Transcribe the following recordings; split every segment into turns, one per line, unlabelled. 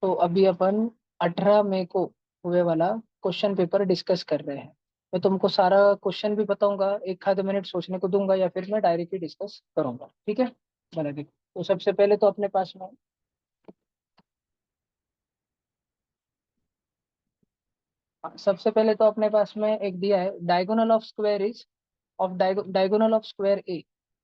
तो अभी अपन 18 मई को हुए वाला क्वेश्चन पेपर डिस्कस कर रहे हैं। मैं तुमको सारा क्वेश्चन भी बताऊंगा, एक आध मिनट सोचने को दूंगा, या फिर मैं डायरेक्टली डिस्कस करूंगा, ठीक है। बना दी। तो सबसे पहले तो अपने पास में सबसे पहले तो अपने पास में एक दिया है, diagonal of square is of diagonal of square A.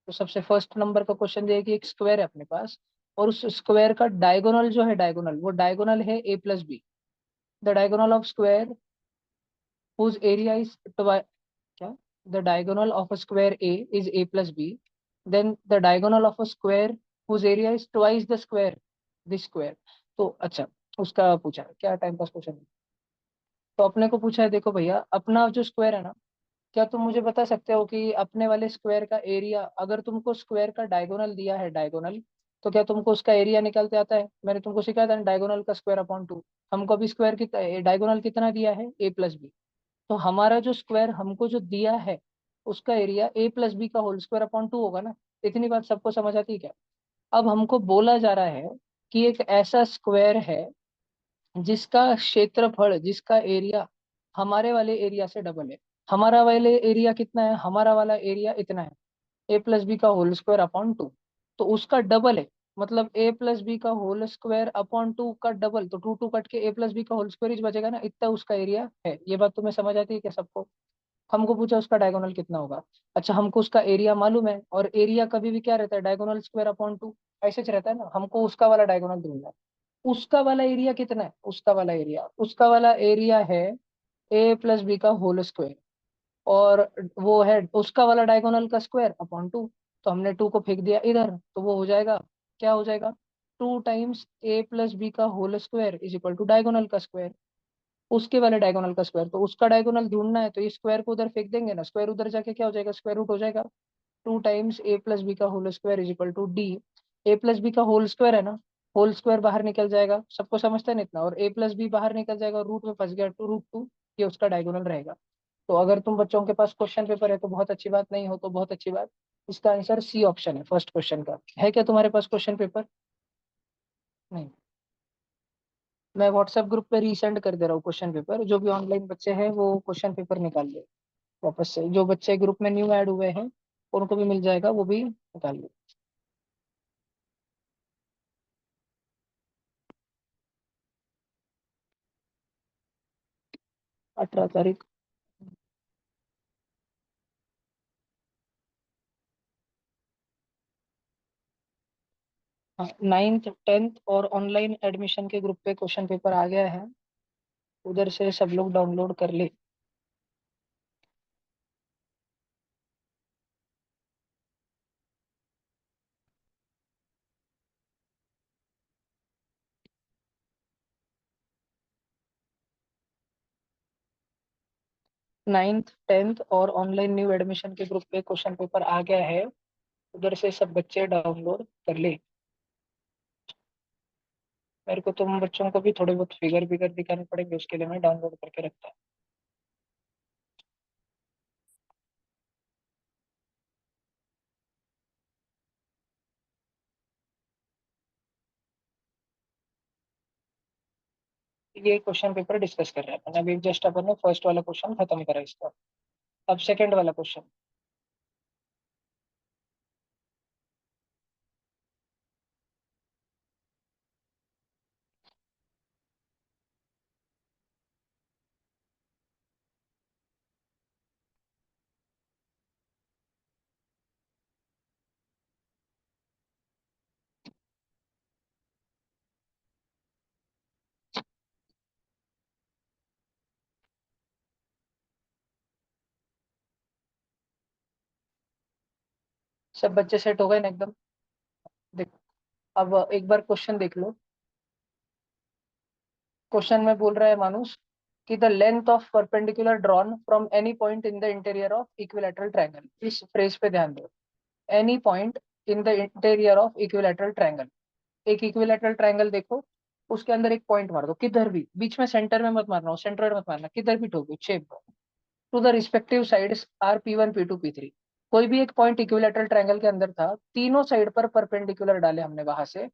तो सबसे फर्स्ट नंबर का क्वेश्चन दिया है कि एक स्क्वायर है अपने पास, और उस स्क्वायर का डायगोनल जो है, डायगोनल वो डायगोनल है A plus B. The diagonal of square whose area is क्या the diagonal of a square A is A plus B, then the diagonal of a square whose area is twice the square this square। तो अच्छा, उसका पूछा है क्या, time pass question. तो अपने को पूछा है, देखो भैया, अपना जो स्क्वायर है ना, क्या तुम मुझे बता सकते हो कि अपने वाले स्क्वायर का एरिया, अगर तुमको स्क्वायर का डायगोनल दिया है डायगोनल, तो क्या तुमको उसका एरिया निकालते आता है? मैंने तुमको सिखाया था डायगोनल का स्क्वायर अपॉन टू। हमको अभी स्क्वायर की डायगोनल कितना दिया है, ए प्लस बी। तो हमारा जो स्क्वायर हमको जो दिया है, उसका एरिया ए प्लस बी का होल स्क्वायर अपॉन टू होगा ना। इतनी बात सबको समझ आती है क्या? अब हमको बोला जा रहा है कि एक ऐसा स्क्वायर है जिसका क्षेत्रफल, जिसका एरिया हमारे वाले एरिया से डबल है। हमारा वाले एरिया कितना है? हमारा वाला एरिया इतना है, ए प्लस बी का होल स्क्वायर अपॉन टू। तो उसका डबल है, मतलब ए प्लस बी का होल स्क्वायर अपॉन टू का डबल। तो टू टू कट के ए प्लस बी का होल स्क्वायर ही बचेगा ना, इतना उसका एरिया है। ये बात तुम्हें समझ आती है क्या सबको? हमको पूछा उसका डायगोनल कितना होगा। अच्छा, हमको उसका एरिया मालूम है, और एरिया कभी भी क्या रहता है, डायगोनल स्क्वायर अपॉन टू। ऐसे ही रहता है ना। हमको उसका वाला डायगोनल ढूंढना है। उसका वाला एरिया कितना है? उसका वाला एरिया है ए प्लस बी का होल स्क्वायर, और वो है उसका वाला डायगोनल का स्क्वायर अपॉन टू। तो हमने टू को फेंक दिया इधर, तो वो हो जाएगा, क्या हो जाएगा, two times A plus B का whole square is equal to diagonal का स्क्वायर। उसके वाले डायगोनल का स्क्वायर, तो उसका डायगोनल ढूंढना है, तो इस स्क्वायर को उधर फेंक देंगे ना, स्क्वायर उधर जाके क्या हो जाएगा, स्क्वायर रूट हो जाएगा। Two times A plus B का whole square is equal to D. A plus B का होल स्क्वायर है ना, होल स्क्वायर बाहर निकल जाएगा, सबको समझते हैं ना इतना, और ए प्लस बी बाहर निकल जाएगा और रूट में फंस गया, टू रूट टू, ये उसका डायगोनल रहेगा। तो अगर तुम बच्चों के पास क्वेश्चन पेपर है तो बहुत अच्छी बात, नहीं हो तो बहुत अच्छी बात। इसका आंसर सी ऑप्शन है फर्स्ट क्वेश्चन का। है क्या तुम्हारे पास क्वेश्चन पेपर? नहीं। मैं व्हाट्सएप ग्रुप पे रीसेंड कर दे रहा हूँ क्वेश्चन पेपर। जो भी ऑनलाइन बच्चे हैं वो क्वेश्चन पेपर निकाल ले वापस से। जो बच्चे ग्रुप में न्यू ऐड हुए हैं उनको भी मिल जाएगा, वो भी निकाल ले। 18 तारीख। हाँ, 9th 10th और ऑनलाइन एडमिशन के ग्रुप पे क्वेश्चन पेपर आ गया है, उधर से सब लोग डाउनलोड कर ले। नाइन्थ टेंथ और ऑनलाइन न्यू एडमिशन के ग्रुप पे क्वेश्चन पेपर आ गया है, उधर से सब बच्चे डाउनलोड कर ले। मेरे को तुम बच्चों को भी थोड़े बहुत फिगर विगर दिखाने पड़ेंगे, उसके लिए मैं डाउनलोड करके रखता हूँ। ये क्वेश्चन पेपर डिस्कस कर रहे हैं अपन अभी, जस्ट अपन ने फर्स्ट वाला क्वेश्चन खत्म करा इसका। अब सेकंड वाला क्वेश्चन। सब बच्चे सेट हो गए ना एकदम? देख, अब एक बार क्वेश्चन देख लो। क्वेश्चन में बोल रहा है मानुष कि the length of perpendicular drawn from any point in the interior of equilateral triangle. इस फ्रेज पे ध्यान दो, any point in the interior of equilateral triangle. एक इक्विलैटरल ट्रायंगल देखो, उसके अंदर एक पॉइंट मार दो किधर भी, बीच में सेंटर में मत मारना, सेंट्रोइड मत मारना, किधर भी ठोको shape. To the respective sides are P1 P2 P3। कोई भी एक पॉइंट इक्विलैटरल ट्रायंगल के अंदर था, तीनों साइड पर परपेंडिकुलर डाले हमने वहां से,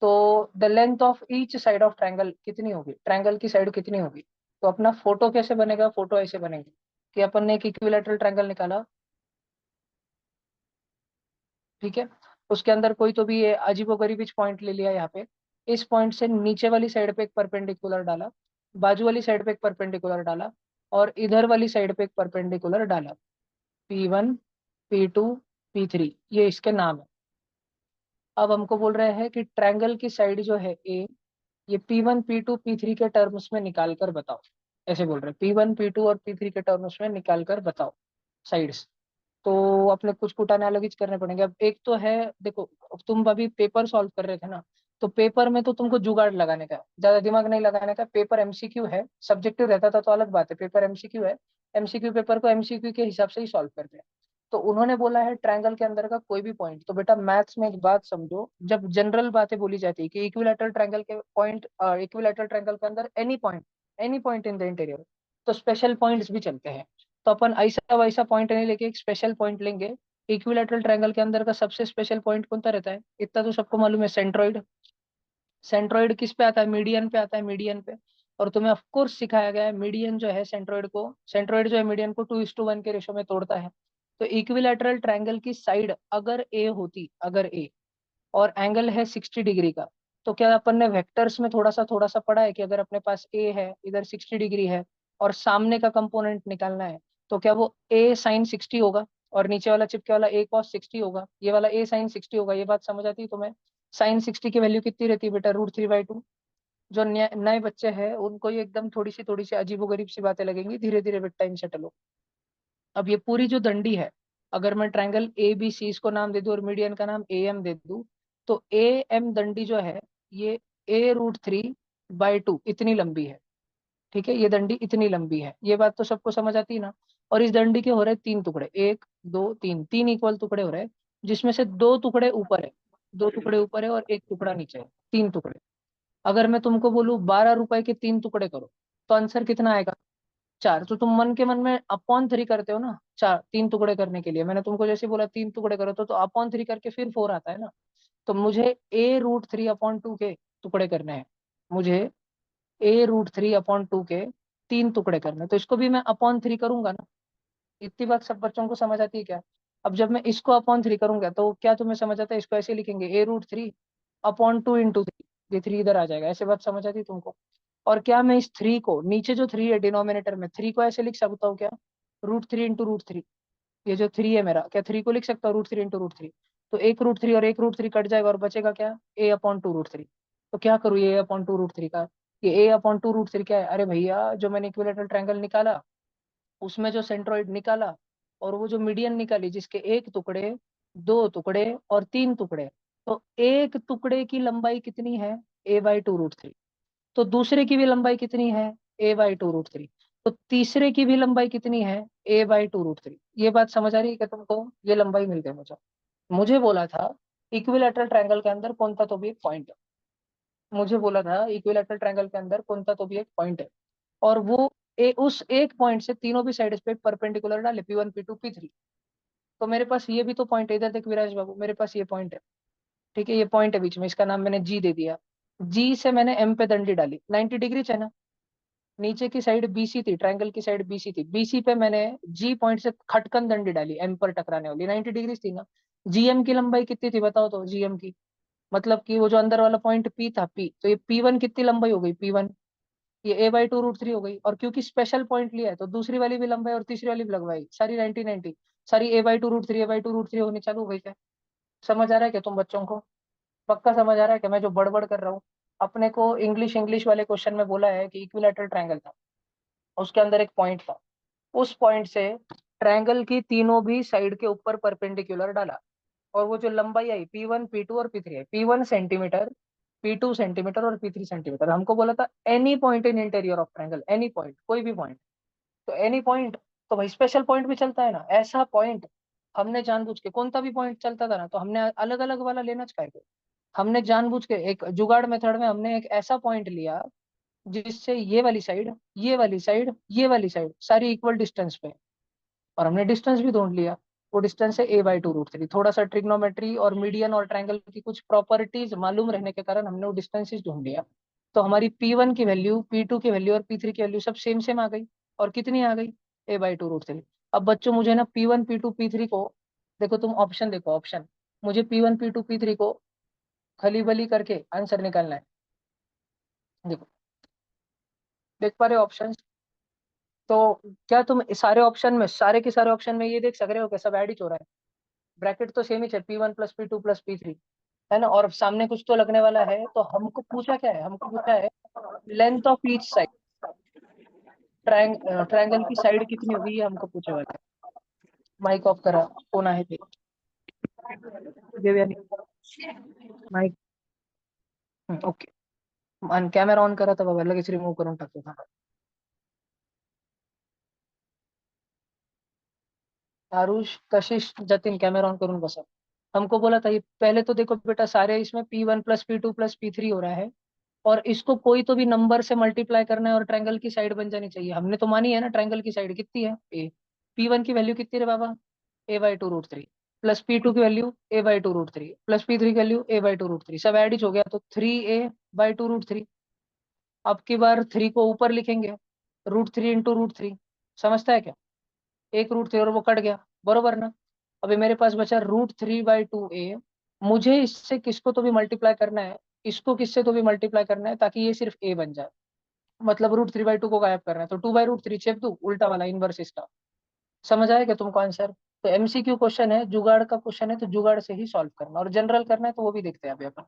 तो the length of each side of triangle कितनी होगी, ट्रायंगल की साइड कितनी होगी। तो अपना फोटो कैसे बनेगा, फोटो ऐसे बनेगी कि अपन ने एक इक्विलैटरल ट्रायंगल निकाला, ठीक है। उसके अंदर कोई तो भी ये अजीबोगरीब पॉइंट ले लिया यहाँ पे, इस पॉइंट से नीचे वाली साइड पे एक परपेंडिकुलर डाला, बाजू वाली साइड पे एक परपेंडिकुलर डाला, और इधर वाली साइड पे एक परपेंडिकुलर डाला। P1, P2, P3, ये इसके नाम है। अब हमको बोल रहे हैं कि ट्रायंगल की साइड जो है ए, ये P1, P2, P3 के टर्म्स में निकाल कर बताओ। ऐसे बोल रहे हैं, P1, P2 और P3 के टर्म्स में निकाल कर बताओ साइड्स। तो अपने कुछ कुछ एनालॉजीज करने पड़ेंगे। अब एक तो है, देखो तुम अभी पेपर सॉल्व कर रहे थे ना, तो पेपर में तो तुमको जुगाड़ लगाने का है, ज्यादा दिमाग नहीं लगाने का। पेपर एमसीक्यू है, सब्जेक्टिव रहता था तो अलग बात है, पेपर एमसीक्यू है। एमसीक्यू पेपर को एमसीक्यू के हिसाब से ही सॉल्व करते हैं। तो उन्होंने बोला है ट्रायंगल के अंदर का कोई भी पॉइंट, तो बेटा मैथ्स में एक बात समझो, जब जनरल बातें बोली जाती है कि इक्विलैटरल ट्रायंगल के पॉइंट, इक्विलैटरल ट्रायंगल के अंदर any point in the interior, तो स्पेशल पॉइंट्स भी चलते हैं। तो अपन ऐसा वैसा पॉइंट नहीं लेके एक स्पेशल पॉइंट लेंगे। इक्विलैटरल ट्रायंगल के अंदर का सबसे स्पेशल पॉइंट कौन सा रहता है, इतना तो सबको मालूम है, सेंट्रोइड। सेंट्रोइड किस पे आता है, मीडियन पे आता है, मीडियन पे। और तुम्हें ऑफ कोर्स सिखाया गया है मीडियन जो है सेंट्रोइड को, सेंट्रोइड जो है मीडियन को 2:1 के रेशो में तोड़ता है। तो इक्विलैटरल ट्रायंगल की साइड अगर ए होती, अगर ए और एंगल है 60 डिग्री का, तो क्या अपन ने वेक्टर्स में थोड़ा सा पढ़ा है कि अगर अपने पास ए है, इधर 60 डिग्री है, और सामने का कंपोनेंट निकालना है, तो क्या वो ए साइन 60 होगा, और नीचे वाला चिपके वाला ए कॉस 60 होगा, ये वाला ए साइन 60 होगा। ये बात समझ आती है तुम्हें। साइन 60 की वैल्यू कितनी रहती है बेटा, √3/2। जो नए नए बच्चे हैं उनको ये एकदम थोड़ी सी अजीबोगरीब सी बातें लगेंगी, धीरे धीरे बेटा टाइम सेटल हो। अब ये पूरी जो दंडी है, अगर मैं ट्रायंगल ए बी सी इसको नाम दे दूं और मीडियन का नाम ए एम दे दूं, तो ए एम दंडी जो है, ये A√3/2 इतनी लंबी है। ठीक है, ये दंडी इतनी लंबी है, ये बात तो सबको समझ आती है ना। और इस दंडी के हो रहे तीन टुकड़े, एक दो तीन, तीन इक्वल टुकड़े हो रहे हैं, जिसमें से दो टुकड़े ऊपर है, दो टुकड़े ऊपर है और एक टुकड़ा नीचे है, तीन टुकड़े। अगर मैं तुमको बोलूं 12 रुपए के तीन टुकड़े करो, तो आंसर कितना आएगा, चार। तो तुम मन के मन में अपॉन 3 करते हो ना, चार तीन टुकड़े करने के लिए मैंने तुमको जैसे बोला तीन टुकड़े करो, तो अपॉन 3 करके फिर 4 आता है ना। तो मुझे A√3/2 के टुकड़े करने हैं, मुझे A√3/2 के तीन टुकड़े करने हैं। तो इसको भी मैं अपॉन 3 करूंगा ना। इतनी बात सब बच्चों को समझ आती है क्या। अब जब मैं इसको अपॉन 3 करूंगा, तो क्या तुम्हें समझ आता है, इसको ऐसे लिखेंगे A√3/2 इंटू 3, ये 3 इधर आ जाएगा, ऐसे बात समझ आती है तुमको। और क्या मैं इस 3 को, नीचे जो 3 है डिनोमिनेटर में, 3 को ऐसे लिख सकता हूँ क्या, √3 इंटू √3। ये जो 3 है मेरा, क्या 3 को लिख सकता हूँ √3 इंटू √3। तो एक √3 और एक √3 कट जाएगा और बचेगा क्या, A/2 √3। तो क्या करूँ ये A/2 √3 का, ये A/2 √3 क्या है, अरे भैया जो मैंने इक्विलैटरल ट्रायंगल निकाला, उसमें जो सेंट्रोइड निकाला, और वो जो मीडियन निकाली जिसके एक टुकड़े, दो टुकड़े और तीन टुकड़े, तो एक टुकड़े की लंबाई कितनी है, A/2 √3। तो दूसरे की भी लंबाई कितनी है, A/2 √3। तो तीसरे की भी लंबाई कितनी है, A/2 √3। ये बात समझ आ रही है क्या तुमको, ये लंबाई मिल गई मुझे। मुझे बोला था इक्विलैटरल ट्रायंगल के अंदर कौन सा तो भी एक पॉइंट है, मुझे बोला था इक्विलैटरल ट्रायंगल के अंदर कौन सा तो भी एक पॉइंट है, और वो उस एक पॉइंट से तीनों भी साइड पे परपेंडिकुलर डाले, P1, P2, P3। तो मेरे पास ये भी तो पॉइंट है, इधर देख विराज बाबू, मेरे पास ये पॉइंट है। ठीक है, ये पॉइंट है बीच में, इसका नाम मैंने जी दे दिया। जी से मैंने एम पे दंडी डाली, 90 डिग्री है ना। नीचे की साइड बीसी थी, ट्रायंगल की साइड बीसी थी, बीसी पे मैंने जी पॉइंट से खटकन दंडी डाली, एम पर टकराने वाली, 90 डिग्री थी ना। जीएम की लंबाई कितनी थी बताओ, तो जीएम की मतलब कि वो जो अंदर वाला पॉइंट पी था, पी, तो ये P1 कितनी लंबाई हो गई, P1, ये A/2 √3 हो गई। और क्योंकि स्पेशल पॉइंट लिया है, तो दूसरी वाली भी लंबाई और तीसरी वाली भी लंबाई सारी 90 90, सारी A/2 √3 हो चालू हो गई क्या। समझ आ रहा है क्या तुम बच्चों को, पक्का समझ आ रहा है क्या मैं जो बड़बड़ कर रहा हूँ। अपने को इंग्लिश इंग्लिश वाले क्वेश्चन में बोला है कि इक्विलैटरल ट्रायंगल था, उसके अंदर एक पॉइंट था, उस पॉइंट से ट्रायंगल की तीनों भी साइड के ऊपर परपेंडिकुलर डाला, और वो जो लंबाई आई P1, P2 और P3 है, P1 सेंटीमीटर, P2 सेंटीमीटर और P3 सेंटीमीटर। हमको बोला था any point in interior of triangle, any point, कोई भी पॉइंट। तो एनी पॉइंट, तो भाई स्पेशल पॉइंट भी चलता है ना, ऐसा पॉइंट हमने जानबूझ के, कौन सा भी पॉइंट चलता था ना, तो हमने अलग अलग वाला लेना चाहिए। हमने जानबूझ के एक जुगाड़ मेथड में हमने एक ऐसा पॉइंट लिया जिससे ये वाली साइड, ये वाली साइड, ये वाली साइड सारी इक्वल डिस्टेंस पे, और हमने डिस्टेंस भी ढूंढ लिया। वो डिस्टेंस है a/2√3। थोड़ा सा ट्रिग्नोमेट्री और मीडियन और ट्रायंगल की कुछ प्रॉपर्टीज मालूम रहने के कारण हमने वो डिस्टेंसेस ढूंढ लिया। तो हमारी P1 की वैल्यू, P2 की वैल्यू और P3 की वैल्यू सब सेम सेम आ गई। और कितनी आ गई? a/2√3। अब बच्चों मुझे ना P1 P2 P3 को, देखो तुम ऑप्शन देखो, ऑप्शन, मुझे P1 P2 P3 को खली बली करके आंसर निकालना है। देखो, देख पा रहे हो ऑप्शन? तो क्या तुम सारे ऑप्शन में, सारे के सारे ऑप्शन में ये देख सक रहे हो कि सब ऐड ही हो रहा है? ब्रैकेट तो सेम ही है, P1 + P2 + P3, है ना? और सामने कुछ तो लगने वाला है। तो हमको पूछा क्या है? हमको पूछा है length of each side, triangle की साइड कितनी होगी, ये हमको पूछा वाला है। माइक ऑफ करा, कौन आहे ते? Devyani, mic, okay. आणि कॅमेरा ऑन करा तर बाबा लगेच रिमूव्ह करून टाकतो था। आरुष, कशिश, जतिन कैमरा ऑन करून बसा। हमको बोला था ये पहले तो देखो बेटा, सारे इसमें P1 + P2 + P3 हो रहा है, और इसको कोई तो भी नंबर से मल्टीप्लाई करना है और ट्रायंगल की साइड बन जानी चाहिए। हमने तो मानी है ना, ट्रायंगल की साइड कितनी है? ए। P1 की वैल्यू कितनी है बाबा? a/2√3, प्लस P2 की वैल्यू a/2√3, प्लस P3 की वैल्यू a/2√3, सब एड ही हो गया, तो 3a/2√3। अब की बार 3 को ऊपर लिखेंगे, √3 × √3, समझता है क्या? एक √3 और वो कट गया, बरोबर ना? अभी मेरे पास बचा √3/2a। मुझे इससे किसको तो भी मल्टीप्लाई करना है, इसको किससे तो भी मल्टीप्लाई करना है, ताकि ये सिर्फ a बन जाए। मतलब √3/2 को गायब करना है, तो 2/√3 चेप दू, उल्टा वाला इनवर्स इसका। समझ आएगा तुमको आंसर? तो MCQ क्वेश्चन है, जुगाड़ का क्वेश्चन है, तो जुगाड़ से ही सॉल्व करना, और जनरल करना है तो वो भी देखते हैं अभी अपन,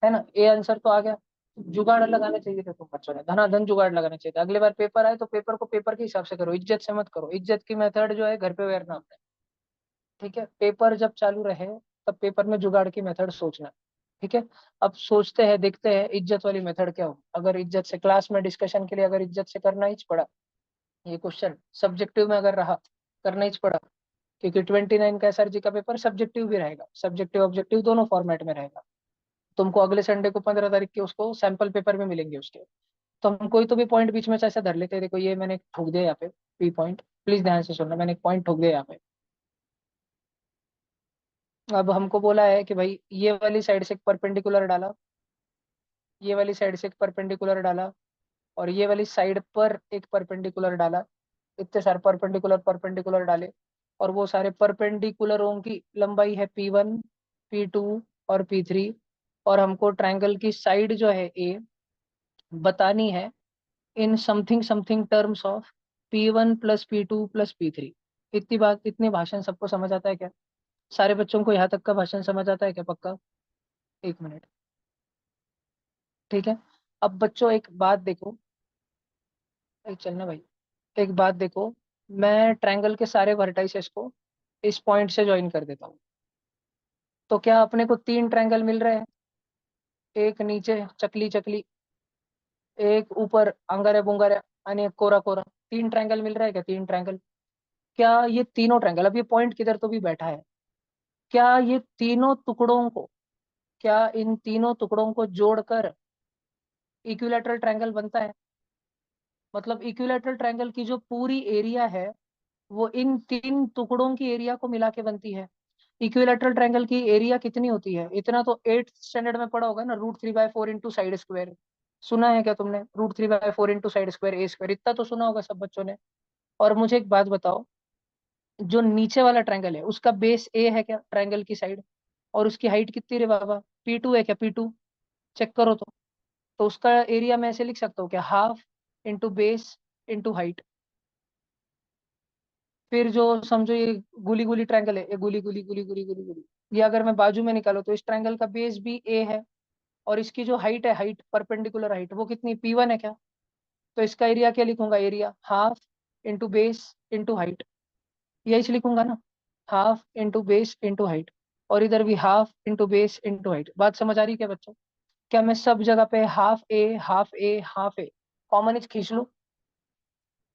है ना? ए आंसर तो आ गया। जुगाड़ लगाने चाहिए थे तुम बच्चों ने, धनाधन जुगाड़ लगाना चाहिए था। अगली बार पेपर आए तो पेपर को पेपर के हिसाब से करो, इज्जत से मत करो। इज्जत की मेथड जो है घर पे वेरना अपने, ठीक है? पेपर जब चालू रहे तब पेपर में जुगाड़ की मेथड सोचना, ठीक है? अब सोचते हैं, देखते हैं इज्जत वाली मेथड क्या हो। अगर इज्जत से क्लास में डिस्कशन के लिए अगर इज्जत से करना ही पड़ा ये क्वेश्चन, सब्जेक्टिव में अगर रहा, करना ही पड़ा, क्योंकि 29 का SRG का पेपर सब्जेक्टिव भी रहेगा, सब्जेक्टिव ऑब्जेक्टिव दोनों फॉर्मेट में रहेगा। तुमको अगले संडे को 15 तारीख के उसको सैंपल पेपर में मिलेंगे उसके। तो हम कोई तो भी पॉइंट बीच में से ऐसे धर लेते हैं। देखो ये मैंने ठोक दिया यहाँ पे, P पॉइंट, प्लीज ध्यान से सुनना, मैंने एक पॉइंट ठोक दिया यहाँ पे। अब हमको बोला है कि भाई ये वाली साइड से एक परपेंडिकुलर डाला, ये वाली साइड से एक परपेंडिकुलर डाला, और ये वाली साइड पर एक परपेंडिकुलर डाला। इतने सारे परपेंडिकुलर परपेंडिकुलर डाले, और वो सारे परपेंडिकुलरों की लंबाई है P1, P2 और P3। और हमको ट्रायंगल की साइड जो है ए बतानी है in something something terms of P1 + P2 + P3। इतनी बात, इतनी भाषण सबको समझ आता है क्या? सारे बच्चों को यहाँ तक का भाषण समझ आता है क्या? पक्का? एक मिनट, ठीक है? अब बच्चों एक बात देखो, एक चलना भाई, एक बात देखो। मैं ट्रायंगल के सारे वर्टाइसेस को इस पॉइंट से ज्वाइन कर देता हूँ। तो क्या अपने को 3 ट्रायंगल मिल रहे हैं? एक नीचे चकली चकली, एक ऊपर अंगारे बुंगारे, आणि एक कोरा कोरा। 3 ट्रायंगल मिल रहा है क्या? 3 ट्रायंगल। क्या ये तीनों ट्रायंगल, अब ये पॉइंट किधर तो भी बैठा है, क्या ये तीनों टुकड़ों को, क्या इन तीनों टुकड़ों को जोड़कर इक्विलैटरल ट्रायंगल बनता है? मतलब इक्विलैटरल ट्रायंगल की जो पूरी एरिया है वो इन 3 टुकड़ों की एरिया को मिला के बनती है। इक्विलैटरल ट्रायंगल की एरिया कितनी होती है? इतना तो 8th स्टैंडर्ड में पढ़ा होगा ना, √3/4 इंटू साइड स्क्वायर। सुना है क्या तुमने? √3/4 इंटू साइड स्क्वायर ए स्क्वायर, इतना तो सुना होगा सब बच्चों ने। और मुझे एक बात बताओ, जो नीचे वाला ट्रायंगल है उसका बेस ए है क्या, ट्रायंगल की साइड? और उसकी हाइट कितनी रे बाबा? P2 है क्या? P2 चेक करो तो उसका एरिया मैं ऐसे लिख सकता हूँ क्या, half into base into height. फिर जो समझो ये गुली गुली ट्रायंगल है, ये गुली गुली गुली गुली गुली गुली, ये अगर मैं बाजू में निकालू तो इस ट्रायंगल का बेस भी ए है, और इसकी जो हाइट है, हाइट परपेंडिकुलर हाइट, वो कितनी, P1 है क्या? तो इसका एरिया क्या लिखूंगा? Area half into base into height, यही लिखूंगा ना, half into base into height. और इधर भी half into base into height. बात समझ आ रही है क्या बच्चों? क्या मैं सब जगह पे हाफ ए हाफ ए हाफ ए कॉमन खींच लूं?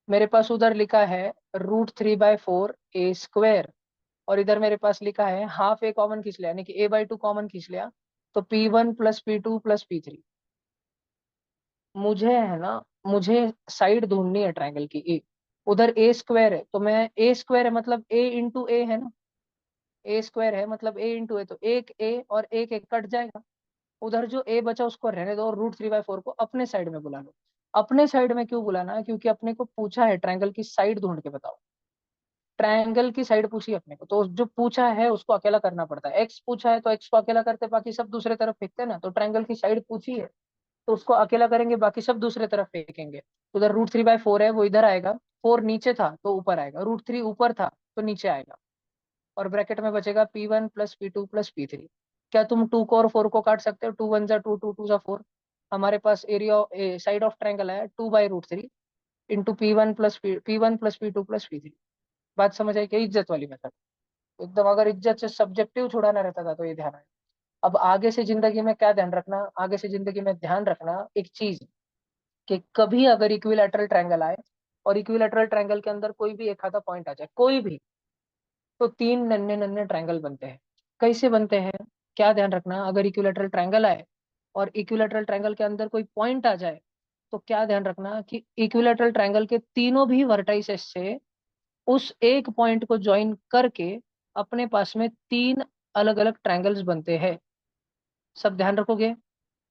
मेरे पास उधर लिखा है √3/4 a², और इधर मेरे पास लिखा है हाफ ए कॉमन खींच लिया, यानी कि a/2 कॉमन खींच लिया, तो P1 + P2 + P3। मुझे है ना, मुझे साइड ढूंढनी है ट्रायंगल की ए। उधर a² है, तो मैं a² है मतलब a इंटू ए है ना, ए स्क्वायर है मतलब ए इंटू ए, तो एक ए और एक एक कट जाएगा, उधर जो ए बचा उसको रहने दो और √3/4 को अपने साइड में बुला लो। अपने साइड में क्यों बुलाना है? क्योंकि अपने को पूछा है ट्रायंगल की साइड ढूंढ के बताओ। ट्रायंगल की साइड पूछी अपने को, तो जो पूछा है उसको अकेला करना पड़ता है। एक्स पूछा है तो एक्स को अकेला करते, बाकी सब दूसरे तरफ फेंकते ना। तो ट्रायंगल की साइड पूछी है तो उसको अकेला करेंगे, बाकी सब दूसरे तरफ फेंकेंगे। उधर √3/4 है वो इधर आएगा, 4 नीचे था तो ऊपर आएगा, √3 ऊपर था तो नीचे आएगा, और ब्रैकेट में बचेगा P1 plus P2 plus P3। क्या तुम 2 को और 4 को काट सकते हो? 2 1 जा 2, 2 2 जा 4। हमारे पास एरिया साइड ऑफ ट्रायंगल है 2/√3 into P1 plus P2 plus P3। बात समझ आई क्या? इज्जत वाली मेथड एकदम। अगर इज्जत से सब्जेक्टिव छुड़ाना रहता था तो ये ध्यान है। अब आगे से जिंदगी में क्या ध्यान रखना, आगे से जिंदगी में ध्यान रखना एक चीज, कि कभी अगर इक्विलैटरल ट्रायंगल आए और इक्विलैटरल ट्रायंगल के अंदर कोई भी एक आधा पॉइंट आ जाए, कोई भी, तो 3 नन्हे नन्हे ट्रायंगल बनते हैं। कैसे बनते हैं? क्या ध्यान रखना, अगर इक्विलैटरल ट्रायंगल आए और इक्विलैटरल ट्रायंगल के अंदर कोई पॉइंट आ जाए, तो क्या ध्यान रखना कि इक्विलैटरल ट्रायंगल के तीनों भी वर्टाइसेस से उस एक पॉइंट को ज्वाइन करके अपने पास में 3 अलग अलग ट्रायंगल्स बनते हैं। सब ध्यान रखोगे?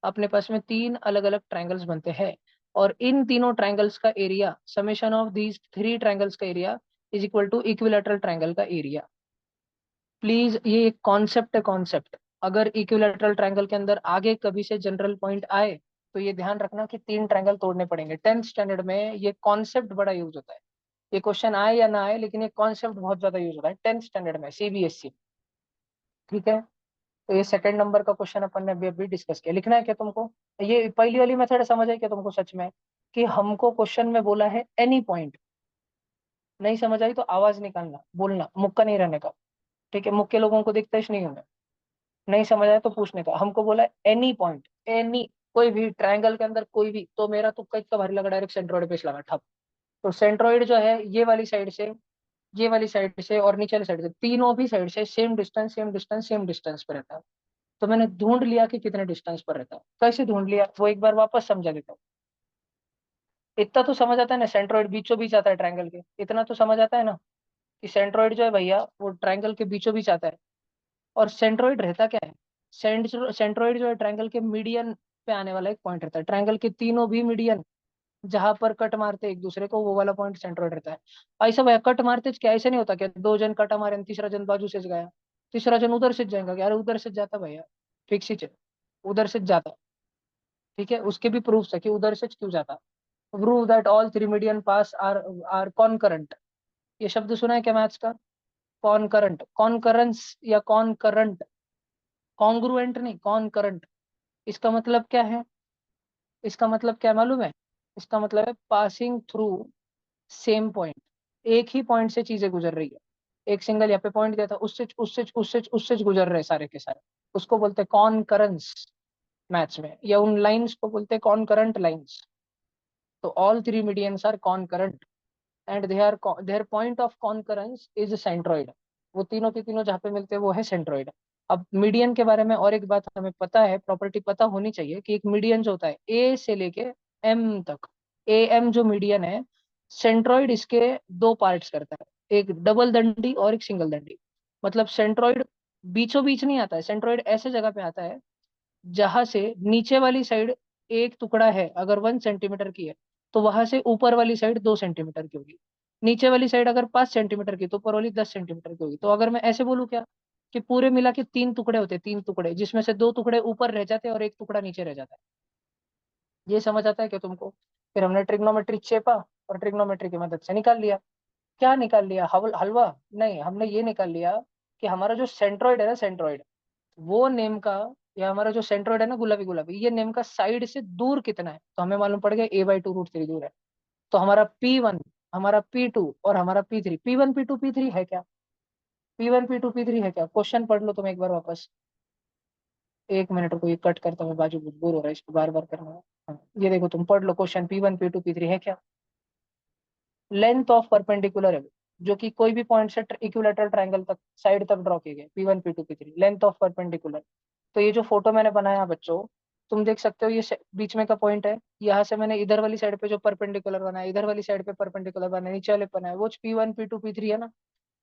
अपने पास में 3 अलग अलग ट्रायंगल्स बनते हैं, और इन तीनों ट्रायंगल्स का area, summation of these 3 triangles का area is equal to equilateral triangle का एरिया। प्लीज ये एक कॉन्सेप्ट है, कॉन्सेप्ट। अगर इक्विलैटरल ट्रायंगल के अंदर आगे कभी से जनरल पॉइंट आए तो ये ध्यान रखना कि 3 ट्रायंगल तोड़ने पड़ेंगे। 10th स्टैंडर्ड में ये कॉन्सेप्ट बड़ा यूज होता है। ये क्वेश्चन आए या ना आए, लेकिन ये कॉन्सेप्ट बहुत ज्यादा यूज होता है 10th स्टैंडर्ड में, CBSE। ठीक है, तो ये सेकंड नंबर का क्वेश्चन अपन ने अभी अभी डिस्कस किया। लिखना है क्या तुमको? ये पहली वाली मेथड समझ आई क्या तुमको सच में, कि हमको क्वेश्चन में बोला है एनी पॉइंट? नहीं समझ आई तो आवाज निकालना, बोलना, मुक्का नहीं रहने का। ठीक है, मुक्के लोगों को दिखता ही नहीं हूं मैं। नहीं समझ आया तो पूछने का। हमको बोला है एनी पॉइंट, एनी, कोई भी ट्रायंगल के अंदर कोई भी, तो मेरा तुक्का इतना भारी लगा, डायरेक्ट सेंट्रोइड पे लगा ठप। तो सेंट्रोइड जो है ये वाली साइड से, ये वाली साइड से और नीचे वाली साइड से, तीनों भी साइड से same distance same distance same distance पे रहता है। तो मैंने ढूंढ लिया कि कितने डिस्टेंस पर रहता है। कैसे ढूंढ लिया वो एक बार वापस समझा देता हूँ। इतना तो समझ आता है ना, सेंट्रोइड बीचों बीच आता है ट्रायंगल के, इतना तो समझ आता है ना, कि सेंट्रोइड जो है भैया वो ट्रायंगल के बीचों बीच आता है। और सेंट्रोइड रहता क्या है? सेंट्रोइड जो है ट्रायंगल के मीडियन पे आने वाला एक पॉइंट रहता है। ट्रायंगल के तीनों भी मीडियन जहां पर कट मारते हैं एक दूसरे को, वो वाला पॉइंट सेंट्रोइड रहता है। ऐसा भैया कट मारते क्या, ऐसा नहीं होता क्या 2 जन कटा मारे तीसरा जन बाजू से गया, तीसरा जन उधर से जाएगा क्या? अरे उधर से जाता भैया, फिक्स ही है, उधर से जाता। ठीक है, उसके भी प्रूफ है कि उधर से क्यों जाता। Prove that all 3 median pass are concurrent. ये शब्द सुना है क्या मैथ्स का? कॉनकरेंट, कॉनकरेंस या कॉनकरंट, कॉन्ग्रुएंट नहीं, कॉनकरेंट। इसका मतलब क्या है? इसका मतलब क्या मालूम है? इसका मतलब है पासिंग थ्रू सेम पॉइंट। एक ही पॉइंट से चीजें गुजर रही है। एक सिंगल यहाँ पे पॉइंट दिया था, उससे गुजर रहे सारे के सारे, उसको बोलते हैं कॉनकरेंस मैथ्स में, या उन लाइंस को बोलते हैं कॉनकरेंट लाइंस। तो all 3 medians are concurrent and their point of concurrence is centroid. वो तीनों के तीनों जहाँ पे मिलते हैं वो है सेंट्रोइड। अब मीडियन के बारे में और एक बात हमें पता है, प्रॉपर्टी पता होनी चाहिए, कि एक मीडियन जो होता है ए से लेके एम तक, ए एम जो मीडियन है, सेंट्रोइड इसके 2 पार्ट्स करता है, एक डबल दंडी और एक सिंगल दंडी। मतलब सेंट्रोइड बीचों बीच नहीं आता है, सेंट्रोइड ऐसे जगह पे आता है जहां से नीचे वाली साइड एक टुकड़ा है अगर 1 सेंटीमीटर की है, तो वहां से ऊपर वाली साइड 2 सेंटीमीटर की होगी। नीचे वाली साइड अगर 5 सेंटीमीटर की, तो ऊपर वाली 10 सेंटीमीटर की होगी। तो अगर मैं ऐसे बोलूँ क्या, कि पूरे मिला के 3 टुकड़े होते हैं, 3 टुकड़े, जिसमें से 2 टुकड़े ऊपर रह जाते हैं और एक टुकड़ा नीचे रह जाता है। ये समझ आता है क्या तुमको? फिर हमने ट्रिग्नोमेट्री चेपा और ट्रिग्नोमेट्री की मदद से निकाल लिया। क्या निकाल लिया? हलवा नहीं, हमने ये निकाल लिया कि हमारा जो सेंट्रोइड है ना, सेंट्रोइड, वो नेम का, या हमारा जो सेंट्रोइड है ना, गुलाबी गुलाबी, ये नेम का साइड से दूर कितना है, तो हमें मालूम पड़ गया A/2√3 दूर है। तो हमारा P1, हमारा P2 और हमारा P3, P1 P2 P3 है क्या? P1 P2 P3 है क्या? क्वेश्चन पढ़ लो तुम एक बार वापस। 1 मिनट को ये कट करता हूँ, बाजू बोर हो रहा है, इसको बार बार करना है। हाँ, ये देखो तुम पढ़ लो क्वेश्चन, P1 P2 P3 है क्या? लेंथ ऑफ परपेंडिकुलर है, जो कि कोई भी पॉइंट से इक्विलेटरल ट्रायंगल तक साइड तक ड्रॉ किए गए, P1 P2 P3, length of perpendicular. तो ये जो फोटो मैंने बनाया बच्चों, तुम देख सकते हो, ये बीच में का पॉइंट है। यहाँ से मैंने इधर वाली साइड पे जो परपेंडिकुलर बनाया, इधर वाली साइड पे परपेंडिकुलर बनाया, नीचे वाले बनाया, वो P1 P2 P3 है ना।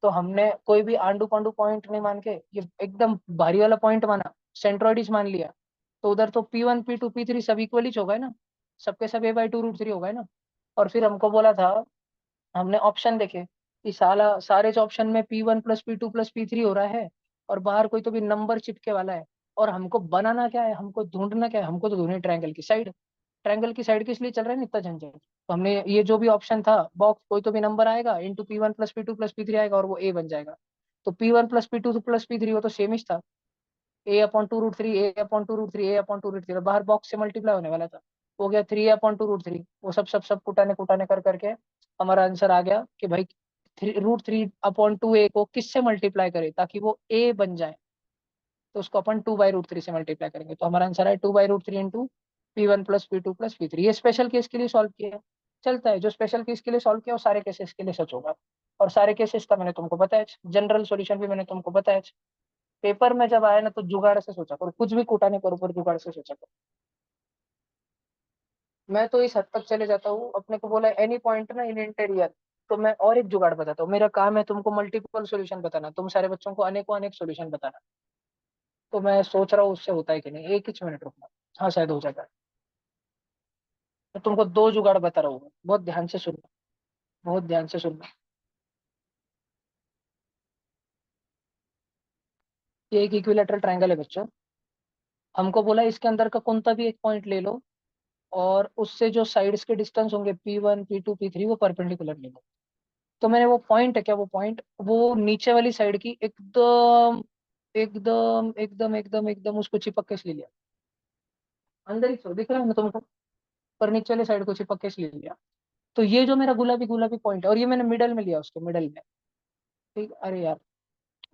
तो हमने कोई भी आंडू पांडू पॉइंट नहीं मान के ये एकदम भारी वाला पॉइंट माना, सेंट्रोइड्स मान लिया। तो उधर तो P1 P2 P3 सब इक्वल ही हो गए ना, सबके सब A/2√3 हो गए ना। और फिर हमको बोला था, हमने ऑप्शन देखे कि साला सारे जो ऑप्शन में P1 + P2 + P3 हो रहा है, और बाहर कोई तो भी नंबर चिपके वाला है। और हमको बनाना क्या है, हमको ढूंढना क्या है, हमको तो ढूंढनी ट्रायंगल की साइड। ट्रायंगल की साइड किस लिए चल रहा है ना इतना झंझट। तो हमने ये जो भी ऑप्शन था, बॉक्स कोई तो भी नंबर आएगा इंटू P1 + P2 + P3 आएगा और वो ए बन जाएगा। तो P1 + P2 + P3 वो तो सेम ही था, A/2√3 A/2√3 A/2√3, बाहर बॉक्स से मल्टीप्लाई होने वाला था। हो गया 3A/2√3, वो सब सब सब कुटाने कुटाने कर करके हमारा आंसर आ गया कि भाई √3/2a को किससे मल्टीप्लाई करें ताकि वो a बन जाए। तो उसको अपन 2/√3 से मल्टीप्लाई करेंगे, तो हमारा आंसर है 2/√3 इंटू P1 + P2 + P3। ये स्पेशल केस के लिए सॉल्व किया है, चलता है। जो स्पेशल केस के लिए सॉल्व किया वो सारे केसेस के लिए सच होगा। और सारे केसेस का मैंने तुमको बताया, जनरल सॉल्यूशन भी मैंने तुमको बताया। पेपर में जब आया ना तो जुगाड़ से सोचा करो, कुछ भी कूटाने पर ऊपर जुगाड़ से सोचा करो। मैं तो इस हद तक चले जाता हूँ, अपने को बोला एनी पॉइंट ना इन इंटीरियर, तो मैं और एक जुगाड़ बताता हूँ। मेरा काम है तुमको मल्टीपल सॉल्यूशन बताना, तुम सारे बच्चों को अनेकों अनेक सॉल्यूशन बताना। तो मैं सोच रहा हूँ उससे होता है कि नहीं, एक ही मिनट रुकना। हाँ शायद हो जाता है। तो तुमको दो जुगाड़ बता रहा हूँ, बहुत ध्यान से सुनना, बहुत ध्यान से सुनना। ये एक इक्विलेटरल ट्रायंगल है बच्चों। हमको बोला इसके अंदर का कौन सा भी एक पॉइंट ले लो, और उससे जो साइड्स के डिस्टेंस होंगे P1 P2 P3 वो परपेंडिकुलर ले लो। तो मैंने वो पॉइंट है क्या, वो पॉइंट वो नीचे वाली साइड की एकदम एकदम एकदम एकदम एकदम उसको चिपक के ले लिया। अंदर ही छोड़ दिख रहा है ना तुमको, पर नीचे वाली साइड को चिपक के ले लिया। तो ये जो मेरा गुलाबी गुलाबी पॉइंट है, और ये मैंने मिडल में लिया, उसके मिडल में। ठीक, अरे यार,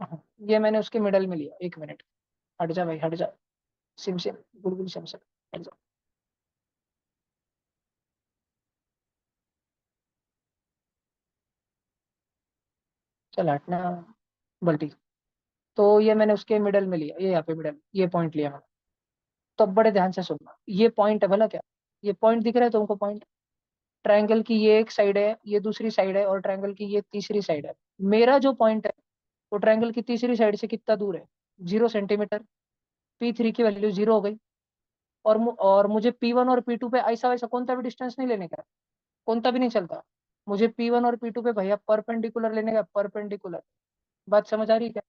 हाँ, ये मैंने उसके मिडल में लिया। एक मिनट, हट जा भाई हट जा, सिम सिम, बिल्कुल सिम सिम, हट जा। चल हटना, बल्टी। तो ये मैंने उसके मिडल में लिया, ये यहाँ पे मिडल, ये पॉइंट लिया मैंने। तो अब बड़े ध्यान से सुनना, ये पॉइंट है भला क्या, ये पॉइंट दिख रहा है तुमको पॉइंट। ट्रायंगल की ये एक साइड है, ये दूसरी साइड है, और ट्रायंगल की ये तीसरी साइड है। मेरा जो पॉइंट है वो ट्रायंगल की तीसरी साइड से कितना दूर है, 0 सेंटीमीटर। P3 की वैल्यू 0 हो गई। और मुझे P1 और P2 पे ऐसा वैसा कौन सा भी डिस्टेंस नहीं लेने का है, कौन सा भी नहीं चलता। मुझे P1 और P2 पे भैया परपेंडिकुलर लेने का, परपेंडिकुलर। बात समझ आ रही है क्या।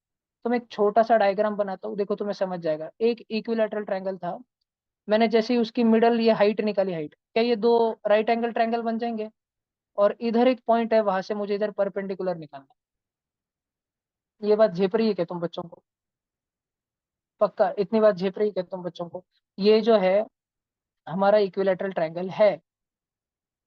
तो मैं एक छोटा सा डायग्राम बनाता हूँ, देखो तुम्हें समझ जाएगा। एक इक्विलेटरल ट्रायंगल था, मैंने जैसे ही उसकी मिडल ये हाइट निकाली, हाइट क्या, ये दो राइट एंगल ट्रायंगल बन जाएंगे। और इधर एक पॉइंट है, वहां से मुझे इधर परपेंडिकुलर निकालना है। ये बात झेप रही है क्या तुम बच्चों को, पक्का इतनी बात झेप रही है क्या तुम बच्चों को। ये जो है हमारा इक्विलेटरल ट्रायंगल है।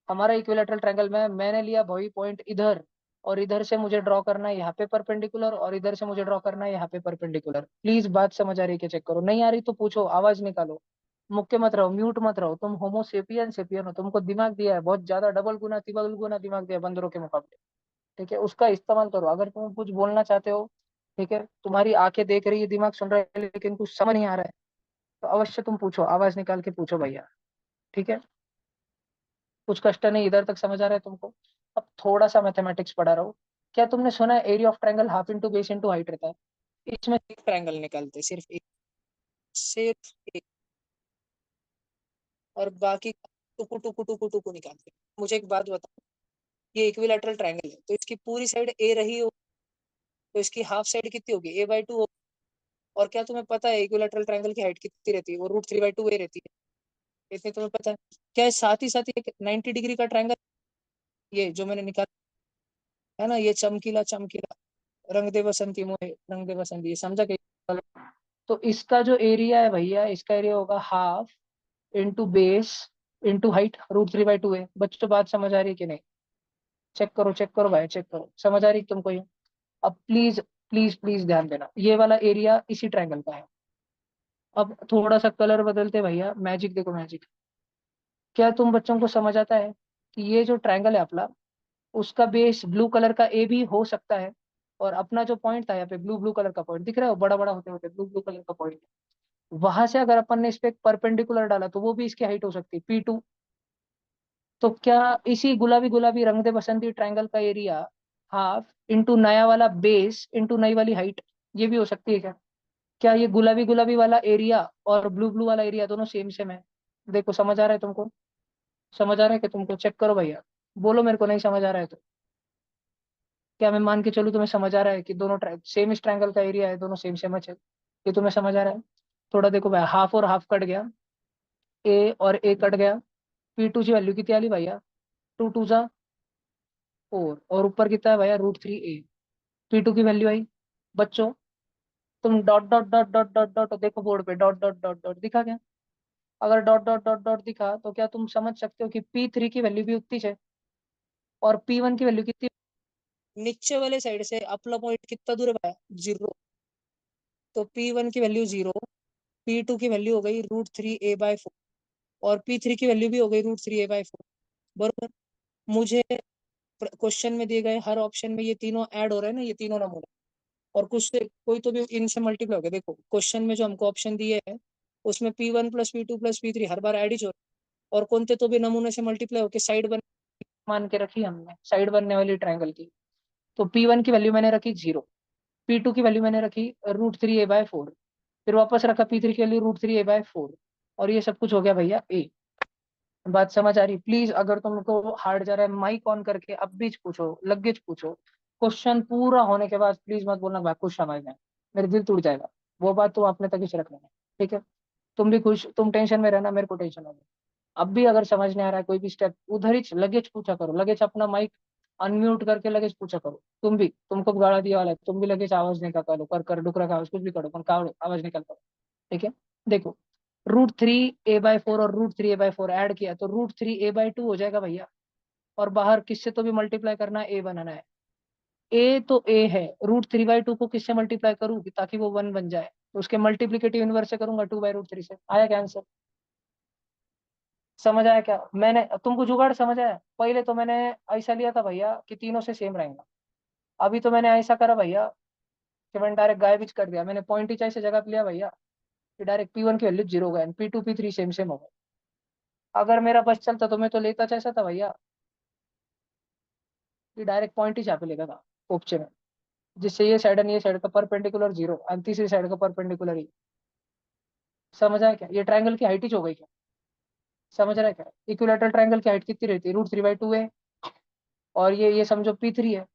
हमारा इक्विलेटरल ट्रायंगल में मैंने लिया वही पॉइंट इधर, और इधर से मुझे ड्रॉ करना है यहाँ पे परपेंडिकुलर, और इधर से मुझे ड्रॉ करना है यहाँ पे परपेंडिकुलर। प्लीज बात समझ आ रही है क्या, चेक करो, नहीं आ रही तो पूछो, आवाज निकालो। मुक्के मत रहो, म्यूट मत रहो, तुम होमो सेपियन सेपियन हो, तुमको दिमाग दिया है बहुत ज्यादा, डबल गुना तिबल गुना दिमाग दिया है बंदरों के मुकाबले। ठीक है, उसका इस्तेमाल करो अगर तुम कुछ बोलना चाहते हो। ठीक है, तुम्हारी आंखें देख रही है, दिमाग सुन रहा है, लेकिन कुछ समझ नहीं आ रहा है, तो अवश्य तुम पूछो, आवाज निकाल के पूछो भैया। ठीक है, कुछ कष्ट नहीं, इधर तक समझ आ रहा है तुमको। अब थोड़ा सा मैथमेटिक्स पढ़ा रहा हूँ। क्या तुमने सुना है area of triangle half into base into height रहता है। इसमें एक ट्रायंगल निकालते हैं, सिर्फ एक, सिर्फ एक, और बाकी टुकु टुकु टुकु टुकु निकालते हैं। मुझे एक बात बताओ, ये इक्विलैटरल ट्रायंगल है, तो इसकी पूरी साइड ए रही हो, तो इसकी हाफ साइड कितनी होगी, A/2 हो। और क्या तुम्हें पता है इक्विलैटरल ट्रायंगल की हाइट कितनी रहती है, वो √3/2 ए रहती है। इतनी तुम्हें पता है क्या है। साथ ही एक 90 डिग्री का ट्रायंगल, ये जो मैंने निकाला है ना, ये चमकीला चमकीला, रंग दे बसंती मोहे रंग दे बसंती, ये समझा कि। तो इसका जो एरिया है भैया, इसका एरिया होगा half into base into height, √3/2 है। बच्चों बात समझ आ रही है कि नहीं, चेक करो भाई, चेक करो, समझ आ रही है तुमको ये। अब प्लीज प्लीज प्लीज ध्यान देना, ये वाला एरिया इसी ट्रायंगल का है। अब थोड़ा सा कलर बदलते भैया, मैजिक देखो मैजिक। क्या तुम बच्चों को समझ आता है कि ये जो ट्रायंगल है अपना, उसका बेस ब्लू कलर का ए भी हो सकता है। और अपना जो पॉइंट था यहाँ पे, ब्लू ब्लू कलर का पॉइंट दिख रहा है, वो बड़ा बड़ा होते होते ब्लू ब्लू कलर का पॉइंट, वहां से अगर अपन ने इस पे परपेंडिकुलर डाला तो वो भी इसकी हाइट हो सकती है P2। तो क्या इसी गुलाबी गुलाबी रंग दे बसंती ट्रायंगल का एरिया हाफ इंटू नया वाला बेस इंटू नई वाली हाइट, ये भी हो सकती है क्या? क्या ये गुलाबी गुलाबी वाला एरिया और ब्लू ब्लू वाला एरिया दोनों सेम सेम है? देखो समझ आ रहा है तुमको? समझ आ रहा है कि तुमको? चेक करो भैया, बोलो मेरे को नहीं समझ आ रहा है तो। क्या मैं मान के चलूँ तुम्हें समझ आ रहा है कि दोनों सेम इस ट्रायंगल का एरिया है, दोनों सेम सेम है? ये तुम्हें समझ आ रहा है? थोड़ा देखो भाई, हाफ और हाफ कट गया, ए और ए कट गया, पी टू की वैल्यू कितनी आ रही भैया? टू टू जा फोर, और ऊपर कितना है भैया? √3a। पी टू की वैल्यू आई बच्चों, तुम dot dot dot dot dot dot देखो बोर्ड पे, डॉट डॉट डॉट डॉट दिखा क्या? अगर डॉट डॉट डॉट डॉट दिखा तो क्या तुम समझ सकते हो कि P3 की वैल्यू भी उतनी है और P1 की वैल्यू कितनी? नीचे वाले साइड से अपना पॉइंट कितना दूर है भाई? 0। तो P1 की वैल्यू 0, P2 की वैल्यू हो गई √3a/4, और P3 की वैल्यू भी हो गई √3a/4। बरोबर। मुझे क्वेश्चन में दिए गए हर ऑप्शन में ये तीनों ऐड हो रहे हैं ना, ये तीनों नमूने, और कुछ से कोई तो भी इनसे मल्टीप्लाई हो गया। देखो क्वेश्चन में जो हमको ऑप्शन दिए हैं उसमें P1 plus P2 plus P3 हर बार ऐड ही हो रहा है, और कौन से तो भी नमूने से मल्टीप्लाई होकर साइड बन मान के रखी हमने, साइड बनने वाली ट्रायंगल की। तो P1 की वैल्यू मैंने रखी 0, P2 की वैल्यू मैंने रखी √3a/4, फिर वापस रखा P3 की वैल्यू √3a/4, और ये सब कुछ हो गया भैया ए। बात समझ आ रही? प्लीज अगर तुमको हार्ड जा रहा है, माइक ऑन करके अब भी पूछो, लगेज पूछो। क्वेश्चन पूरा होने के बाद प्लीज मत बोलना भाई कुछ समझ में, मेरे दिल टूट जाएगा। वो बात तुम अपने तक ही रख लेना, ठीक है? तुम भी खुश, तुम टेंशन में रहना, मेरे को टेंशन हो गई। अब भी अगर समझ नहीं आ रहा है कोई भी स्टेप, उधर ही लगेज पूछा करो, लगेज अपना माइक अनम्यूट करके लगेज पूछा करो। तुम भी, तुमको गाड़ा दिया वाला है, तुम भी लगेज आवाज निकाल करो, कर डुकरा का आवाज कुछ भी करो, पर आवाज निकाल करो, ठीक है? देखो, √3a/4 और √3a/4 ऐड किया तो √3a/2 हो जाएगा भैया, और बाहर किससे तो भी मल्टीप्लाई करना है, ए बनाना है। ए तो ए है, √3/2 को किससे मल्टीप्लाई करूँ ताकि वो 1 बन जाए? तो उसके मल्टीप्लिकेटिव इनवर्स से करूंगा, 2/√3 से। आया क्या आंसर? समझ आया क्या? मैंने तुमको जुगाड़ समझ आया? पहले तो मैंने ऐसा लिया था भैया कि तीनों से सेम रहेगा, अभी तो मैंने ऐसा करा भैया कि मैंने डायरेक्ट गायब कर दिया, मैंने पॉइंट ही ऐसे जगह पे लिया भैया कि डायरेक्ट P1 की वैल्यू 0 हो गया, P2 P3 सेम सेम हो गए। अगर मेरा बस चलता तो मैं तो लेता कैसा था भैया कि डायरेक्ट पॉइंट ही छापे लेता था ऑप्शन में, जिससे ये साइड और ये साइड का परपेंडिकुलर 0 और तीसरी साइड का परपेंडिकुलर ही। समझ आया क्या? ये ट्रायंगल की हाइट ही हो गई क्या? समझ रहा है क्या? इक्विलेटरल ट्रायंगल की हाइट कितनी रहती है? √3/2 है, और ये समझो P3 है।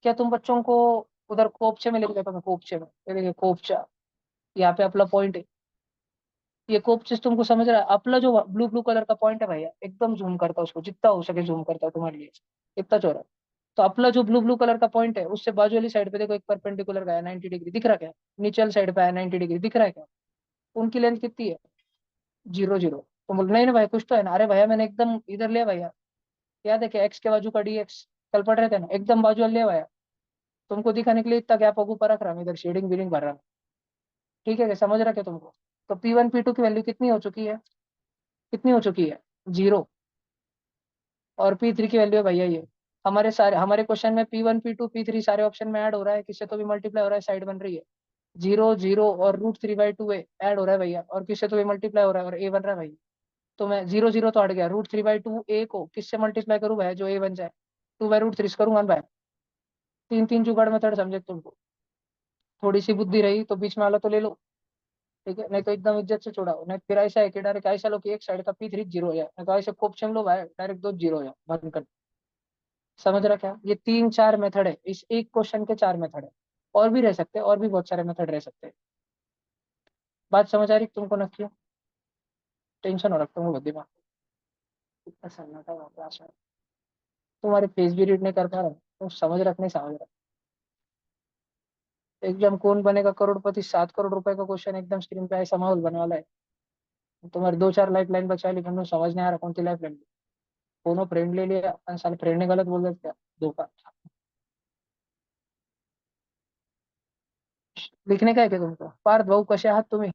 क्या तुम बच्चों को उधर कोपचे में लेके जाता मैं, कोपचे में, ये देखिए कोपचा, यहाँ पे अपना पॉइंट है। ये कोपचे से तुमको समझ रहा है? अपना जो ब्लू ब्लू कलर का पॉइंट है भैया, एकदम जूम करता है उसको, जितना हो सके जूम करता है तुम्हारे लिए, इतना चौड़ा। तो अपना जो ब्लू ब्लू कलर का पॉइंट है उससे बाजू वाली साइड पे देखो एक परपेंडिकुलर गया 90 डिग्री, दिख रहा क्या? नीचे वाली साइड पे है 90 डिग्री, दिख रहा है क्या? उनकी लेंथ कितनी है? 0 0। तो बोल नहीं ना भाई कुछ तो है ना? अरे भैया मैंने एकदम इधर लिया भैया, याद है क्या? एक्स के बाजू का DX कल पढ़ रहे थे ना, एकदम बाजू वाला लिया भैया, तुमको दिखाने के लिए इतना गैप ऊपर रख रहा हूँ, इधर शेडिंग बीडिंग भर रहा हूँ, ठीक है क्या? समझ रहा क्या तुमको? तो P1 P2 की वैल्यू कितनी हो चुकी है? कितनी हो चुकी है? 0। और P3 की वैल्यू है भैया ये। हमारे क्वेश्चन में P1 P2 P3 सारे ऑप्शन में ऐड हो रहा है, किससे तो भी मल्टीप्लाई हो रहा है, साइड बन रही है 0 0, और √3/2 ऐड हो रहा है भैया, और किससे तो भी मल्टीप्लाई हो रहा है और ए बन रहा है भाई। तो मैं 0 0 तो हट गया, √3/2 ए को किससे मल्टीप्लाई करूँ भाई जो ए बन जाए? 2/√3 करूंगा ना भाई। तीन तीन जुगाड़ मेथड समझे तुमको? थोड़ी सी बुद्धि रही तो बीच में वाला तो ले लो, ठीक है? नहीं तो एकदम इज्जत से छोड़ाओ, नहीं फिर ऐसा है कि डायरेक्ट ऐसा लो कि एक साइड का P3 0 हो जाए, नहीं तो ऐसे ऑप्शन लो भाई डायरेक्ट दो 0 हो जाए बंद कर। समझ रहा क्या? ये 3 4 मेथड है, इस एक क्वेश्चन के 4 मेथड है, और भी रह सकते हैं, और भी बहुत सारे मेथड रह सकते हैं। बात समझ आ रही तुमको? ना क्यों टेंशन हो रखता हूँ दिमाग? इतना सन्नाटा हुआ क्लास में, तुम्हारे फेस भी रीड नहीं कर पा रहा हूँ, तुम समझ रख नहीं समझ रहा। एकदम कौन बनेगा करोड़पति 7 करोड़ रुपए का क्वेश्चन एकदम स्क्रीन पे ऐसा माहौल बनने वाला है। तुम्हारे 2 4 लाइफ लाइन बचा ली, तुमने समझ नहीं आ रहा कौन सी लाइफ लाइन? दोनों फ्रेंड ले लिया, साले फ्रेंड ने गलत बोल दिया क्या? धोखा। लिखने का है क्या तुमको? पार्थ भाऊ कसे आहात तुम्ही?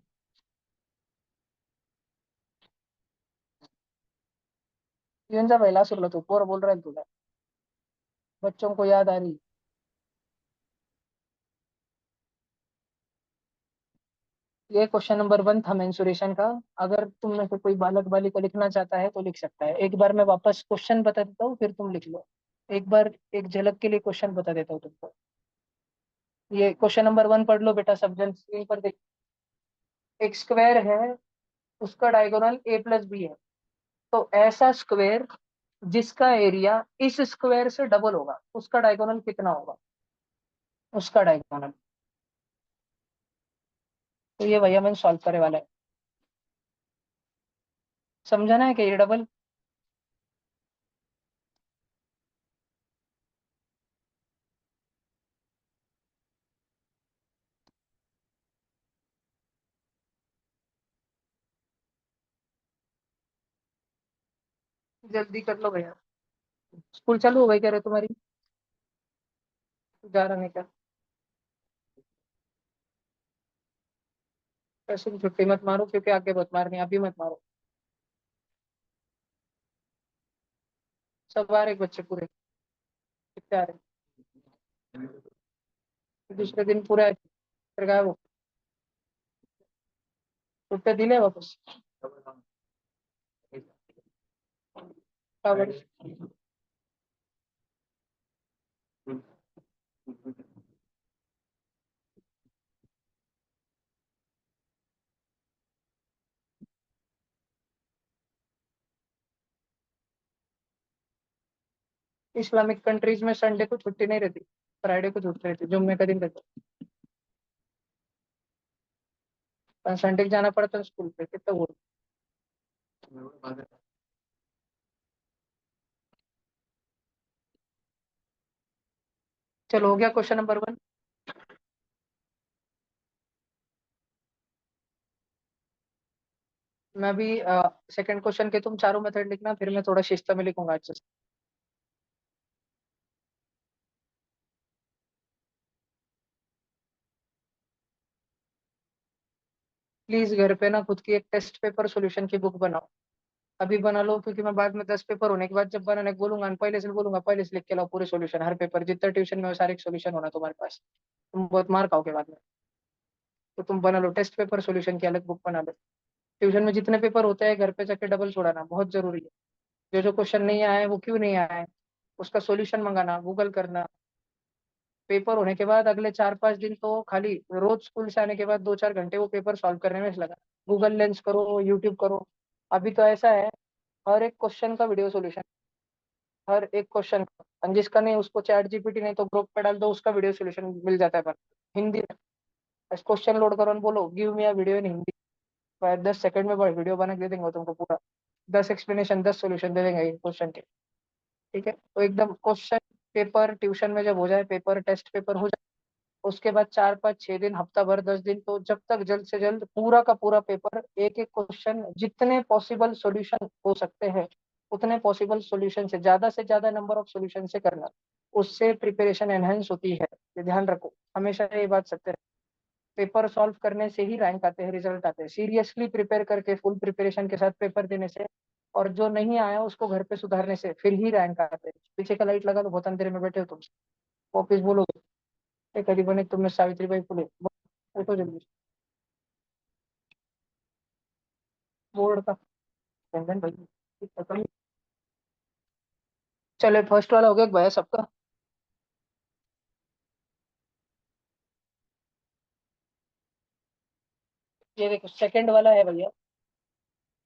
येऊन जा पहिला सुरला, तू पोर बोल रहा है तुला, बच्चों को याद आ रही। ये क्वेश्चन नंबर 1 था मेंसुरेशन का। अगर तुम में से कोई बालक बालिका लिखना चाहता है तो लिख सकता है, एक बार मैं वापस क्वेश्चन बता देता हूँ फिर तुम लिख लो। एक बार एक झलक के लिए क्वेश्चन बता देता हूँ तुमको। ये क्वेश्चन नंबर 1 पढ़ लो बेटा, सब जन स्क्रीन पर देख। एक स्क्वायर है, उसका डायगोनल ए प्लस बी है। तो ऐसा स्क्वायर जिसका एरिया इस स्क्वायर से डबल होगा, उसका डायगोनल कितना होगा? उसका डायगोनल। तो ये भैया मैंने सॉल्व करे वाला है। समझाना है कि ये डबल? जल्दी कर लो भैया। स्कूल चालू हो गई कह रहे हो तुम्हारी? जा रहा नहीं क्या? कैसे भी छुट्टी मत मारो, क्योंकि आगे मत मारनी, अभी मत मारो। सब आ रहे बच्चे पूरे? कितने आ रहे? दूसरे दिन पूरे आए, फिर गायब हो? छुट्टे दिले वापस? कब? इस्लामिक कंट्रीज में संडे को छुट्टी नहीं रहती, फ्राइडे को छुट्टी रहती, जुम्मे का दिन रहता है। संडे को जाना पड़ता है स्कूल पे, कितना बोल। चलो, हो गया क्वेश्चन नंबर 1। मैं भी सेकंड क्वेश्चन के तुम चारों मेथड लिखना, फिर मैं थोड़ा शिस्त में लिखूंगा अच्छे से। प्लीज घर पे ना खुद की एक टेस्ट पेपर सॉल्यूशन की बुक बनाओ। अभी बना लो, क्योंकि मैं बाद में 10 पेपर होने के बाद जब बनाने को बोलूंगा ना, पहले से बोलूंगा पहले से लिख के लाओ पूरे सॉल्यूशन, हर पेपर जितना ट्यूशन में हो, सारे सॉल्यूशन होना तुम्हारे पास। तुम बहुत मार खाओगे बाद में। तो तुम बना लो टेस्ट पेपर सॉल्यूशन की अलग बुक बना लो। ट्यूशन में जितने पेपर होते हैं घर पे जाके डबल छोड़ाना बहुत जरूरी है। जो जो क्वेश्चन नहीं आया है वो क्यों नहीं आया है, उसका सॉल्यूशन मंगाना, गूगल करना। पेपर होने के बाद अगले 4-5 दिन तो खाली रोज स्कूल से आने के बाद 2-4 घंटे वो पेपर सॉल्व करने में लगा। गूगल लेंस करो, यूट्यूब करो। अभी तो ऐसा है, हर एक क्वेश्चन का वीडियो सॉल्यूशन, हर एक क्वेश्चन का। जिसका नहीं उसको चैट जीपीटी नहीं तो ग्रुप पे डाल दो, उसका वीडियो सॉल्यूशन मिल जाता है पर हिंदी में। बस क्वेश्चन लोड करो और बोलो give me a video in Hindi, 10 second में वीडियो बना के दे देंगे वो तुमको पूरा। 10 एक्सप्लेनेशन, 10 सॉल्यूशन दे देंगे क्वेश्चन के। ठीक है, तो एकदम क्वेश्चन पेपर ट्यूशन में जब हो जाए, पेपर टेस्ट पेपर हो जाए, उसके बाद 4-5-6 दिन, हफ्ता भर, 10 दिन, तो जब तक जल्द से जल्द पूरा का पूरा पेपर, एक एक क्वेश्चन जितने पॉसिबल सॉल्यूशन हो सकते हैं उतने पॉसिबल सॉल्यूशन से ज्यादा नंबर ऑफ सॉल्यूशन से करना। उससे प्रिपरेशन एनहेंस होती है, ये ध्यान रखो, हमेशा ये बात सत्य है। पेपर सॉल्व करने से ही रैंक आते हैं, रिजल्ट आते हैं। सीरियसली प्रिपेयर करके फुल प्रिपरेशन के साथ पेपर देने से, और जो नहीं आया उसको घर पे सुधारने से फिर ही रैंक आते हैं। पीछे का लाइट लगा तो बहुत अंधेरे में बैठे हो तुम, वापिस बोलोगे। एक करीबन एक तुमने सावित्री बाई फुले, उठो जल्दी। बोर्ड का टेंशन भाई खत्म। चले, फर्स्ट वाला हो गया भैया सबका। ये देखो सेकंड वाला है भैया।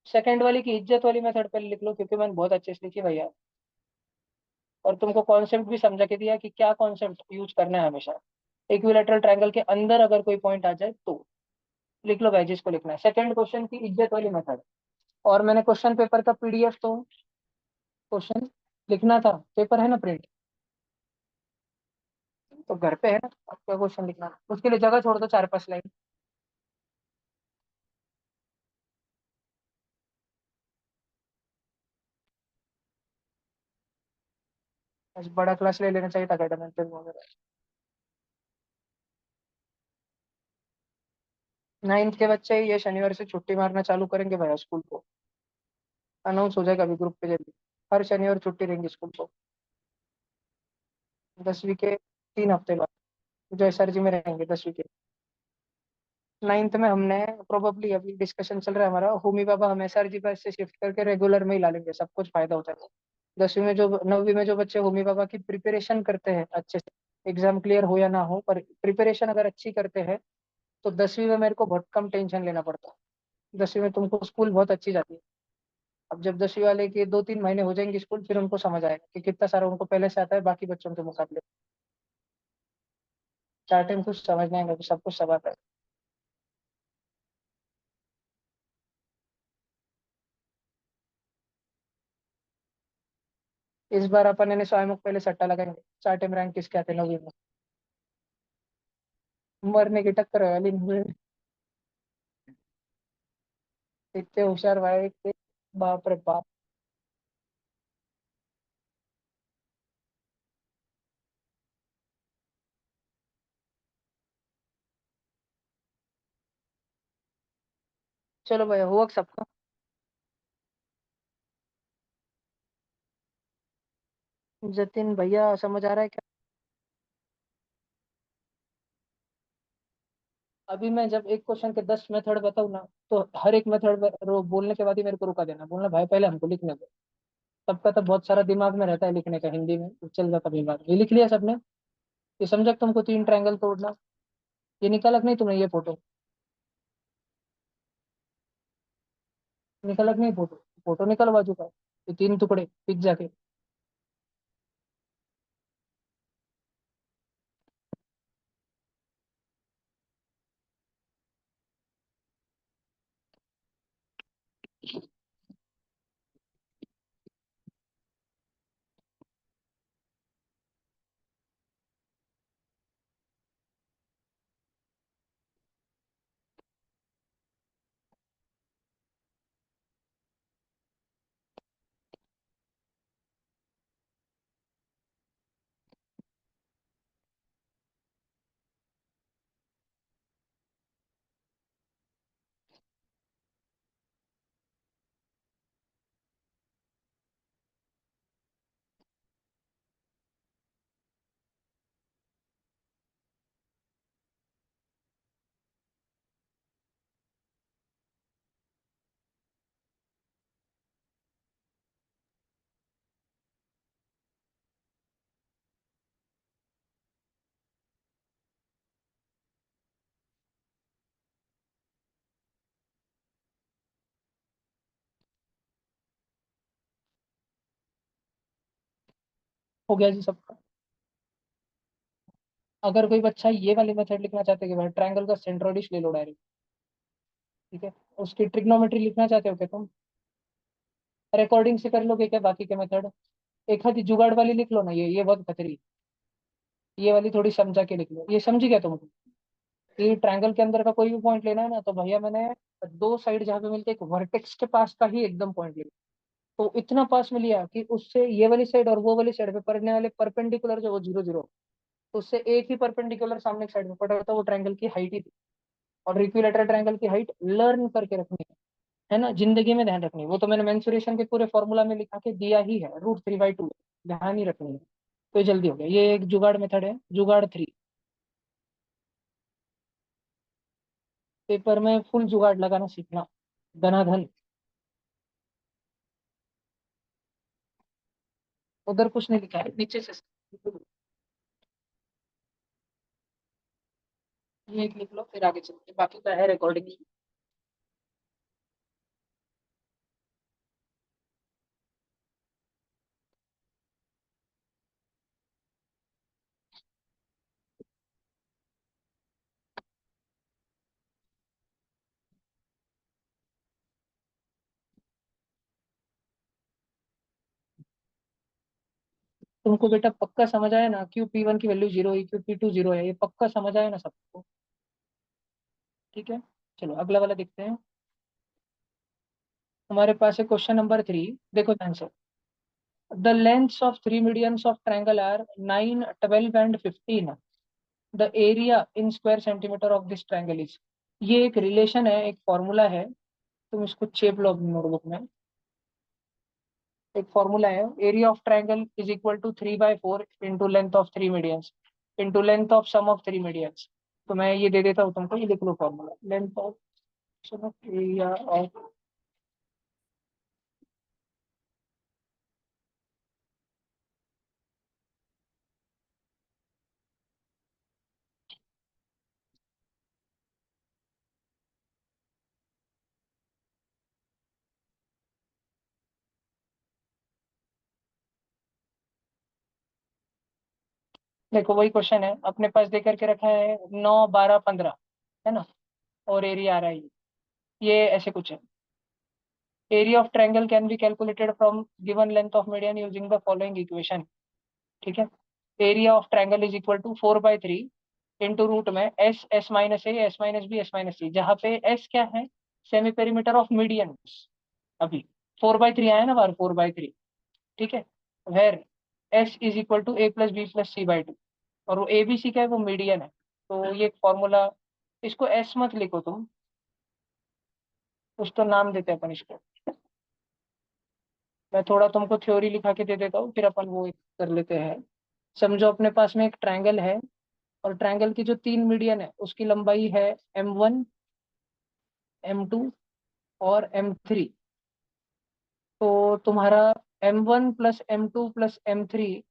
सेकंड वाली की इज्जत वाली मेथड पे लिख लो, क्योंकि मैंने बहुत अच्छे से लिखी भैया। और तुमको कॉन्सेप्ट भी समझा के दिया कि क्या कॉन्सेप्ट यूज करना है हमेशा। इक्विलेटरल ट्रायंगल के अंदर अगर कोई पॉइंट आ जाए तो लिख लो भाई, जिसको लिखना है। सेकंड क्वेश्चन की इज्जत वाली मेथड। और मैंने क्वेश्चन पेपर का पीडीएफ तो, क्वेश्चन लिखना था, पेपर है ना प्रिंट, तो घर पे है ना, अब क्या क्वेश्चन लिखना है? उसके लिए जगह छोड़ दो 4-5 लाइन। बस बड़ा क्लास ले लेना चाहिए था अकेडमिक वगैरह। 9th के बच्चे ये शनिवार से छुट्टी मारना चालू करेंगे भैया स्कूल को। अनाउंस हो जाएगा अभी ग्रुप पे जल्दी। हर शनिवार छुट्टी रहेंगी स्कूल को, 10वीं के 3 हफ्ते बाद, जो एसआरजी में रहेंगे 10वीं के। 9th में हमने प्रोबेबली, अभी डिस्कशन चल रहा है हमारा, होमी बाबा हम एसआरजी पर से शिफ्ट करके रेगुलर में ही ला लेंगे, सब कुछ फायदा हो जाएगा। 10वीं में जो 9वीं में जो बच्चे मम्मी पापा की प्रिपरेशन करते हैं अच्छे से, एग्जाम क्लियर हो या ना हो पर प्रिपरेशन अगर अच्छी करते हैं, तो 10वीं में मेरे को बहुत कम टेंशन लेना पड़ता है। 10वीं में तुमको स्कूल बहुत अच्छी जाती है। अब जब 10वीं वाले के 2-3 महीने हो जाएंगे स्कूल, फिर उनको समझ आएगा कि कितना सारा उनको पहले से आता है बाकी बच्चों के मुकाबले। स्टार्टिंग कुछ समझ नहीं आएगा, सब कुछ सब आता है। इस बार अपन ने स्वयं पहले सट्टा लगाएंगे, स्टार्टिंग रैंक किसके आते हैं 9वीं में। मरने की टक्कर है वाली मुझे। इतने होशियार भाई इतने, बाप रे बाप। चलो भैया हुआ सबका। जतिन भैया समझ आ रहा है क्या? अभी मैं जब एक क्वेश्चन के 10 मेथड बताऊँ ना, तो हर एक मेथड बोलने के बाद ही मेरे को रुका देना, बोलना भाई पहले हमको लिखने दो। सबका तो बहुत सारा दिमाग में रहता है लिखने का, हिंदी में तो चल जाता बीमार। ये लिख लिया सबने? ये समझा कि तुमको 3 ट्रायंगल तोड़ना? ये निकाला कि नहीं तुमने ये फोटो? निकाला कि नहीं फोटो? फोटो निकल बाजू का, ये 3 टुकड़े पिज्जा के। हो गया जी सबका। अगर कोई बच्चा ये वाली मेथड लिखना चाहते हैं कि भाई ट्रायंगल का सेंट्रोइड ले लो डायरेक्ट, ठीक है, उसकी ट्रिग्नोमेट्री लिखना चाहते हो क्या तुम? रिकॉर्डिंग से कर लोगे क्या बाकी के मेथड? एक आधी जुगाड़ वाली लिख लो ना, ये बहुत खतरी। ये वाली थोड़ी समझा के लिख लो, ये समझी क्या तुम? कि ट्रायंगल के अंदर का कोई भी पॉइंट लेना है ना, तो भैया मैंने दो साइड जहाँ पे मिलते हैं, एक वर्टेक्स के पास का ही एकदम पॉइंट लिया। तो इतना पास में लिया कि उससे ये वाली साइड और वो वाली साइड पे पड़ने वाले परपेंडिकुलर जो वो 0 0, तो उससे एक ही परपेंडिकुलर सामने की साइड में पड़ रहा था, वो ट्रायंगल की हाइट ही थी। और इक्विलेटरल ट्रायंगल की हाइट लर्न करके रखनी है ना, जिंदगी में ध्यान रखनी है। वो तो मैंने मेंसुरेशन के पूरे फॉर्मूला में लिखा के दिया ही है, √3/2, ध्यान ही रखनी है। तो ये जल्दी हो गया, ये एक जुगाड़ मेथड है, जुगाड़ 3। पेपर में फुल जुगाड़ लगाना सीखना, धनाधन। उधर कुछ नहीं लिखा है, नीचे से ये एक लिख लो, फिर आगे चलते हैं। बाकी का है रिकॉर्डिंग। तुमको बेटा पक्का समझ आया ना, QP1 की वैल्यू 0 है, QP2 0 है, ये पक्का समझ आया ना सबको? ठीक है, चलो अगला वाला देखते हैं। हमारे पास है क्वेश्चन नंबर 3। देखो answer. The lengths of 3 medians of triangle are 9, 12 and 15। The area in square centimetre of this triangle is. ये एक रिलेशन है, एक फॉर्मूला है, तुम इसको चेप लो अपनी नोटबुक में। एक फॉर्मूला है, area of triangle is equal to 3/4 into length of 3 medians into length of sum of 3 medians. तो मैं ये दे देता हूँ तुमको, ये लिख लो formula, length of sum of area of देखो वही क्वेश्चन है अपने पास, दे करके रखा है 9 12 15, है ना, और एरिया आ रहा है ये ऐसे कुछ है। Area of triangle can be calculated from given length of median using the following equation. ठीक है। Area of triangle is equal to 4/3 into root में S, S minus A, S minus B, S minus C, जहाँ पे S क्या है, semi perimeter of median. अभी 4/3 आया ना बार, 4/3। ठीक है। Where S is equal to A plus B plus C by two, और वो ए बी सी क्या है, वो मीडियन है। तो ये फॉर्मूला, इसको एस मत लिखो तुम, कुछ तो नाम देते हैं अपन इसको। मैं थोड़ा तुमको थ्योरी लिखा के दे देता हूँ, फिर अपन वो एक कर लेते हैं। समझो अपने पास में एक ट्रायंगल है, और ट्रायंगल की जो 3 मीडियन है उसकी लंबाई है M1, M2 और M3। तो तुम्हारा M1 plus M2 plus M3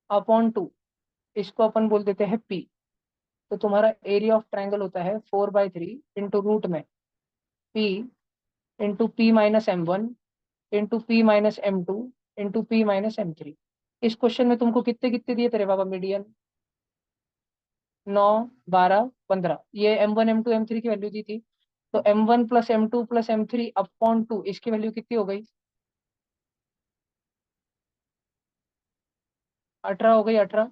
upon two, इसको अपन बोल देते हैं P। तो तुम्हारा एरिया ऑफ ट्रायंगल होता है 4/3 इंटू रूट में P into P minus M1 into P minus M2 into P minus M3। इस क्वेश्चन में तुमको कितने कितने दिए तेरे बाबा मीडियन? 9 12 15, ये M1 M2 M3 की वैल्यू दी थी। तो M1 plus M2 plus M3 upon two, इसकी वैल्यू कितनी हो गई? 18 हो गई, 18।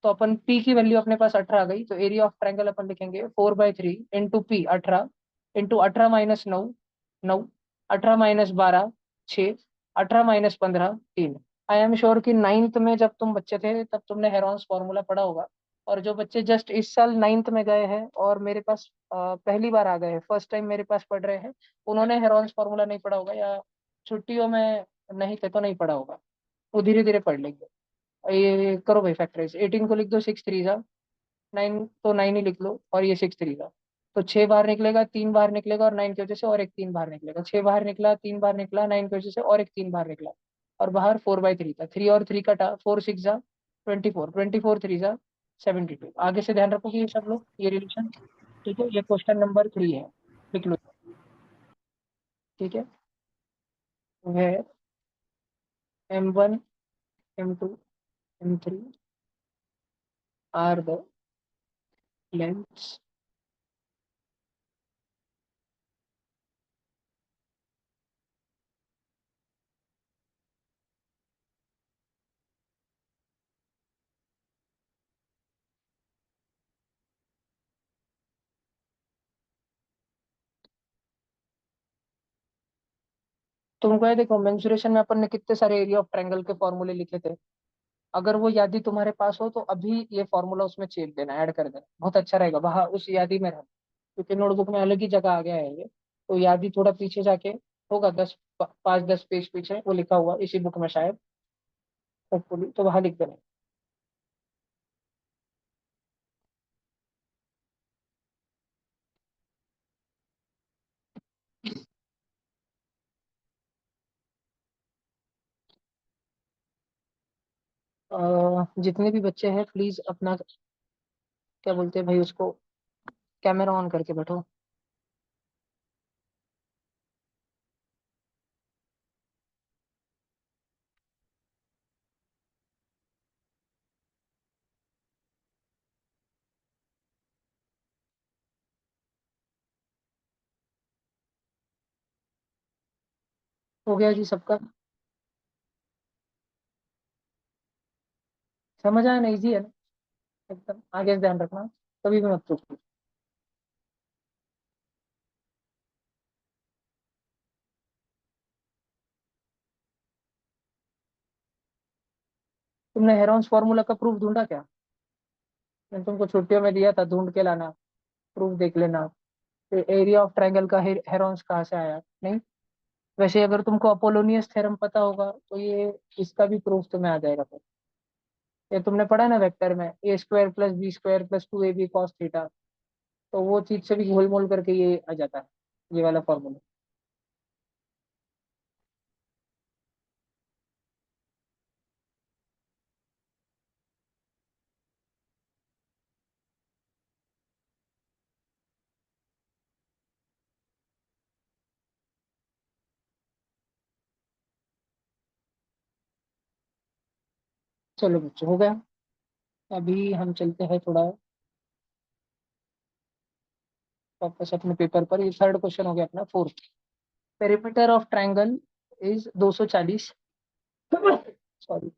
तो अपन P की वैल्यू अपने पास 18 आ गई, तो एरिया ऑफ ट्रायंगल अपन लिखेंगे 4/3 into P 18 into 18 minus 9 9, 18 minus 12 6, 18 minus 15 3। I am sure कि नाइन्थ में जब तुम बच्चे थे तब तुमने हेरॉन्स फॉर्मूला पढ़ा होगा। और जो बच्चे जस्ट इस साल नाइन्थ में गए हैं और मेरे पास पहली बार आ गए हैं, फर्स्ट टाइम मेरे पास पढ़ रहे हैं, उन्होंने हेरॉन्स फॉर्मूला नहीं पढ़ा होगा, या छुट्टियों में नहीं थे तो नहीं पढ़ा होगा। वो धीरे धीरे पढ़ लेंगे। ये करो भाई, फैक्टराइज 18 को लिख दो, 6 3 जा 9, तो 9 ही लिख लो, और ये 6 3 जा, तो 6 बाहर निकलेगा, 3 बाहर निकलेगा, और 9 की वजह से और एक 3 बाहर निकलेगा। 6 बाहर निकला, 3 बाहर निकला, 9 की वजह से और एक 3 बाहर निकला, और बाहर 4/3 था। 3 और 3 कटा, 4 6 जा 24, 24 3 जा 72। आगे से ध्यान रखो कि ये सब लोग ये रिलेशन। ठीक है, ये क्वेश्चन नंबर 3 है, लिख लो। ठीक है। वह M1 M2 M3 are the lengths. तुमको ये देखो, मेंसुरेशन में अपन ने कितने सारे एरिया ऑफ ट्रायंगल के फॉर्मूले लिखे थे। अगर वो यादी तुम्हारे पास हो तो अभी ये फॉर्मूला उसमें चेप देना, ऐड कर देना, बहुत अच्छा रहेगा, वहाँ उस यादी में रहना। क्योंकि नोटबुक में अलग ही जगह आ गया है ये, तो यादी थोड़ा पीछे जाके होगा, 5 10 पेज पीछे वो लिखा हुआ इसी बुक में शायद, होपफुली, तो वहाँ लिख देना। जितने भी बच्चे हैं प्लीज अपना, क्या बोलते हैं भाई उसको, कैमरा ऑन करके बैठो। हो गया जी सबका? समझ आया ना, इजी है ना एकदम। आगे से ध्यान रखना, कभी भी मत पूछो। तुमने हेरॉन्स फॉर्मूला का प्रूफ ढूंढा क्या? मैंने तुमको छुट्टियों में दिया था, ढूंढ के लाना, प्रूफ देख लेना। एरिया ऑफ ट्रायंगल का हेरॉन्स कहाँ से आया? नहीं। वैसे अगर तुमको अपोलोनियस थ्योरम पता होगा तो ये इसका भी प्रूफ तुम्हें आ जाएगा फिर। ये तुमने पढ़ा ना वेक्टर में, a² + b² + 2ab cos theta, तो वो चीज से भी घोल मोल करके ये आ जाता है, ये वाला फॉर्मूला। चलो बच्चों, हो गया। अभी हम चलते हैं थोड़ा वापस अपने पेपर पर। ये थर्ड क्वेश्चन हो गया अपना, fourth. Perimeter of triangle is 240। Sorry.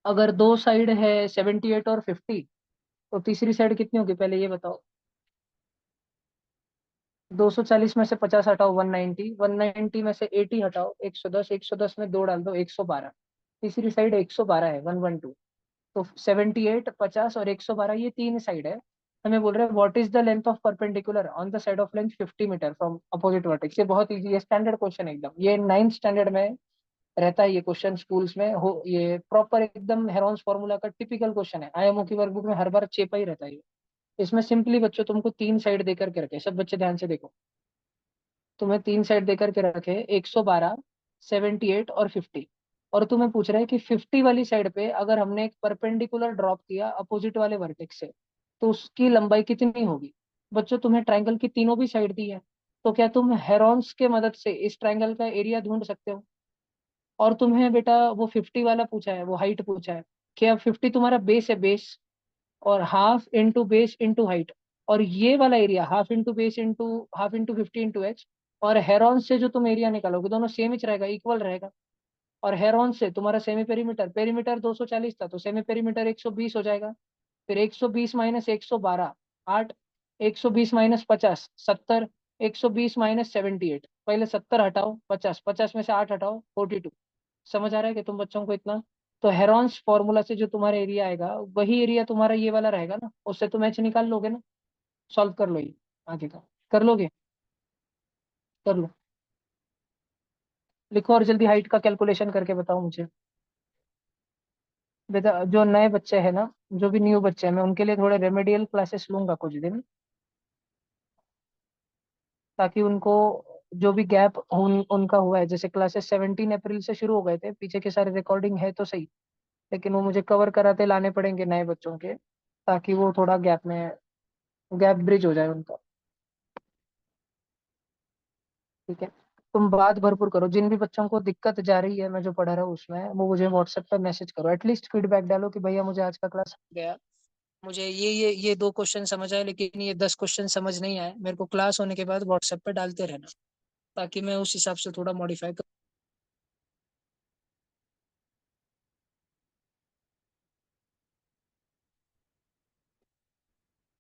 अगर दो साइड है 78 और 50, तो तीसरी साइड कितनी होगी पहले ये बताओ। 240 में से 50 हटाओ, 190। 190 में से 80 हटाओ, 110। 110 में दो डाल दो, 112। तीसरी साइड 112 है, 112। तो 78, 50 और 112, ये तीन साइड है। हमें बोल रहे हैं what is the length of perpendicular on the side of length 50 metre from opposite vertex. ये बहुत इजी है, स्टैंडर्ड क्वेश्चन एकदम। ये नाइन्थ स्टैंडर्ड में रहता है ये क्वेश्चन, स्कूल्स में हो। ये प्रॉपर एकदम हेरॉन्स फॉर्मूला का टिपिकल क्वेश्चन है, आईएमओ की वर्कबुक में हर बार चेपा ही रहता है ये। इसमें सिंपली बच्चों तुमको तीन साइड देकर के रखे, सब बच्चे ध्यान से देखो। तुम्हें तीन साइड देकर के रखे, 112, 78 और 50। और तुम्हें पूछ रहा है कि 50 वाली साइड पे अगर हमने एक परपेंडिकुलर ड्रॉप किया अपोजिट वाले वर्टेक्स से, तो उसकी लंबाई कितनी होगी। बच्चों तुम्हें ट्रायंगल की तीनों भी साइड दी है, तो क्या तुम हेरॉन्स के मदद से इस ट्रायंगल का एरिया ढूंढ सकते हो। और तुम्हें बेटा वो 50 वाला पूछा है, वो हाइट पूछा है। क्या 50 तुम्हारा बेस है, बेस, और half into base into height. और ये वाला area half into base into half into 50 into H. और हेरॉन से जो तुम एरिया निकालोगे दोनों सेम ही रहेगा, इक्वल रहेगा। और हेरॉन से तुम्हारा सेमी पेरीमीटर, पेरीमीटर 240 था तो सेमी पेरीमीटर 120 हो जाएगा। फिर 120 माइनस 112, 8। 120 माइनस 50, 70। 120 माइनस 78, पहले 70 हटाओ, 50, 50 में से 8 हटाओ, 42। समझ आ रहा है कि तुम बच्चों को इतना। तो हेरॉन्स फॉर्मूला से जो तुम्हारा एरिया आएगा वही एरिया तुम्हारा ये वाला रहेगा ना, उससे तुम एच निकाल लोगे ना। सॉल्व कर लो ये आगे का। कर लोगे, कर लो। लिखो और जल्दी हाइट का कैलकुलेशन करके बताओ मुझे। बेटा जो नए बच्चे हैं ना, जो भी न्यू बच्चे हैं, मैं उनके लिए थोड़े रेमेडियल क्लासेस लूंगा कुछ दिन, ताकि उनको जो भी गैप उनका हुआ है, जैसे क्लासेस 17 अप्रैल से शुरू हो गए थे, पीछे के सारे रिकॉर्डिंग है तो सही, लेकिन वो मुझे कवर कराते लाने पड़ेंगे नए बच्चों के, ताकि वो थोड़ा गैप ब्रिज हो जाए उनका। ठीक है। तुम बात भरपूर करो, जिन भी बच्चों को दिक्कत जा रही है मैं जो पढ़ा रहा हूँ उसमें, वो मुझे व्हाट्सएप पर मैसेज करो, एटलीस्ट फीडबैक डालो कि भैया मुझे आज का क्लास गया, मुझे ये दो क्वेश्चन समझ आए लेकिन ये 10 क्वेश्चन समझ नहीं आए, मेरे को क्लास होने के बाद व्हाट्सएप पे डालते रहना, ताकि मैं उस हिसाब से थोड़ा मॉडिफाई कर।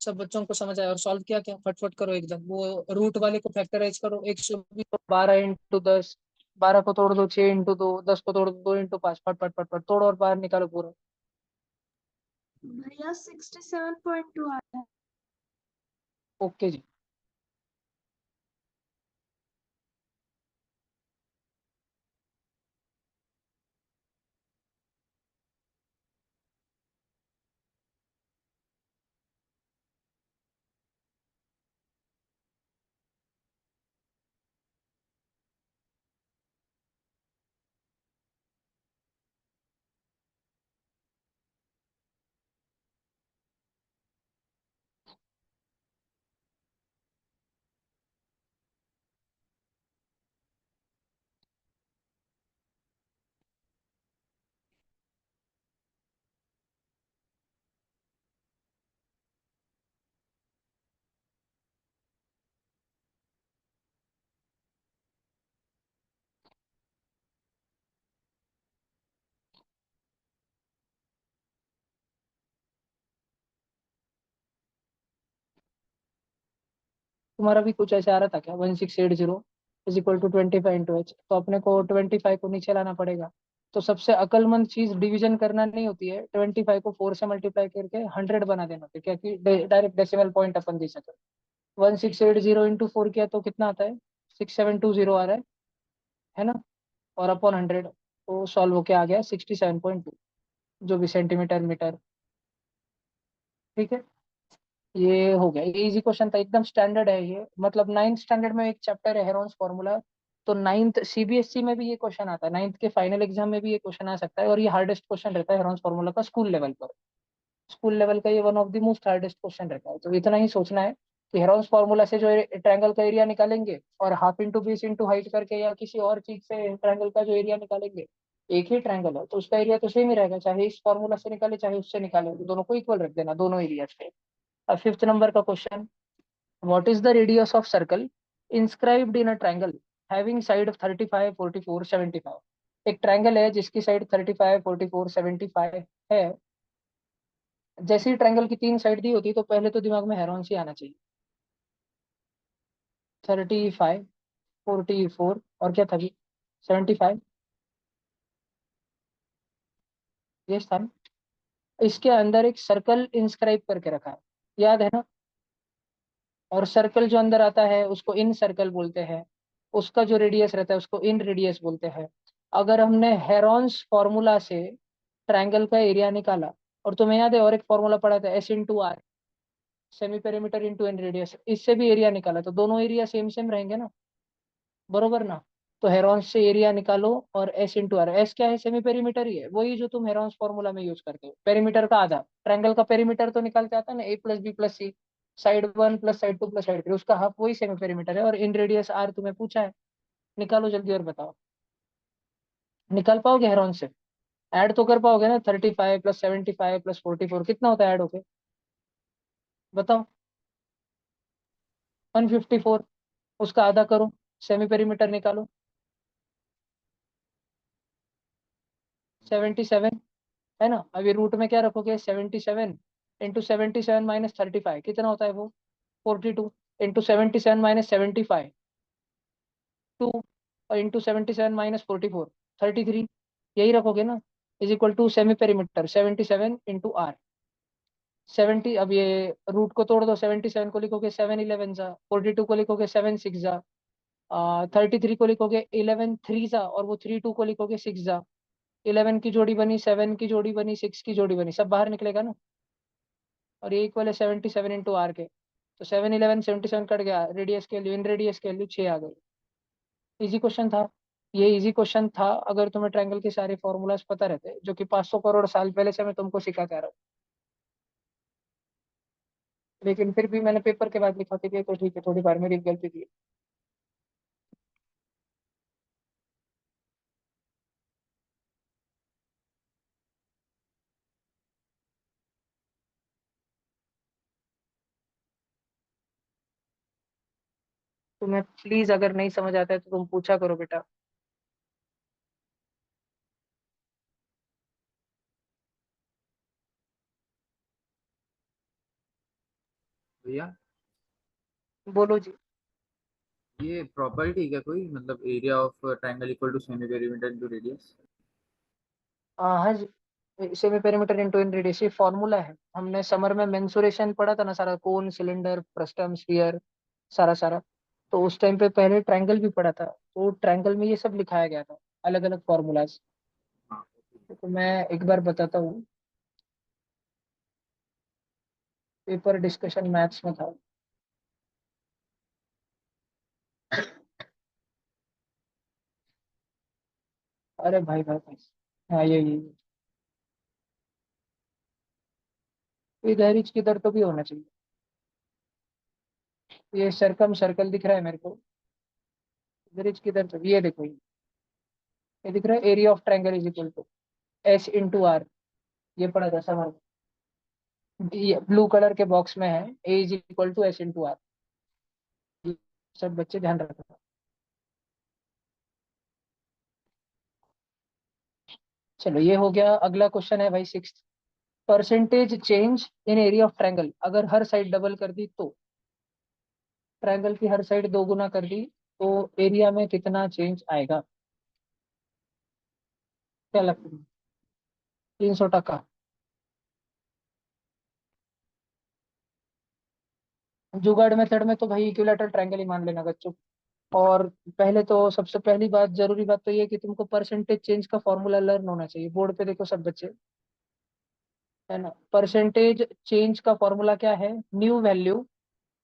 सब बच्चों को समझ आया और सॉल्व किया क्या, फटफट करो एकदम। वो रूट वाले को फैक्टराइज करो, 120 को 12 इंटू 10, 12 को तोड़ दो 6 इंटू 2, 10 को तोड़ दो 2 इंटू 5, फट फट फट फट तोड़ो और बाहर निकालो पूरा।
भैया 67.2 आ रहा है।
ओके जी। तुम्हारा भी कुछ ऐसे आ रहा था क्या, 1680 is equal to 25 into H, तो अपने को 25 को नीचे लाना पड़ेगा। तो सबसे अकलमंद चीज डिवीजन करना नहीं होती है, 25 को 4 से मल्टीप्लाई करके 100 बना देना होता है, क्या कि डायरेक्ट डेसिमल पॉइंट अपन दे सके। 1680 इंटू 4 किया तो कितना आता है, 6720 आ रहा है ना। और अपॉन 100, तो सॉल्व होके आ गया 67.2, जो भी सेंटीमीटर मीटर। ठीक है। ये हो गया, ये इजी क्वेश्चन था, एकदम स्टैंडर्ड है ये। मतलब नाइन्थ स्टैंडर्ड में एक चैप्टर है हेरोन्स फॉर्मूला, तो नाइन्थ सीबीएसई में भी ये क्वेश्चन आता है, नाइन्थ के फाइनल एग्जाम में भी ये क्वेश्चन आ सकता है, और ये हार्डेस्ट क्वेश्चन रहता है हेरोन्स फॉर्मूला का स्कूल लेवल पर। स्कूल लेवल का ये one of the most hardest question रहता है। तो इतना ही सोचना है कि हेरोन्स फॉर्मूला से जो ट्रायंगल का एरिया निकालेंगे, और half into base into height करके या किसी और चीज से ट्रायंगल का जो एरिया निकालेंगे, एक ही ट्रायंगल है तो उसका एरिया तो सेम ही रहेगा, चाहे इस फॉर्मूला से निकाले चाहे उससे निकाले, तो दोनों को इक्वल रख देना दोनों एरिया पे। अब फिफ्थ नंबर का question, what is the radius of circle inscribed in a triangle having side 35 44 75। एक ट्रायंगल है जिसकी साइड 35 44 75 है। जैसे ही ट्रायंगल की तीन साइड दी होती है तो पहले तो दिमाग में हेरोन सी आना चाहिए। 35 44 और क्या था, 75, ये था ना? इसके अंदर एक सर्कल इंस्क्राइब करके रखा है, याद है ना? और सर्कल जो अंदर आता है उसको इन सर्कल बोलते हैं, उसका जो रेडियस रहता है उसको इन रेडियस बोलते हैं। अगर हमने हेरॉन्स फॉर्मूला से ट्रायंगल का एरिया निकाला, और तुम्हें याद है और एक फॉर्मूला पढ़ा था S/R, semi perimeter into in radius, इससे भी एरिया निकाला, तो दोनों एरिया सेम सेम रहेंगे ना, बरोबर ना? तो हेरॉन्स से एरिया निकालो और S/R, एस क्या है, सेमी पेरीमीटर ही है, वही जो तुम हेरॉन्स फॉर्मूला में यूज करते हो, पेरीमीटर का आधा, ट्रायंगल का पेरीमीटर तो निकालते आता है ना, A+B+C, side 1 plus side 2 plus side 3, उसका हाफ वही सेमी पेरीमीटर है, और इन रेडियस R तुम्हें पूछा है, निकालो जल्दी और बताओ। निकाल पाओगे हेरॉन से? ऐड तो कर पाओगे ना, 35 प्लस 75 प्लस 44 कितना होता है ऐड होके, बताओ? 154, उसका आधा करो, सेमी पेरीमीटर निकालो, 77, है ना? अभी रूट में क्या रखोगे, 77 इंटू 77 माइनस 35 कितना होता है वो, 42, इंटू 77 माइनस 75 2, और इंटू 77 माइनस 44 33, यही रखोगे ना, is equal to semi perimeter 77 into R 70। अब ये रूट को तोड़ दो, 77 को लिखोगे 7 11 जा, 42 को लिखोगे 7 6 जा, 33 को लिखोगे 11 3 जा, और वो 32 को लिखोगे 6 जा। 11 की जोड़ी बनी, 7 की जोड़ी बनी, 6 की जोड़ी बनी, सब बाहर निकलेगा ना, और ये इक्वल है 77 इंटू R के। तो 7 11 77 कट गया, रेडियस के लिए इन रेडियस के लिए 6 आ गई। इजी क्वेश्चन था, ये इजी क्वेश्चन था अगर तुम्हें ट्रायंगल के सारे फॉर्मूलाज पता रहते, जो कि 500 करोड़ साल पहले से मैं तुमको सिखाता रहा हूँ। लेकिन फिर भी मैंने पेपर के बाद लिखा था, तो ठीक है, थोड़ी बार मेरी गलती थी। तुम्हें प्लीज अगर नहीं समझ आता है तो तुम पूछा करो बेटा।
भैया
बोलो जी।
ये प्रॉपर्टी क्या कोई, मतलब area of triangle equal to semi perimeter into radius?
हाँ जी, semi perimeter into inradius, ये फॉर्मूला है, हमने समर में मेंसुरेशन पढ़ा था ना, सारा कोन सिलेंडर फ्रस्टम स्फीयर, सारा सारा। तो उस टाइम पे पहले ट्रायंगल भी पढ़ा था, तो ट्रायंगल में ये सब लिखाया गया था, अलग अलग फॉर्मूलाज।
हाँ।
तो मैं एक बार बताता हूँ, पेपर डिस्कशन मैथ्स में था। अरे भाई भाई भाई, हाँ ये इधर ही किधर तो भी होना चाहिए। ये सरकम सर्कल दिख रहा है मेरे को, इधर ही किधर तो, ये देखो ये दिख रहा है, area of triangle is equal to S/R, ये पढ़ा था समर में, ये ब्लू कलर के बॉक्स में है, A is equal to S/R। सब बच्चे ध्यान रखना। चलो ये हो गया, अगला क्वेश्चन है भाई six, percentage change in area of triangle, अगर हर साइड डबल कर दी तो, ट्रायंगल की हर साइड दो गुना कर दी तो एरिया में कितना चेंज आएगा, क्या लगता है? 300 टका। जुगाड़ मेथड में तो भाई इक्विलैटरल ट्रायंगल ही मान लेना बच्चों। और पहले तो सबसे पहली बात, जरूरी बात तो ये है कि तुमको परसेंटेज चेंज का फॉर्मूला लर्न होना चाहिए, बोर्ड पे देखो सब बच्चे, है ना? परसेंटेज चेंज का फॉर्मूला क्या है, new value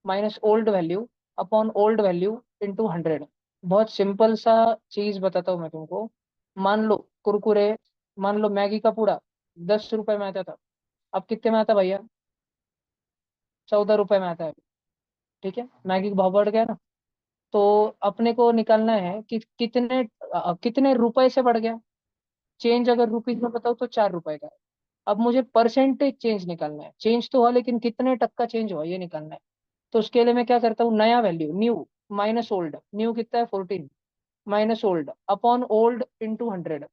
minus old value upon old value into 100। बहुत सिंपल सा चीज बताता हूँ मैं तुमको। मान लो कुरकुरे, मान लो मैगी का पूड़ा 10 रुपए में आता था, अब कितने में आता है भैया, 14 रुपए में आता है। ठीक है, मैगी का भाव बढ़ गया ना, तो अपने को निकालना है कि कितने कितने रुपए से बढ़ गया, चेंज अगर रुपीज में बताओ तो 4 रुपए का है। अब मुझे परसेंटेज चेंज निकालना है, चेंज तो हुआ लेकिन कितने टक्का चेंज हुआ ये निकालना है। तो उसके लिए मैं क्या करता हूँ, नया value new minus old, new कितना है 14 minus old upon old into 100,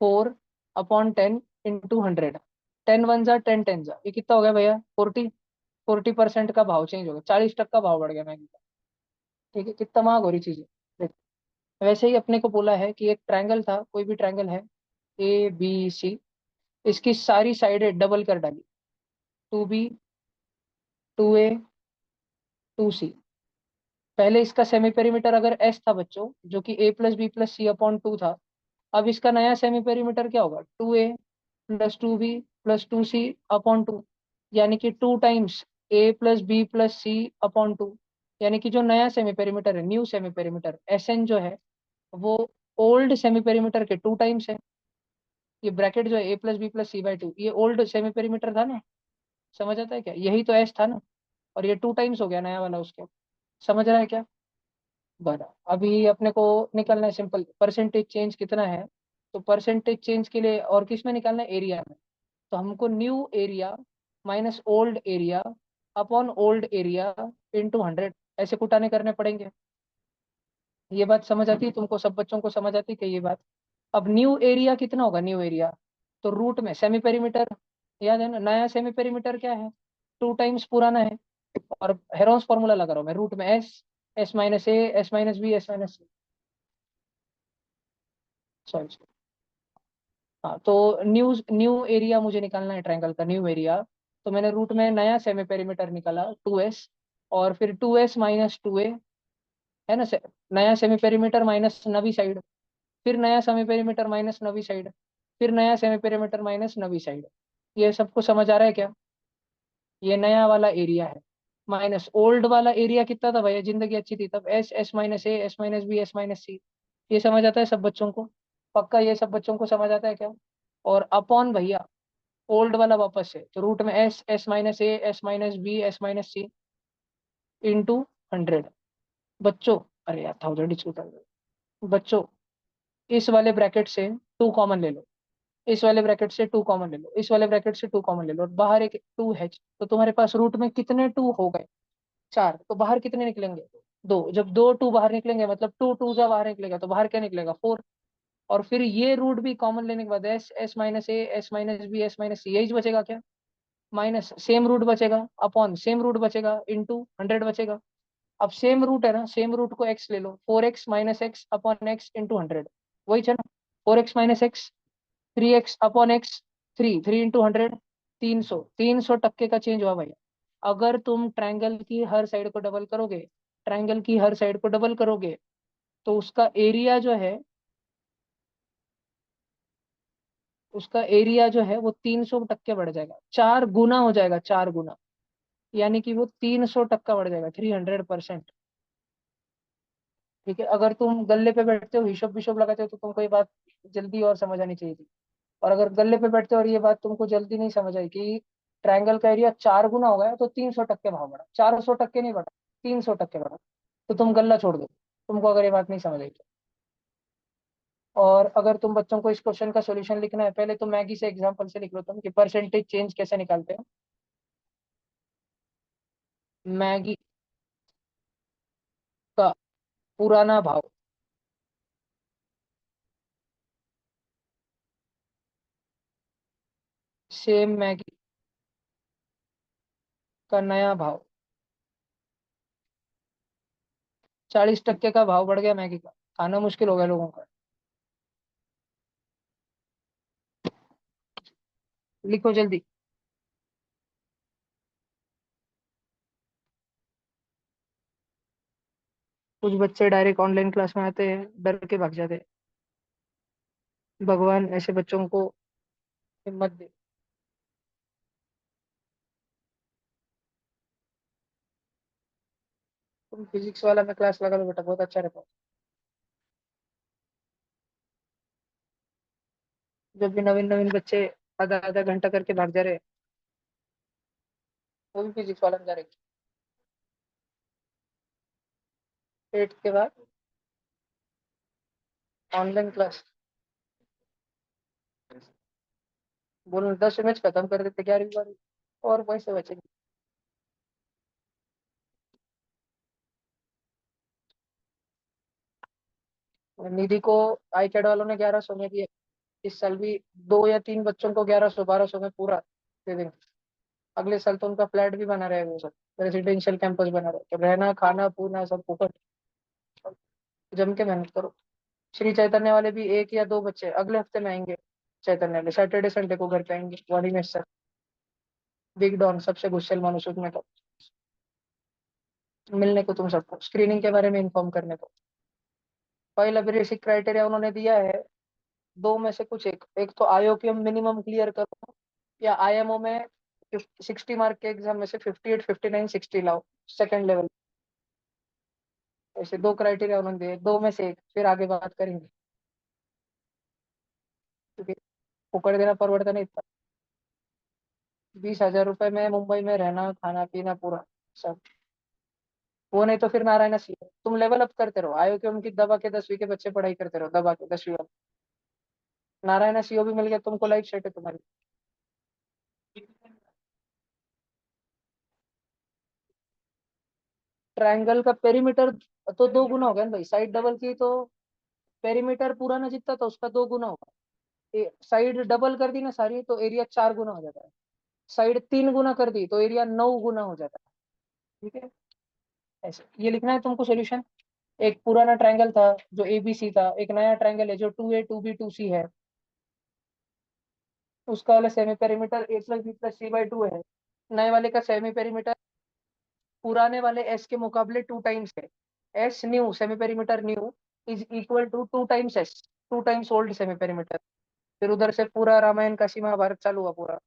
4/10 into 100, 10 1 जा 10 10 जा, ये कितना हो गया भैया 40, 40% का भाव चेंज हो गया, 40 टक्का भाव बढ़ गया मैगी का। ठीक है, कितना महंग हो रही चीजें। देखो, वैसे ही अपने को बोला है कि एक ट्रायंगल था, कोई भी ट्रायंगल है ABC, इसकी सारी साइडें डबल कर डाली, 2B 2A 2C। पहले इसका सेमी पेरीमीटर अगर S था बच्चों, जो कि A+B+C/2 था, अब इसका नया सेमी पेरीमीटर क्या होगा, 2A+2B+2C/2, यानी कि 2 टाइम्स A+B+C/2, यानी कि जो नया सेमी पेरीमीटर है, न्यू सेमी पेरीमीटर SN जो है, वो ओल्ड सेमी पेरीमीटर के 2 टाइम्स है। ये ब्रैकेट जो है A+B+C/2, ये ओल्ड सेमी पेरीमीटर था ना, समझ आता है क्या, यही तो S था ना, और ये 2 टाइम्स हो गया नया वाला उसके। समझ रहा है क्या। बरा अभी अपने को निकालना है सिंपल, परसेंटेज चेंज कितना है। तो परसेंटेज चेंज के लिए और किस में निकालना है, एरिया में। तो हमको new area minus old area upon old area into 100, ऐसे कुटाने करने पड़ेंगे। ये बात समझ आती है तुमको, सब बच्चों को समझ आती है कि ये बात। अब न्यू एरिया कितना होगा, न्यू एरिया तो रूट में सेमी पेरीमीटर, याद है ना, नया सेमी पेरीमीटर क्या है, 2 टाइम्स पुराना है। और हेरोन्स फॉर्मूला लगा रहा हूँ मैं, रूट में S, S-A, S-B, S-C, sorry. हाँ, तो न्यू न्यू एरिया मुझे निकालना है, ट्रायंगल का न्यू एरिया। तो मैंने रूट में नया सेमी पेरीमीटर निकाला 2S, और फिर 2S-2A, है ना, नया सेमी पेरीमीटर माइनस नवी साइड, फिर नया सेमी पेरीमीटर माइनस नवी साइड, फिर नया सेमी पेरीमीटर माइनस नवी साइड। ये सबको समझ आ रहा है क्या। ये नया वाला एरिया है, माइनस ओल्ड वाला एरिया कितना था भैया, जिंदगी अच्छी थी तब, S, S-A, S-B, S-C। ये समझ आता है सब बच्चों को, पक्का ये सब बच्चों को समझ आता है क्या। और अपॉन भैया ओल्ड वाला वापस से, तो रूट में S, S-A, S-B, S-C into 100। बच्चों, अरे यार 1000 ही छूटा गया। बच्चों, इस वाले ब्रैकेट से 2 कॉमन ले लो, इस वाले ब्रैकेट से 2 कॉमन ले लो, इस वाले ब्रैकेट से 2 कॉमन ले लो, और बाहर एक 2 है, तो तुम्हारे पास रूट में कितने 2 हो गए, 4, तो बाहर कितने निकलेंगे, 2। जब 2 2 बाहर निकलेंगे मतलब 2 2 जा बाहर निकलेगा, तो बाहर क्या निकलेगा 4। और फिर ये रूट भी कॉमन लेने के बाद S, S-A, S-B, S-C, यही बचेगा क्या, माइनस सेम रूट बचेगा अपॉन सेम रूट बचेगा इंटू 100 बचेगा। अब सेम रूट है ना, सेम रूट को x ले लो, 4x minus x upon x into 100, वही है ना, 4x-x, 3x/x, 3 इंटू 100, 300 का चेंज हुआ भैया। अगर तुम ट्रायंगल की हर साइड को डबल करोगे, ट्रायंगल की हर साइड को डबल करोगे, तो उसका एरिया जो है, उसका एरिया जो है वो 300 टक्के बढ़ जाएगा, 4 गुना हो जाएगा, 4 गुना, यानी कि वो 300 टक्का बढ़ जाएगा, 300%। ठीक है, अगर तुम गल्ले पे बैठते हो, हिशोब विशोब लगाते हो, तो तुमको ये बात जल्दी और समझ आनी चाहिए थी। और अगर गल्ले पे बैठते हो और ये बात तुमको जल्दी नहीं समझ आई कि ट्रायंगल का एरिया 4 गुना हो गया, तो 300 टक्के भाव बढ़ा, 400 टक्के नहीं बढ़ा, 300 टक्के बढ़ा, तो तुम गल्ला छोड़ दो, तुमको अगर ये बात नहीं समझ आई तो। और अगर तुम बच्चों को इस क्वेश्चन का सॉल्यूशन लिखना है, पहले तो मैगी से एग्जांपल से लिख लो तुम, कि परसेंटेज चेंज कैसे निकालते हो। मैगी का पुराना भाव, सेम मैगी का नया भाव, 40 टक्के का भाव बढ़ गया मैगी का, खाना मुश्किल हो गया लोगों का। लिखो जल्दी। कुछ बच्चे डायरेक्ट ऑनलाइन क्लास में आते हैं, डर के भाग जाते हैं। भगवान ऐसे बच्चों को हिम्मत दे। तुम फिजिक्स वाला में क्लास लगा लो बेटा, बहुत अच्छा रहता है। जब भी नवीन नवीन बच्चे आधा आधा घंटा करके भाग जा रहे हैं, वो भी फिजिक्स वाला में जा रहे 8 के बाद ऑनलाइन क्लास। बोलो 10 इमेज खत्म कर देते 11वीं बार और पैसे बचेंगे। निधि को आई कैड वालों ने 1100 में दिया, इस साल भी 2 या 3 बच्चों को 1100 1200 में पूरा दे देंगे। अगले साल तो उनका फ्लैट भी बना रहेगा, वो सब रेजिडेंशियल कैंपस बना रहेगा, तो रहना खाना पीना सब फुकट। जम के मेहनत करो। श्री चैतन्य वाले भी 1 या 2 बच्चे अगले हफ्ते में आएंगे। चैतन्य वाले सैटरडे संडे को घर पे आएंगे, वाणी में सर। बिग डॉन सबसे गुस्सेल मानुस में को मिलने को, तुम सबको स्क्रीनिंग के बारे में इन्फॉर्म करने को। पहला बेसिक क्राइटेरिया उन्होंने दिया है, दो में से कुछ एक, एक तो आईओक्यूएम मिनिमम क्लियर करो, या आईएमओ में 60 मार्क के एग्जाम में से 58 59 60 लाओ सेकंड लेवल। ऐसे दो क्राइटेरिया उन्होंने दिए, दो में से एक, फिर आगे बात करेंगे, क्योंकि फुकड़ देना परिवर्तन नहीं था। 20,000 रुपए में मुंबई में रहना खाना पीना पूरा सब। वो नहीं तो फिर नारायण सी तुम लेवल अप करते रहो, आयो कि उनकी दबा के 10वीं के बच्चे पढ़ाई करते रहो, दबा के 10वीं वाले। नारायण सीओ भी मिल गया तुमको, लाइफ सेट है तुम्हारी। ट्रायंगल का पेरीमीटर तो 2 गुना होगा ना भाई, साइड डबल की तो पेरीमीटर पुराना जितना था उसका 2 गुना होगा। साइड डबल कर दी ना सारी तो एरिया 4 गुना हो जाता है। साइड 3 गुना कर दी तो एरिया 9 गुना हो जाता है। ठीक है, ऐसे ये लिखना है तुमको सोल्यूशन। एक पुराना ट्रायंगल था जो एबीसी था, एक नया ट्रायंगल है जो 2A 2B 2C है, उसका वाला सेमी पेरीमीटर A+B+C/2 है। नए वाले का सेमी पेरीमीटर पुराने वाले एस के मुकाबले 2 टाइम्स है। S new semi perimeter new is equal to 2 times S, 2 times old semi perimeter. फिर उधर से पूरा रामायण काशी महाभारत चालू हुआ पूरा।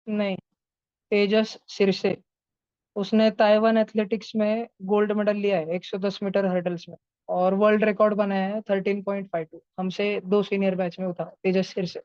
नहीं, तेजस सिरसे, उसने ताइवान एथलेटिक्स में गोल्ड मेडल लिया है 110 मीटर हर्डल्स में, और वर्ल्ड रिकॉर्ड बनाया है 13.52, हमसे 2 सीनियर बैच में उठा तेजस सिरसे।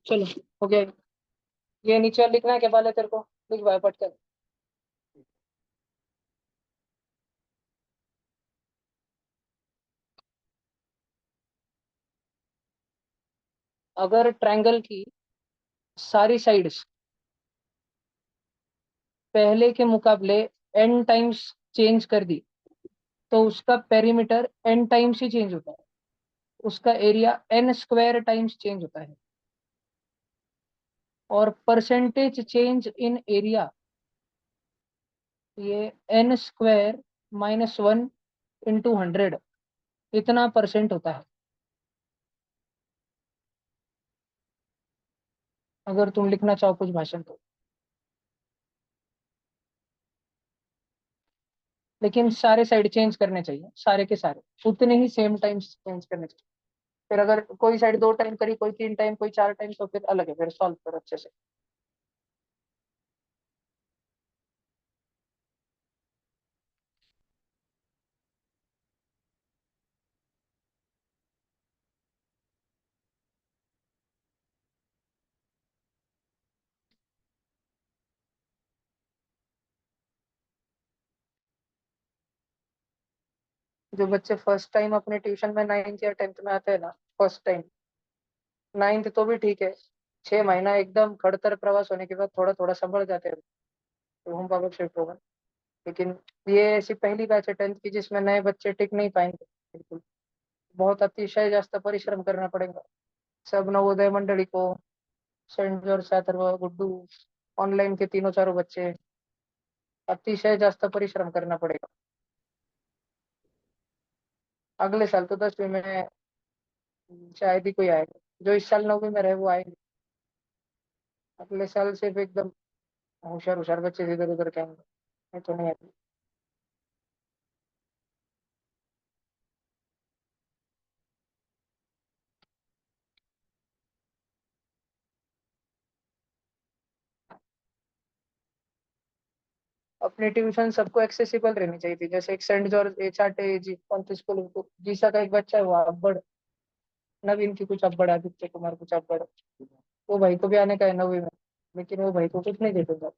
चलो हो गया। ये नीचे लिखना है क्या बाले तेरे को, लिख भाई पट कर। अगर ट्रायंगल की सारी साइड्स पहले के मुकाबले n टाइम्स चेंज कर दी तो उसका पेरीमीटर n टाइम्स ही चेंज होता है, उसका एरिया n² टाइम्स चेंज होता है। और परसेंटेज चेंज इन एरिया, ये n² -1 × 100 इतना परसेंट होता है। अगर तुम लिखना चाहो कुछ भाषण तो, लेकिन सारे साइड चेंज करने चाहिए, सारे के सारे उतने ही सेम टाइम चेंज करने चाहिए। फिर अगर कोई साइड 2 टाइम करी, कोई 3 टाइम, कोई 4 टाइम, तो फिर अलग है, फिर सॉल्व करो अच्छे से। जो बच्चे फर्स्ट टाइम अपने ट्यूशन में 9th या 10th में आते हैं ना, फर्स्ट टाइम, 9th तो भी ठीक है, 6 महीना एकदम खड़तर प्रवास होने के बाद थोड़ा थोड़ा संभल जाते हैं, तो होम पापा शिफ्ट होगा। लेकिन ये ऐसी पहली बैच है 10th की जिसमें नए बच्चे टिक नहीं पाएंगे बिल्कुल। बहुत अतिशय जास्त परिश्रम करना पड़ेगा। सब नवोदय मंडली को, saint George Atharv, Guddu, online के तीनों चारों बच्चे, अतिशय जास्त परिश्रम करना पड़ेगा। अगले साल तो 10वीं में शायद ही कोई आएगा, जो इस साल 9वीं में रहे वो आएंगे। अगले साल सिर्फ एकदम होशियार होशियार बच्चे इधर उधर के आएंगे, नहीं तो नहीं आएंगे। अपनी ट्यूशन सबको एक्सेसिबल रहनी चाहिए थी, जैसे एक सेंट जॉर्ज एचआरटे जी कौन सी स्कूल, जीसा का एक बच्चा है वो अब्बड़, नवीन की कुछ अब्बड़, आदित्य कुमार कुछ अब्बड़, वो भाई को भी आने का है 9वीं में, लेकिन वो भाई को कुछ नहीं देते।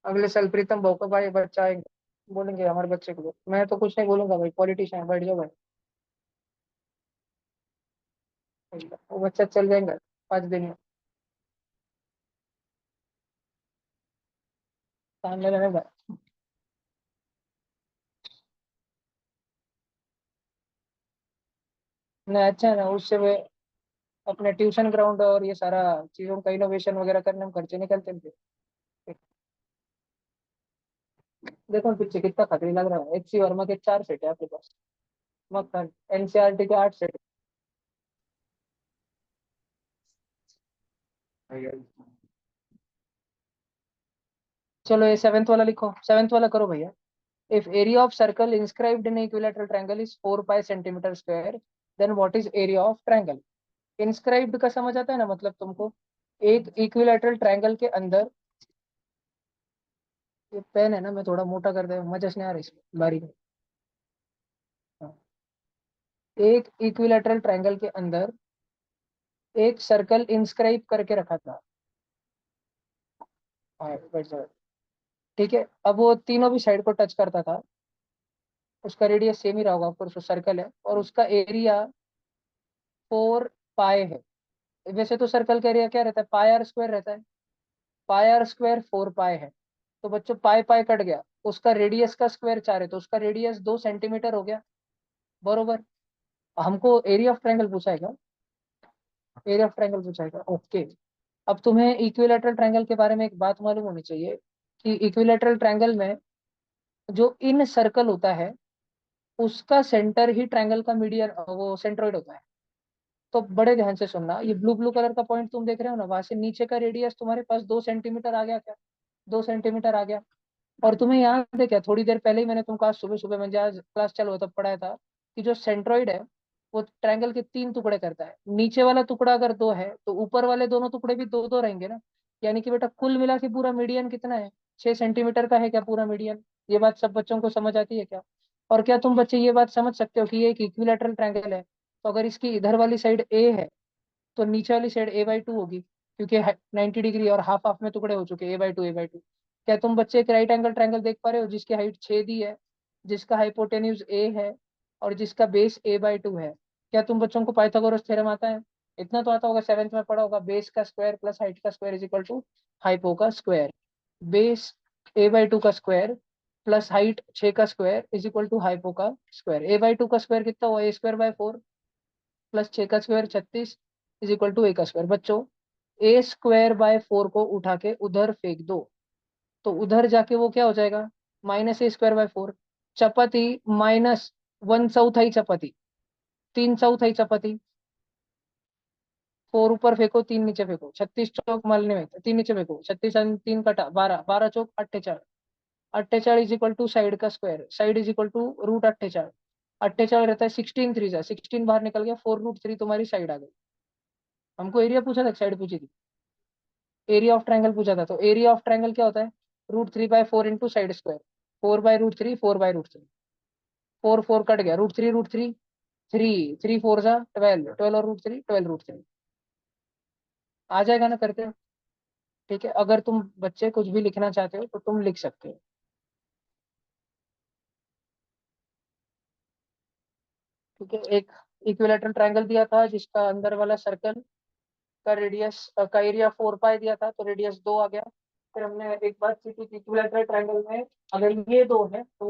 अगले साल प्रीतम भाव का भाई बच्चा आएंगे, बोलेंगे हमारे बच्चे को दो। मैं तो कुछ नहीं बोलूंगा भाई, पॉलिटिशियन बैठ जाओ भाई। वो बच्चा चल जाएगा 5 दिन में, सामने रहेगा। नहीं अच्छा है ना, उससे वे अपने ट्यूशन ग्राउंड और ये सारा चीजों का इनोवेशन वगैरह करने में खर्चे निकलते हैं फिर। देखो पीछे कितना खतरी लग रहा है, एचसी वर्मा के 4 सेट है आपके पास, मक्खन एनसीआरटी के 8 सेट। चलो ये 7th वाला लिखो, 7th वाला करो भैया। If area of circle inscribed in equilateral triangle is 4 pi centimetre square, then what is area of triangle. Inscribed का समझ आता है ना, मतलब तुमको एक इक्विलैटरल ट्रायंगल के अंदर, ये पेन है ना, मैं थोड़ा मोटा कर दे, मजा नहीं आ रही इसमें बारी में। हाँ। एक इक्विलैटरल ट्रायंगल के अंदर एक सर्कल इंस्क्राइब करके रखा था। हाँ बैठ जाओ। ठीक है, अब वो तीनों भी साइड को टच करता था, उसका रेडियस सेम ही रहा होगा, ऑफकोर्स वो सर्कल है, और उसका एरिया 4 पाए है। वैसे तो सर्कल का एरिया क्या रहता है, पाई आर स्क्वायर रहता है, पाई आर स्क्वायर 4 पाए है। तो बच्चों पाई पाई कट गया, उसका रेडियस का स्क्वायर 4 है, तो उसका रेडियस 2 सेंटीमीटर हो गया, बरोबर। हमको एरिया ऑफ ट्रायंगल पूछा है क्या, एरिया ऑफ ट्रायंगल पूछा है क्या, ओके। अब तुम्हें इक्विलैटरल ट्रायंगल के बारे में एक बात मालूम होनी चाहिए, कि इक्विलैटरल ट्रायंगल में जो इन सर्कल होता है उसका सेंटर ही ट्रायंगल का मीडियन, वो सेंट्रोइड होता है। तो बड़े ध्यान से सुनना, ये ब्लू ब्लू कलर का पॉइंट तुम देख रहे हो ना, वहां से नीचे का रेडियस तुम्हारे पास 2 सेंटीमीटर आ गया क्या, 2 सेंटीमीटर आ गया। और तुम्हें याद है क्या, थोड़ी देर पहले ही मैंने तुमको, आज सुबह सुबह मैंने आज क्लास चालू हुआ तब पढ़ाया था, कि जो सेंट्रोइड है वो ट्रायंगल के 3 टुकड़े करता है। नीचे वाला टुकड़ा अगर 2 है तो ऊपर वाले दोनों टुकड़े भी 2 2 रहेंगे ना। यानी कि बेटा कुल मिला के पूरा मीडियन कितना है, 6 सेंटीमीटर का है क्या पूरा मीडियन। ये बात सब बच्चों को समझ आती है क्या। और क्या तुम बच्चे ये बात समझ सकते हो कि ये एक इक्विलैटरल ट्रायंगल है, तो अगर इसकी इधर वाली साइड ए है तो नीचे वाली साइड A/2 होगी, क्योंकि 90 डिग्री और हाफ हाफ में टुकड़े हो चुके, A/2 A/2। क्या तुम बच्चे एक राइट एंगल ट्रायंगल देख पा रहे हो जिसकी हाइट 6 दी है, जिसका हाइपोटेन्यूज A है, और जिसका बेस A/2 है। क्या तुम बच्चों को पाइथागोरस थ्योरम आता है, इतना तो आता होगा, 7th में पढ़ा होगा, बेस का स्क्वायर प्लस हाइट का square is equal to hypo का स्क्वायर। बेस A/2 का स्क्वायर प्लस हाइट 6 का square is equal to hypo का स्क्वायर। A/2 का स्क्वायर कितना हुआ, A² बाय 4 प्लस 6 का square 36 is equal to A का स्क्वायर। बच्चों A² बाय 4 को उठा के उधर फेंक दो, तो उधर जाके वो क्या हो जाएगा, -A² बाय 4। चपाती माइनस 1/4 चपाती, 3/4 चपाती, 4 ऊपर फेंको, 3 नीचे फेंको, 36 चौक मलने में 3 नीचे फेंको, 36 आणि 3 कटा 12, 12 चौक 48, 48 इज इक्वल टू साइड का square, side is equal to root 48, 48 रहता है 16 3 जा, 16 बाहर निकल गया, 4√3 तुम्हारी साइड आ गई। हमको एरिया पूछा था, साइड पूछी थी, एरिया ऑफ ट्रायंगल पूछा था, तो एरिया ऑफ ट्रायंगल क्या होता है, √3/4 इंटू साइड स्क्वायर, 4/√3, 4/√3, 4 4 कट गया, √3 3, 3 4 जा 12, 12 और √3 12√3 आ जाएगा ना करके। ठीक है, अगर तुम बच्चे कुछ भी लिखना चाहते हो तो तुम लिख सकते हो। ठीक है, एक इक्विलैटरल ट्रायंगल दिया था जिसका अंदर वाला सर्कल का रेडियस का एरिया 4 पाई दिया था, तो रेडियस 2 आ गया। फिर हमने एक बात सीखी कि इक्विलैटरल ट्रायंगल में अगर ये दो है तो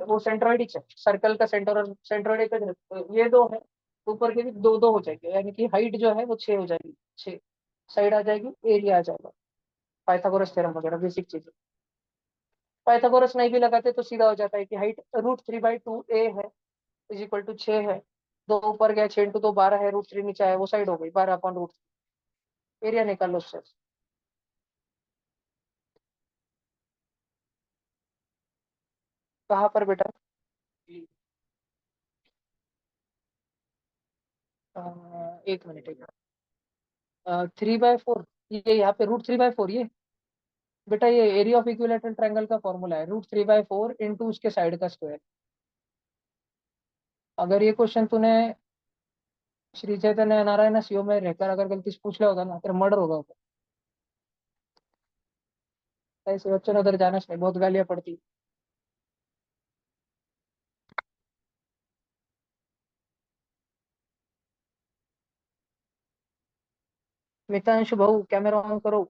वो सेंट्रोइड है, सर्कल का सेंटर और सेंट्रोइड एक है, तो ये दो है तो ऊपर के भी दो दो हो जाएंगे, यानी कि हाइट जो है वो 6 हो जाएगी, 6 साइड आ जाएगी, एरिया आ जाएगा। पाइथागोरस थ्योरम वगैरह बेसिक चीजें। पाइथागोरस नहीं भी लगाते तो सीधा हो जाता है कि हाइट √3/2a है इज इक्वल टू 6 है, दो ऊपर गया, 6 इंटू 2 12 है, √3 नीचे आया, वो साइड हो गई 12/√3, एरिया निकाल लो उससे। कहाँ पर बेटा? 1 मिनट, 1 मिनट, 3/4, ये यहाँ पे √3/4, ये बेटा ये एरिया ऑफ इक्विलेटरल ट्रायंगल का फॉर्मूला है, √3/4 इंटू उसके साइड का स्क्वायर। अगर ये क्वेश्चन तूने श्री चैतन्य नारायण सीओ में रहकर अगर गलती से पूछ लिया होगा ना, तेरा मर्डर होगा ऊपर। ऐसे बच्चों ने उधर जाना चाहिए, बहुत गालियां पड़ती। मितांशु भाऊ कैमरा ऑन करो,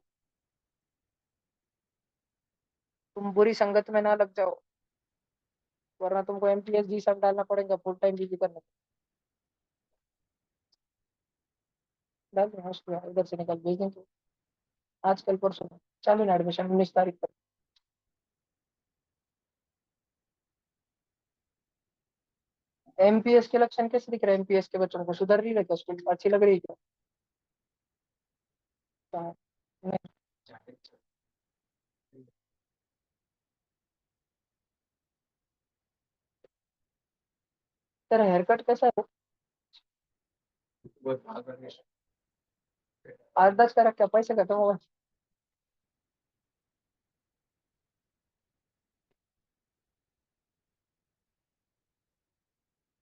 तुम बुरी संगत में ना लग जाओ, वरना तुमको एमटीएस जी सब डालना पड़ेगा, फुल टाइम बिजी करना। डाल दो हाँ, इधर से निकल भेज देंगे आज कल परसों में। चालू ना एडमिशन 19 तारीख तक। एमपीएस के लक्षण कैसे दिख रहे हैं, एमपीएस के बच्चों को सुधर रही है क्या, स्कूल अच्छी लग रही है क्या? हाँ, नहीं। तेरा हेयर कट कैसा है? 8-10 का रख, क्या पैसे खत्म होगा?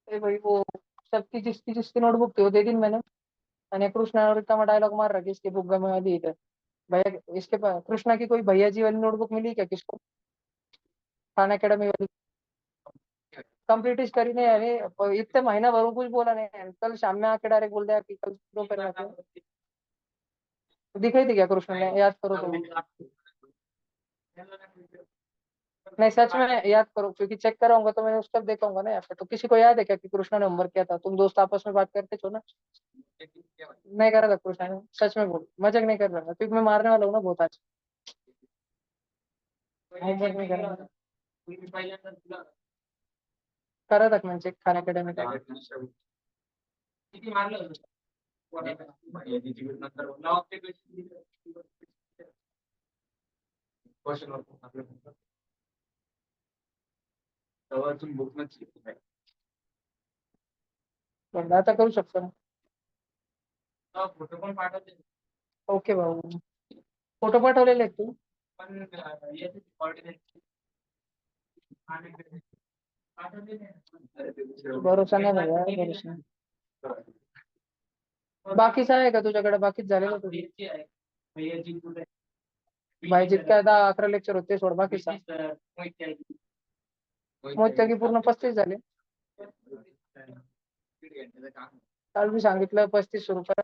ए भाई वो सबकी जिसकी जिसकी नोटबुक थी वो दे दी मैंने। मैंने कृष्णा और इतना डायलॉग मार रखी इसकी बुक में वाली है भैया, इसके पास कृष्णा की कोई भैया जी वाली नोटबुक मिली क्या किसको, खान अकेडमी वाली? कंप्लीट करी नहीं अरे, इतने महीना भर कुछ बोला नहीं है। कल शाम में आके डायरेक्ट बोल दिया कि कल दोपहर में आके। दिखाई थी क्या कृष्णा ने, याद करो तो। नहीं सच में याद करो, क्योंकि चेक कराऊंगा तो मैं उस तक देखूंगा ना यहाँ पे, तो किसी को याद है क्या कि कृष्णा ने होमवर्क किया था? तुम दोस्त आपस में बात करते हो ना। नहीं करा था कृष्णा ने, सच में बोल, मजाक नहीं कर रहा था, क्योंकि मैं मारने वाला हूँ ना बहुत आज। होमवर्क नहीं कर रहा करा था मैंने चेक खान अकेडमी का। आता करू शकतो ना. ओके भाऊ, फोटो पाठवलेले आहेत तू? भरोसा नाही भैया, भरोसा नाही. बाकीच आहे का तुझ्याकडे? बाकीच झालेलं तुझी? भाईजीत काय 10-11 लेक्चर होते, सोड बाकीचा. मोजच्या की पूर्ण 35 झाले. काल मी सांगितलं 35 रुपये.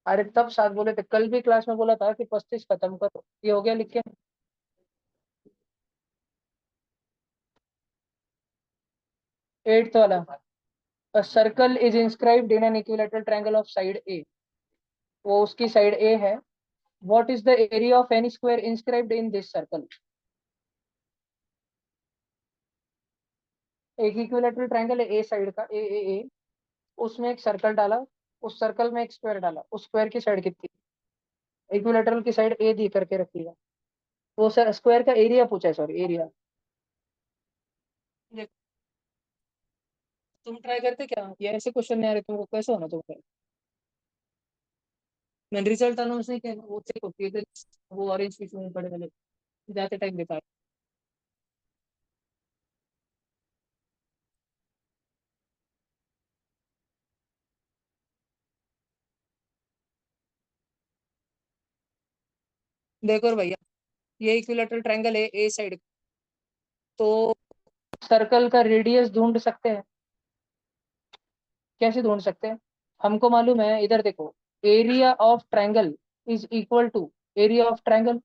अरे तब साथ बोले थे, कल भी क्लास में बोला था कि 35 खत्म करो, ये हो गया लिख के? 8th वाला, a circle is inscribed in an equilateral triangle of side A, वो उसकी साइड A है. What is the area of any square inscribed in this circle? एक इक्विलेटरल ट्रायंगल है ए साइड का, ए, उसमें एक सर्कल डाला, उस सर्कल में एक स्क्वायर डाला, उस स्क्वायर की साइड कितनी, इक्विलेटरल की साइड ए दी करके रखिएगा। वो स्क्वायर का एरिया पूछा है, सॉरी एरिया। तुम ट्राई करते क्या, ये ऐसे क्वेश्चन नहीं आ रहे तुमको, कैसे होना तुमको। मैंने रिजल्ट अनाउंस नहीं किया, वो चेक होती है वो ऑरेंज पीस में पड़े वाले जाते टाइम देखा। देखो भैया, ये इक्विलेटरल ट्रायंगल है ए साइड, तो सर्कल का रेडियस ढूंढ सकते हैं। कैसे ढूंढ सकते हैं, हमको मालूम है, इधर देखो, area of triangle is equal to area of triangle.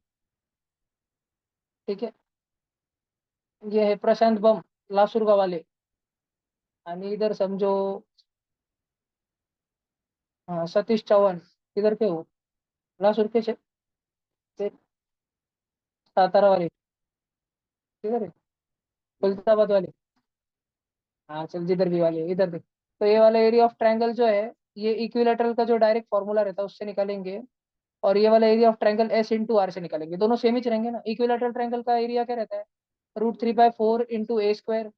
ठीक है, ये है प्रशांत बम लासुरगा वाले, आणि इधर समझो सतीश चव्हाण, इधर के हो लासुर के ते सातारा वाले, किधर है, खुलताबाद वाले। हाँ चल, जिधर भी वाले इधर देख। तो ये वाला एरिया ऑफ ट्रायंगल जो है, ये इक्विलेटरल का जो डायरेक्ट फॉर्मूला रहता है उससे निकालेंगे, और ये वाला area of triangle S into R से निकालेंगे। दोनों सेम ही रहेंगे ना, इक्विलेटरल ट्रायंगल का एरिया क्या रहता है, √3/4 इंटू ए स्क्वायर।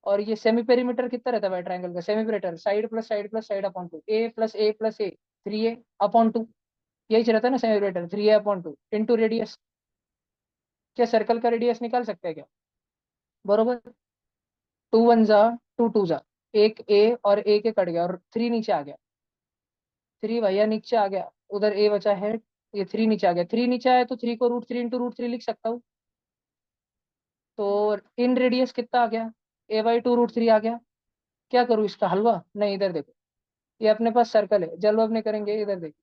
और ये सेमी पेरीमीटर कितना रहता है भाई ट्रायंगल का, semi perimeter side plus side plus side upon two, A plus A plus A, 3a upon two, यही रहता है ना semi perimeter, 3a upon two into radius. क्या सर्कल का रेडियस निकाल सकते हैं क्या, बरोबर। 2 1 जा 2 2 जा, एक ए और ए के कट गया, और 3 नीचे आ गया, 3 भैया नीचे आ गया, उधर ए बचा है, ये 3 नीचे आ गया, 3 नीचे आया तो 3 को √3 इंटू √3 लिख सकता हूँ। तो इन रेडियस कितना आ गया, a/2 √3 आ गया। क्या करूँ इसका हलवा, नहीं इधर देखो, ये अपने पास सर्कल है, जलवा अब नहीं करेंगे, इधर देखो,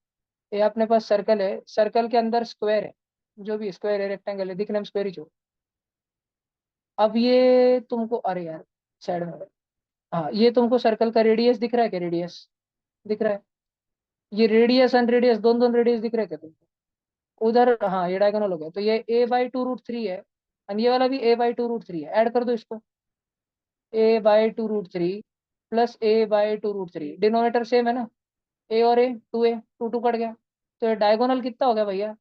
ये अपने पास सर्कल है, सर्कल के अंदर स्क्वायर है, जो भी स्क्वायर है रेक्टेंगल है, दिखने में स्क्वायर ही जो। अब ये तुमको, अरे यार साइड में, हाँ ये तुमको सर्कल का रेडियस दिख रहा है क्या, रेडियस दिख रहा है, ये रेडियस एंड रेडियस दोनों दोनों रेडियस दिख रहे हैं क्या तुमको, उधर, हाँ ये डायगोनल हो गया, तो ये a/2 √3 है, और ये वाला भी a/2 √3 है, ऐड कर दो इसको, a/2 √3 plus a/2 √3, denominator same है ना, ए और ए, 2a, 2 कट गया, तो ये डायगोनल कितना हो गया भैया,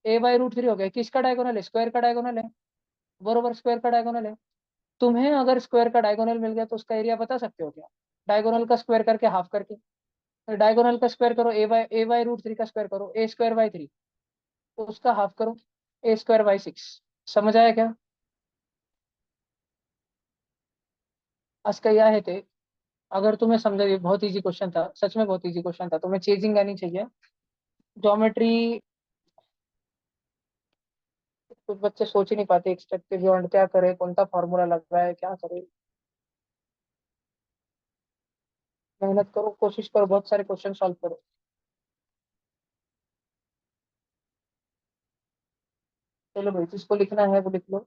a/√3 हो गया, किसका डायगोनल है, स्क्वायर का डायगोनल है, बरोबर स्क्वायर का डायगोनल है। तुम्हें अगर स्क्वायर का डायगोनल मिल गया तो उसका एरिया बता सकते हो क्या, डायगोनल का स्क्वायर करके हाफ करके, तो डायगोनल का स्क्वायर करो, a/√3 का स्क्वायर करो, a² बाई 3, उसका हाफ करो, a² बाई 6। समझ आया क्या, अस्का यह है थे। अगर तुम्हें समझा, ये बहुत इजी क्वेश्चन था, सच में बहुत इजी क्वेश्चन था, तुम्हें चेजिंग आनी चाहिए, ज्योमेट्री। कुछ बच्चे सोच ही नहीं पाते, एक स्टेप के बियॉन्ड क्या करे, कौन सा फॉर्मूला लग रहा है, क्या करे। मेहनत करो, कोशिश करो, बहुत सारे क्वेश्चन सॉल्व करो। चलो भाई, जिसको लिखना है वो लिख लो।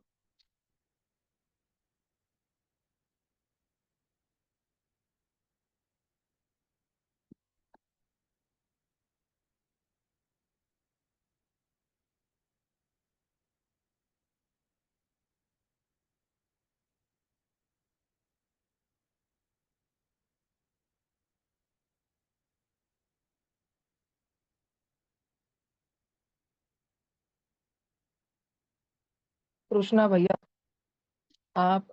कृष्णा भैया, आप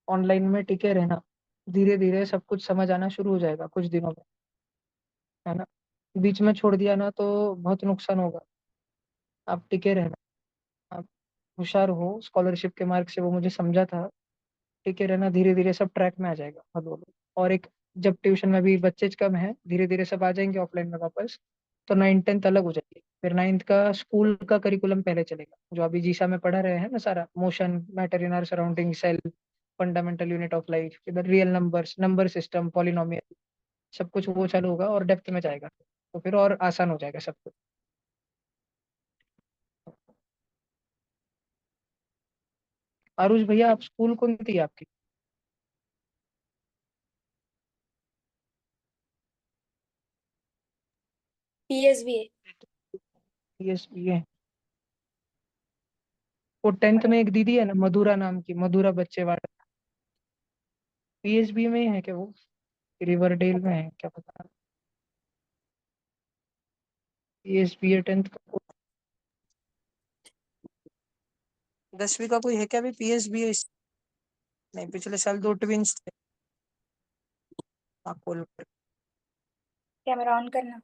ऑनलाइन में टिके रहना, धीरे धीरे सब कुछ समझ आना शुरू हो जाएगा कुछ दिनों में, है ना। बीच में छोड़ दिया ना तो बहुत नुकसान होगा, आप टिके रहना, आप होशियार हो, स्कॉलरशिप के मार्क से वो मुझे समझा था, टिके रहना, धीरे धीरे सब ट्रैक में आ जाएगा, मत बोलो। और एक, जब ट्यूशन में भी बच्चे कम है, धीरे धीरे सब आ जाएंगे ऑफलाइन में वापस, तो 9th 10th अलग हो जाएगी, फिर 9th का स्कूल का करिकुलम पहले चलेगा, जो अभी जीसा में पढ़ा रहे हैं ना सारा, motion, matter in our surrounding, cell, fundamental unit of life, इधर real numbers, number system, polynomial, सब कुछ वो चालू होगा और डेप्थ में जाएगा, तो फिर और आसान हो जाएगा सब कुछ। आरुष भैया, आप स्कूल कौन थी आपकी,
PSBA।
ये है। वो 10th में एक दीदी है ना, मधुरा नाम की, मधुरा बच्चेवाड़ा, पीएसबी में ही है क्या वो, रिवरडेल में है क्या पता। पीएसबी है 10th का। 10वीं का कोई है क्या, अभी पीएसबी है नहीं, पिछले साल 2 ट्विंस थे। हाँ, कॉल कर।
कैमरा ऑन करना।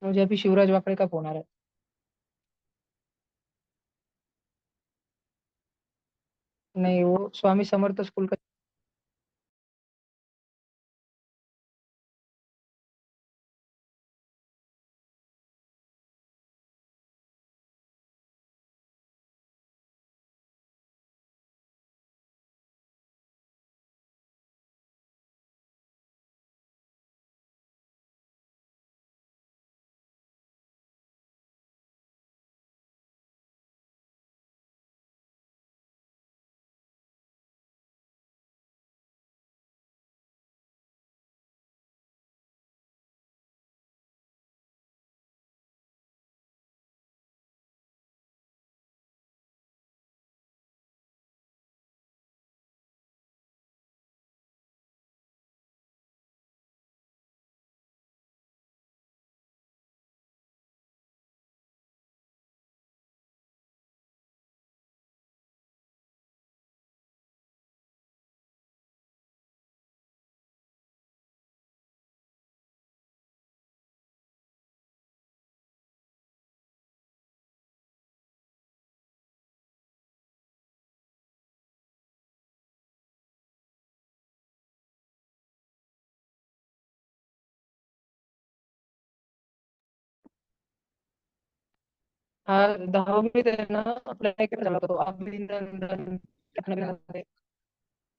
मुझे अभी शिवराज वाकड़े का फोन आ रहा है। नहीं, वो स्वामी समर्थ स्कूल का। हा 10वीत आहे ना, अप्लाय केला झाला होता तो अभिनंदन टेक्नॉलॉजी.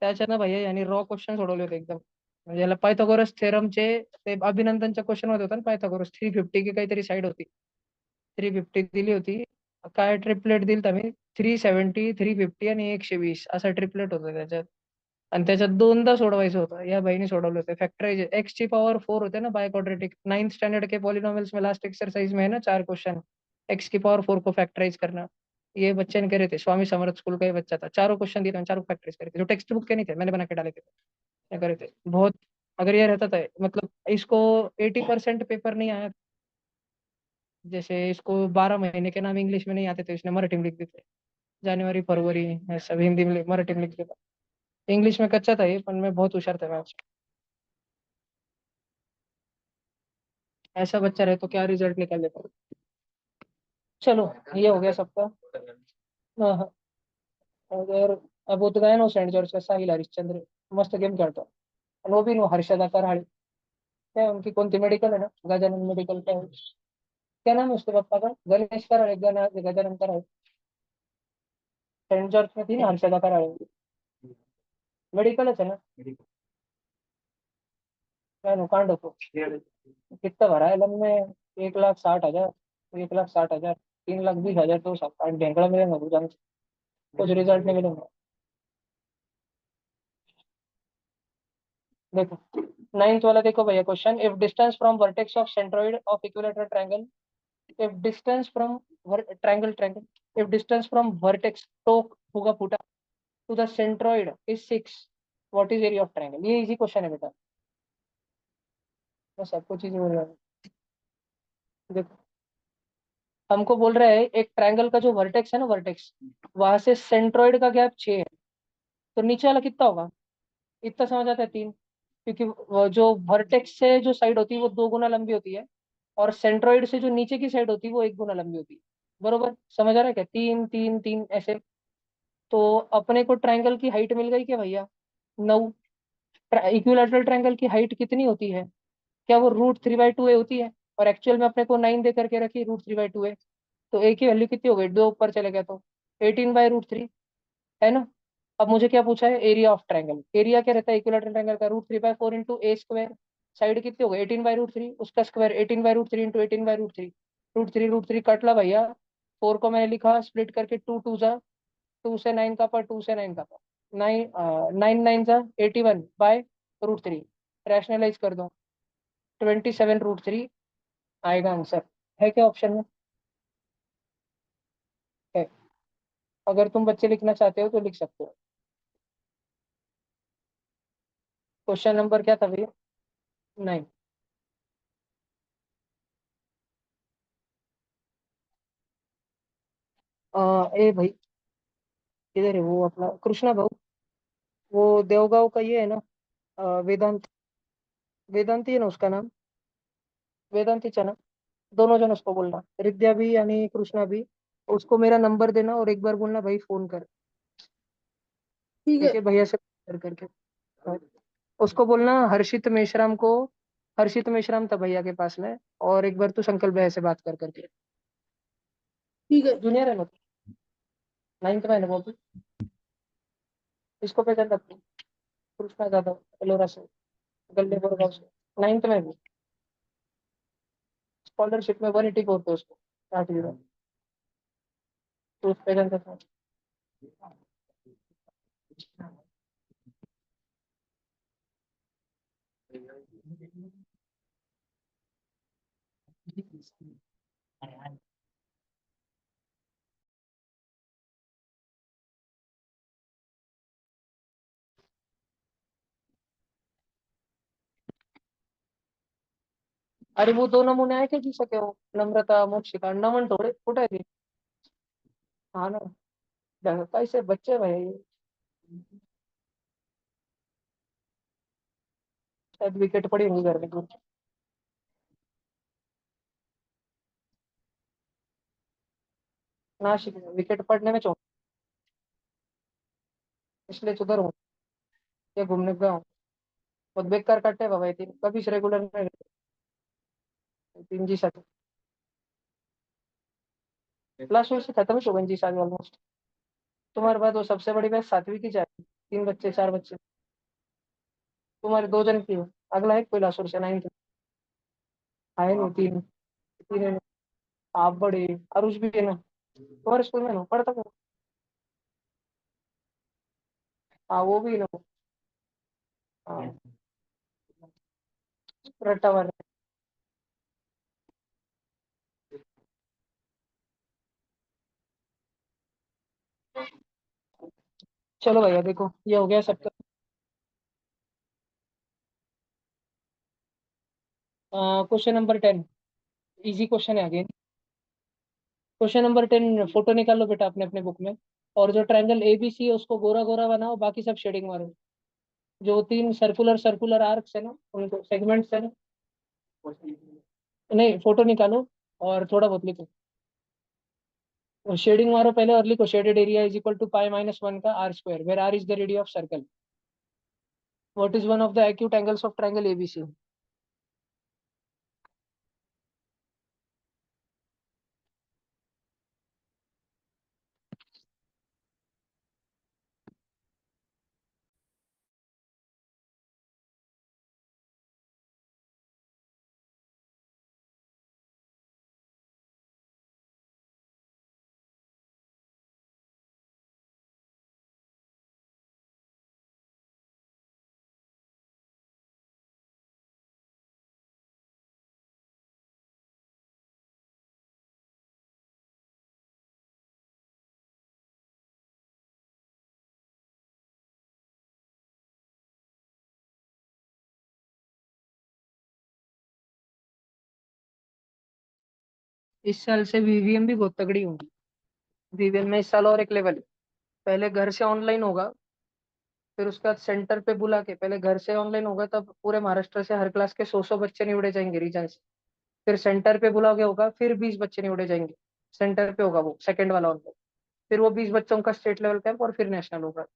त्याच्यात ना भैया यांनी रॉ क्वेश्चन सोडवले होते एकदम. म्हणजे याला पायथागोरस थेरमचे ते अभिनंदनच्या क्वेश्चन मध्ये होता ना, पायथागोरस 350 की काहीतरी साईड होती. 350 दिली होती. काय ट्रिपलेट दिल तर मी, 370, 350 आणि 120 असा ट्रिपलेट होता त्याच्यात. आणि त्याच्यात दोनदा सोडवायचं होतं. या बहिणी सोडवलं होतं. फैक्टराइज एक्स की पावर 4 होते ना बाय क्वाड्रेटिक, 9th स्टैंडर्ड के पॉलिनोमियल्स में लास्ट एक्सरसाइज में है ना 4 क्वेश्चन, एक्स की पावर 4 को फैक्टराइज करना. ये बच्चे ने करे थे, स्वामी समर्थ स्कूल का ये बच्चा था. चारों क्वेश्चन दिए थे, चारों फैक्टराइज करे थे, जो टेक्स्ट बुक के नहीं थे, मैंने बना के डाले थे. क्या करे थे बहुत. अगर ये रहता था, मतलब इसको 80% पेपर नहीं आया. जैसे इसको 12 महीने के नाम इंग्लिश में नहीं आते थे, इसने मराठी में लिख देते. जनवरी फरवरी ऐसा हिंदी में मराठी में लिख देता. इंग्लिश में कच्चा था ये, पर मैं बहुत होशियार था मैथ्स. ऐसा बच्चा रहे तो क्या रिजल्ट निकाल देता. चलो, ये हो गया सबका. हाँ हाँ. अगर अब वो तो गया ना सेंट जॉर्ज का साहिल हरिश्चंद्र, मस्त गेम खेळतो. आणि वो भी नो हर्षदा कराळे. क्या है उनकी कौन सी मेडिकल है ना, गजानन मेडिकल क्या है, क्या नाम है उसके पापा का, गणेश कराळे, गजानन कराळे. सेंट जॉर्ज में थी ना हर्षदा कराळे, मेडिकल है ना. क्या नो कांड को कितना भरा है लन में, 1,60,000, 1,60,000, 3,20,000, 2 साल ढेंकड़ा मिलेगा तू जान. कुछ रिजल्ट नहीं मिलेगा. देखो, 9th वाला देखो भैया question. If distance from vertex of centroid of equilateral triangle, if distance from triangle, if distance from vertex टोक होगा फूटा to the centroid is 6, what is area of triangle. ये इजी क्वेश्चन है बेटा, मैं सबको चीजें बोल रहा हूँ. देखो, हमको बोल रहा है एक ट्रायंगल का जो वर्टेक्स है ना, वर्टेक्स वहां से सेंट्रोइड का गैप 6 है. तो नीचे वाला कितना होगा, इतना समझ आता है 3. क्योंकि वो जो वर्टेक्स से जो साइड होती है वो 2 गुना लंबी होती है, और सेंट्रोइड से जो नीचे की साइड होती है वो 1 गुना लंबी होती है. बरोबर समझ आ रहा है क्या, 3 3 3 ऐसे. तो अपने को ट्रायंगल की हाइट मिल गई क्या भैया, 9. इक्विलैटरल ट्रायंगल की हाइट कितनी होती है, क्या वो √3/2 होती है, और एक्चुअल में अपने को 9 दे करके रखी, √3/2. तो ए की वैल्यू कितनी हो गई, 2 ऊपर चले गया तो 18/√3 है ना. अब मुझे क्या पूछा है, एरिया ऑफ ट्रायंगल. एरिया क्या रहता है इक्विलैटरल ट्रायंगल का, √3/4 इंटू ए स्क्वायर. साइड कितनी हो गई 18/√3, उसका स्क्वायर 18/√3 इंटू 18/√3. √3 कट ला भैया. 4 को मैंने लिखा स्प्लिट करके, 2 2 जा, 2 से 9 का पर, 2 से 9 का पर, 9 9 जा 81/√3. रैशनलाइज कर दो, 27√3 आएगा आंसर. है क्या ऑप्शन में, है. अगर तुम बच्चे लिखना चाहते हो तो लिख सकते हो। क्वेश्चन नंबर क्या था भैया? नहीं। ए भाई, इधर है वो अपना कृष्णा भाऊ। वो देवगांव का ये है ना, वेदांत। वेदांती है ना उसका नाम, वेदांती चना। दोनों जन उसको बोलना, रिद्या भी यानी कृष्णा भी। उसको मेरा नंबर देना और एक बार बोलना भाई फोन कर। ठीक है भैया से कर करके। हाँ। उसको बोलना हर्षित मेश्राम को। हर्षित मेश्राम था भैया के पास में। और एक बार तू शंकर भैया से बात कर करके। ठीक है, जूनियर है ना? 9th में है ना वो भी? इसको पहचान रखो। कृष्णा जाधव, एलोरा से, गल्ले बोरगांव से। 9th में भी स्कॉलरशिप में 184 थे उसको, 8वीं में। तो उस पहचान रखो। अरे वो 2 नमूने आहे की सके हो, नम्रता मोक्षिका, नमन थोडे कुठे आहे ते? हा ना, कैसे बच्चे भाई। शायद विकेट पड़ी होंगी घर में कुछ। नासिक में विकेट पड़ने में चौंक, इसलिए उधर हूँ। या घूमने गया हूँ। बहुत बेकार कट्टे बाबा ये तीन, कभी रेगुलर में 3 जी 7। लास्ट ईयर से खत्म ही 7 जी 7 ऑलमोस्ट। तुम्हारे बाद वो सबसे बड़ी बैच 7वीं की जाएगी, 3 बच्चे 4 बच्चे। तुम्हारे 2 जन की हो। अगला है कोई लास्ट से 9th। आए नहीं, 3 है। आप बड़े। अरुष भी है ना तुम्हारे स्कूल में? ना पढ़ता था। हाँ वो भी है ना। हाँ, रट्टा मार। चलो भैया देखो ये हो गया सबका। क्वेश्चन नंबर 10, इजी क्वेश्चन है अगेन। क्वेश्चन नंबर 10, फोटो निकाल लो बेटा अपने अपने बुक में। और जो ट्रायंगल एबीसी है उसको गोरा गोरा बनाओ, बाकी सब शेडिंग मारो। जो 3 सर्कुलर सर्कुलर आर्क्स है ना, उनको सेगमेंट्स है ना। नहीं, फोटो निकालो और थोड़ा बहुत लिखो। शेडिंग मारो पहले और लिखो shaded area is equal to पाई-1 का R square, where R is the radius of circle. What is one of the acute angles of triangle ABC? इस साल से वीवीएम भी बहुत तगड़ी होगी। वीवीएम में इस साल और एक लेवल है। पहले घर से ऑनलाइन होगा, फिर उसके बाद सेंटर पे बुला के, पहले घर से ऑनलाइन होगा तब पूरे महाराष्ट्र से हर क्लास के 100 बच्चे निवड़े जाएंगे रीजन से। फिर सेंटर पे बुला के होगा, फिर 20 बच्चे निवड़े जाएंगे। सेंटर पे होगा वो सेकंड वाला ऑनलाइन। फिर वो 20 बच्चों का स्टेट लेवल कैंप और फिर नेशनल होगा।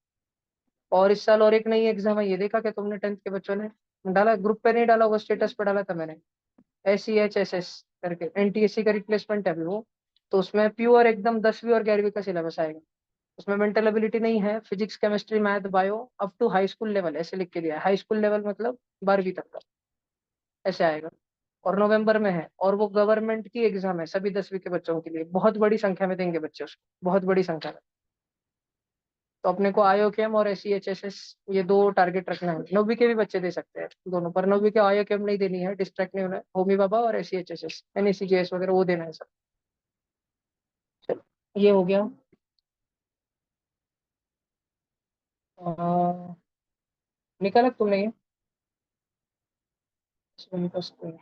और इस साल और एक नई एग्जाम है, ये देखा क्या तुमने 10th के बच्चों ने? डाला ग्रुप पे नहीं डाला होगा, स्टेटस पे डाला था मैंने। SEHSS करके NTSC का रिप्लेसमेंट है अभी वो। तो उसमें प्योर एकदम 10वीं और 11वीं का सिलेबस आएगा। उसमें मेंटल एबिलिटी नहीं है, physics chemistry math bio up to high school level ऐसे लिख के दिया है। हाई स्कूल लेवल मतलब 12वीं तक का, ऐसे आएगा। और नवंबर में है, और वो गवर्नमेंट की एग्जाम है सभी 10वीं के बच्चों के लिए। बहुत बड़ी संख्या में देंगे बच्चे उसको, बहुत बड़ी संख्या में। तो अपने को IOKM और SEHSS, ये 2 टारगेट रखना है। 9वीं के भी बच्चे दे सकते हैं दोनों, पर 9वीं के IOKM नहीं देनी है, डिस्ट्रैक्ट नहीं होना है। होमी बाबा और SEHSS NECGS वगैरह वो देना है सब। चलो ये हो गया। निकाला तुमने ये इसका स्क्वायर।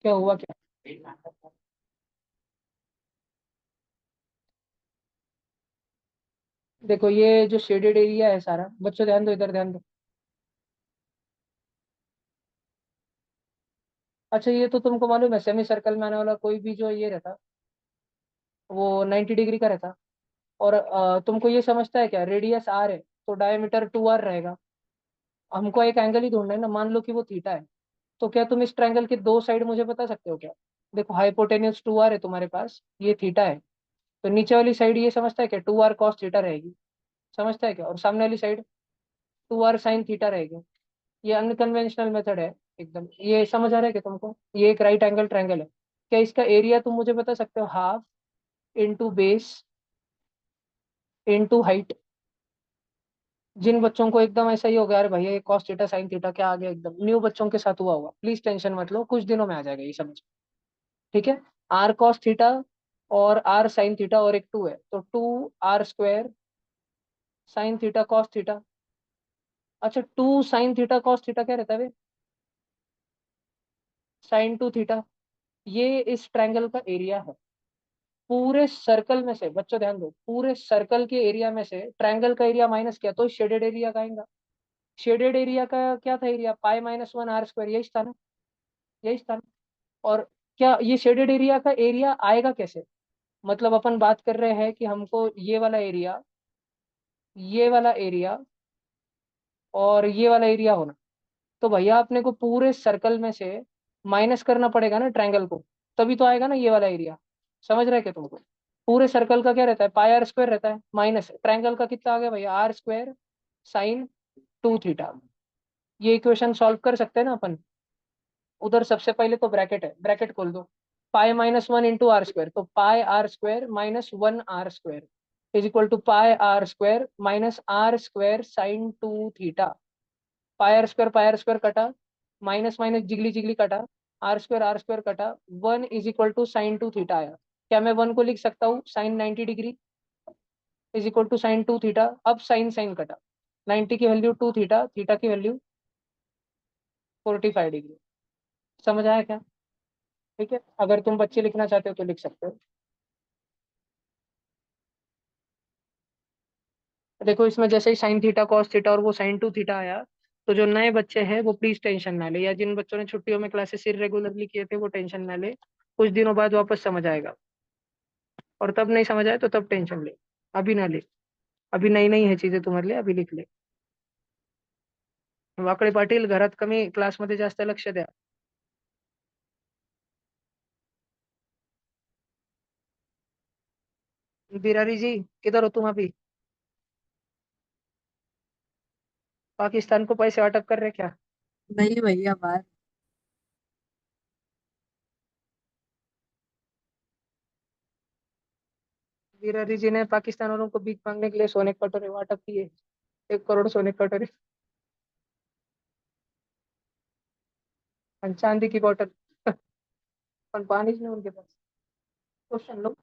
क्या हुआ क्या? देखो ये जो शेडेड एरिया है सारा, बच्चों ध्यान दो, इधर ध्यान दो। अच्छा ये तो तुमको मालूम है, सेमी सर्कल में आने वाला कोई भी जो ये रहता, वो 90 डिग्री का रहता। और तुमको ये समझता है क्या, रेडियस आर है तो डायमीटर 2r रहेगा। हमको एक एंगल ही ढूंढना है ना, मान लो कि वो थीटा है। तो क्या तुम इस ट्रायंगल के दो साइड मुझे बता सकते हो क्या? देखो हाइपोटेन्यूज 2r है तुम्हारे पास, ये थीटा है। तो नीचे वाली साइड ये समझता है क्या, 2r cos थीटा रहेगी, समझता है क्या? और सामने वाली साइड 2r sin थीटा रहेगी। ये अनकन्वेंशनल मेथड है एकदम, ये समझ आ रहा है क्या तुमको? ये एक राइट एंगल ट्रायंगल है। क्या इसका एरिया तुम मुझे बता सकते हो? Half into base into height. जिन बच्चों को एकदम ऐसा ही हो गया, अरे भैया ये कॉस थीटा साइन थीटा क्या आ गया, एकदम न्यू बच्चों के साथ हुआ होगा, प्लीज टेंशन मत लो, कुछ दिनों में आ जाएगा ये समझ। ठीक है। आर कॉस थीटा और आर साइन थीटा और एक टू है, तो 2r² sine theta cos theta. अच्छा 2 sin थीटा कॉस थीटा क्या रहता है? sin 2 theta. ये इस ट्रायंगल का एरिया है। पूरे सर्कल में से, बच्चों ध्यान दो, पूरे सर्कल के एरिया में से ट्रायंगल का एरिया माइनस किया तो शेडेड एरिया का आएगा। शेडेड एरिया का क्या था एरिया? π-1r², यही था ना, यही था ना। और क्या ये शेडेड एरिया का एरिया आएगा कैसे? मतलब अपन बात कर रहे हैं कि हमको ये वाला एरिया, ये वाला एरिया और ये वाला एरिया होना। तो भैया अपने को पूरे सर्कल में से माइनस करना पड़ेगा ना ट्रायंगल को, तभी तो आएगा ना ये वाला एरिया। समझ रहे क्या तुमको? पूरे सर्कल का क्या रहता है, πr² रहता है, माइनस ट्रायंगल का कितना आ गया भैया, r² sin 2 थीटा। ये इक्वेशन सॉल्व कर सकते हैं ना अपन। उधर सबसे पहले तो ब्रैकेट है, ब्रैकेट खोल दो। π-1 इंटू r², तो πr² - 1r² is equal to πr² - r² sin 2 theta. Pi r square कटा, माइनस माइनस जिगली जिगली कटा, आर स्क्वायर कटा, 1 = sin 2 थीटा आया। क्या मैं 1 को लिख सकता हूँ sin 90 degree is equal to sin 2 theta? अब साइन साइन कटा, 90 की वैल्यू 2 थीटा, थीटा की वैल्यू 45 डिग्री। समझ आया क्या? ठीक है, अगर तुम बच्चे लिखना चाहते हो तो लिख सकते हो। देखो इसमें जैसे ही sin 3 cos थीटा और वो sin 2 थीटा आया, तो जो नए बच्चे हैं वो प्लीज टेंशन ना ले, या जिन बच्चों ने छुट्टियों में क्लासेस इरेगुलरली किए थे वो टेंशन ना ले। कुछ दिनों बाद वापस समझ आएगा, और तब नहीं समझ आए तो तब टेंशन ले, अभी ना ले। अभी नई नई है चीजें तुम्हारे लिए, अभी लिख ले। वाकडे पाटील घरात कमी, क्लासमध्ये जास्त लक्ष द्या। बिरारी जी, किधर हो तुम अभी? पाकिस्तान को पैसे वाटप कर रहे क्या?
नहीं भैया बाहर।
बिरारी जी ने पाकिस्तान वालों को भीख मांगने के लिए सोने के कटोरे वाटप किए, 1 करोड़ सोने के कटोरे और चांदी की बोतल। पण पानी नहीं उनके पास। क्वेश्चन लो,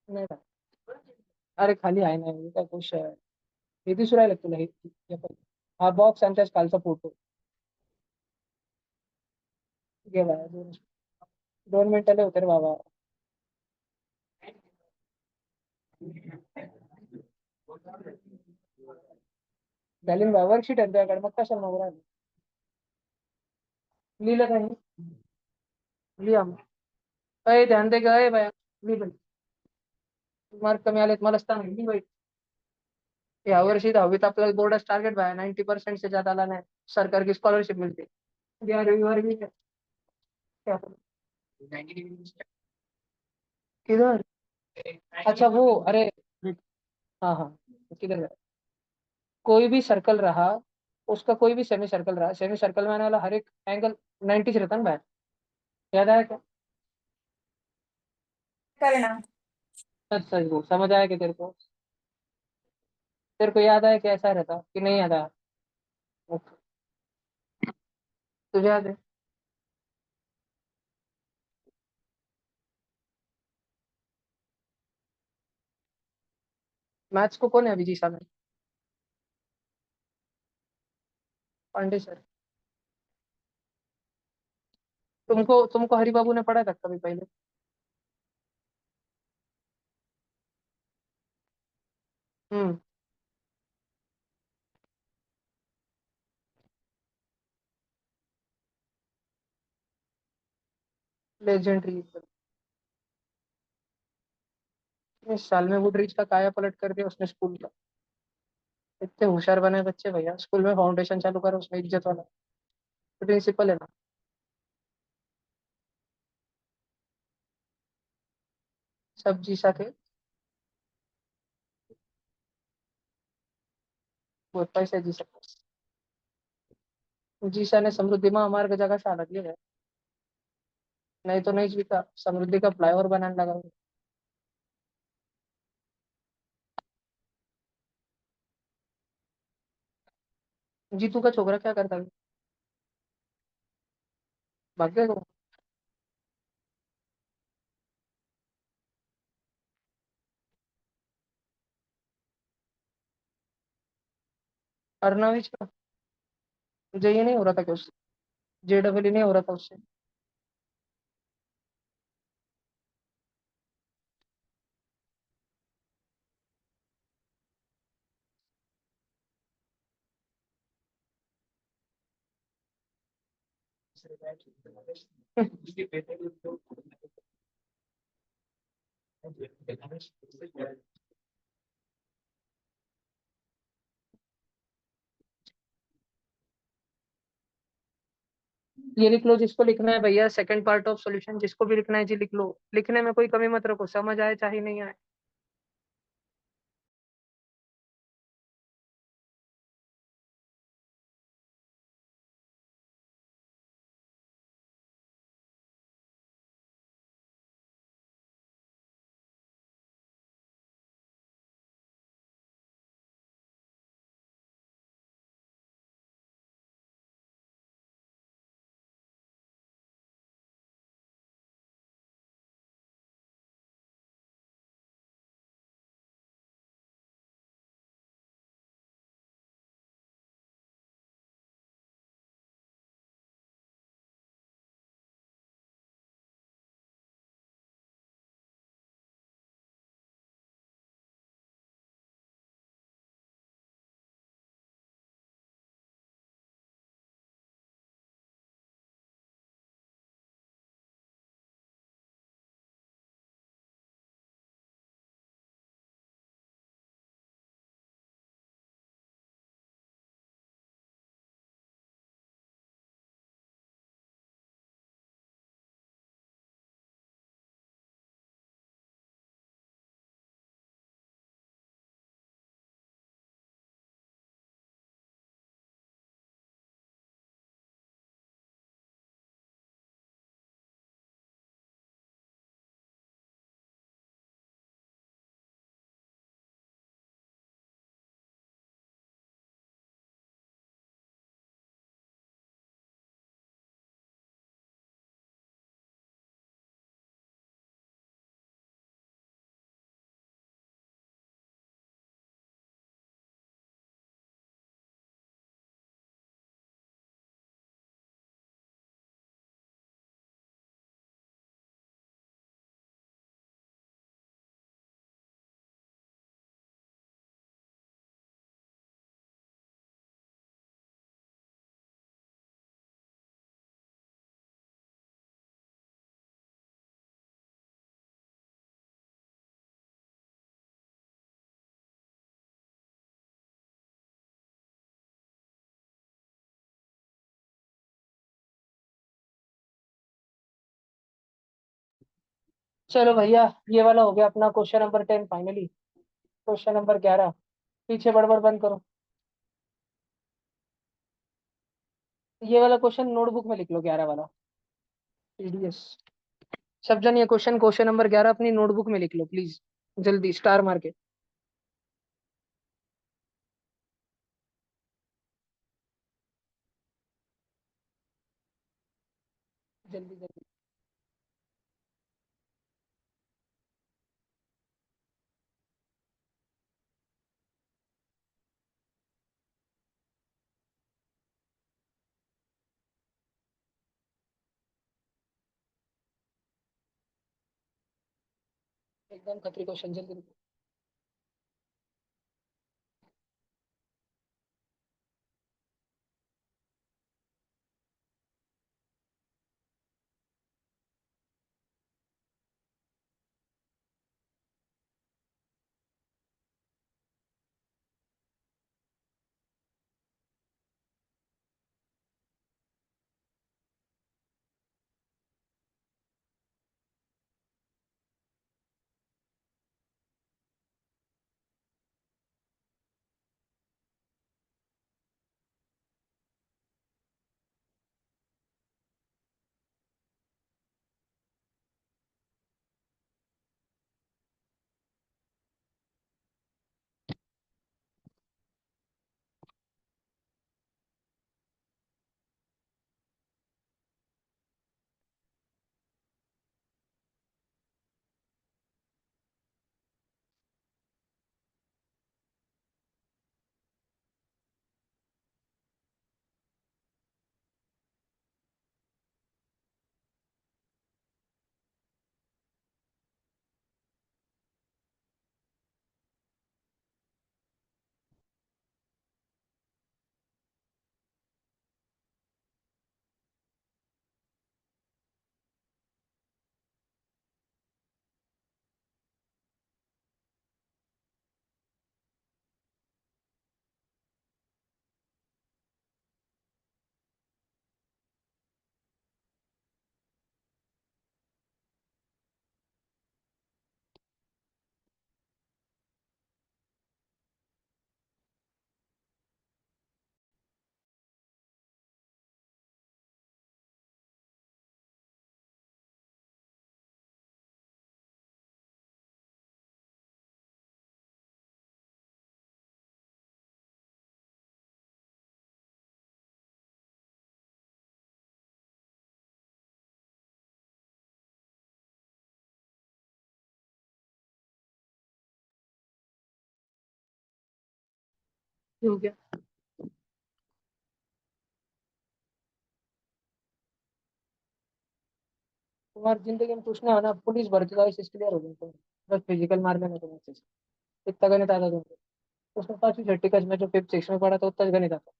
नाही का? अरे खाली आहे ना, हे काय क्वेश्चन? हे दिसू राहिलं का तुला हे पण? हा बॉक्स आणि त्याच खालचा फोटो. गेला 2 मिनिटाले होते रे बाबा. झाली ना वर्कशीट आहे तुझ्याकडे, मग कशाला मागू राहिला? लिहिलं काही? लिहा मग. अय ध्यान दे ग, अय बाया, लिह बाई. मार्क कमी आलेत मला सांग, लिह बाई. यावर्षी 10वीत आपल्याला बोर्डाच टार्गेट बाया 90% से ज्यादा आला नाही, सरकार की स्कॉलरशिप मिळते. या रविवार भी है. क्या? किधर? अच्छा वो, अरे हाँ हाँ, किधर है? कोई भी सर्कल रहा, उसका कोई भी सेमी सर्कल रहा, सेमी सर्कल में आने वाला हर एक एंगल 90 से रहता है ना भाई, याद आया क्या?
करना।
सच सच वो समझ आया कि तेरे को याद आया कि ऐसा रहता कि नहीं याद आया? ओके। तुझे याद है? मैथ्स को कौन है अभी जीसा में? पांडे सर। तुमको हरि बाबू ने पढ़ा था कभी पहले? हम्म। लेजेंडरी। इस साल में वुडरीच का काया पलट कर दिया उसने स्कूल का। इतने होशियार बने बच्चे भैया, स्कूल में फाउंडेशन चालू करो उसमें इज्जत वाला। प्रिंसिपल है ना। सब जीसा के। बहुत पैसे जीसा। जीसा ने समृद्धि में हमारे का जगह साला दिया है। नहीं तो नहीं जीता, समृद्धि का फ्लाईओवर बनाने लगा वो। जीतू का छोकरा क्या करता है? भाग गया वो। अर्नाविज का। मुझे ये नहीं हो रहा था कि उससे JEE नहीं हो रहा था उससे। ये लिख लो जिसको लिखना है भैया, सेकंड पार्ट ऑफ सॉल्यूशन जिसको भी लिखना है जी लिख लो। लिखने में कोई कमी मत रखो, समझ आए चाहे नहीं आए। चलो भैया, ये वाला हो गया अपना question number 10 finally. Question number 11। पीछे बड़बड़ बंद करो। ये वाला क्वेश्चन नोटबुक में लिख लो, 11 वाला। TDS। सब जन ये क्वेश्चन नंबर 11 अपनी नोटबुक में लिख लो प्लीज। जल्दी स्टार मार के। जल्दी जल्दी। एकदम खतरी क्वेश्चन, जल्दी। हो गया। तुम्हारी जिंदगी में पूछना है ना, पुलिस भर्ती का इसलिए क्लियर हो गई तो बस फिजिकल मारने में तुम्हें अच्छे से इतना गणित आता तुमको। उसमें 5वीं 6वीं क्लास में जो 5th 6th में पढ़ा था उतना गणित आता।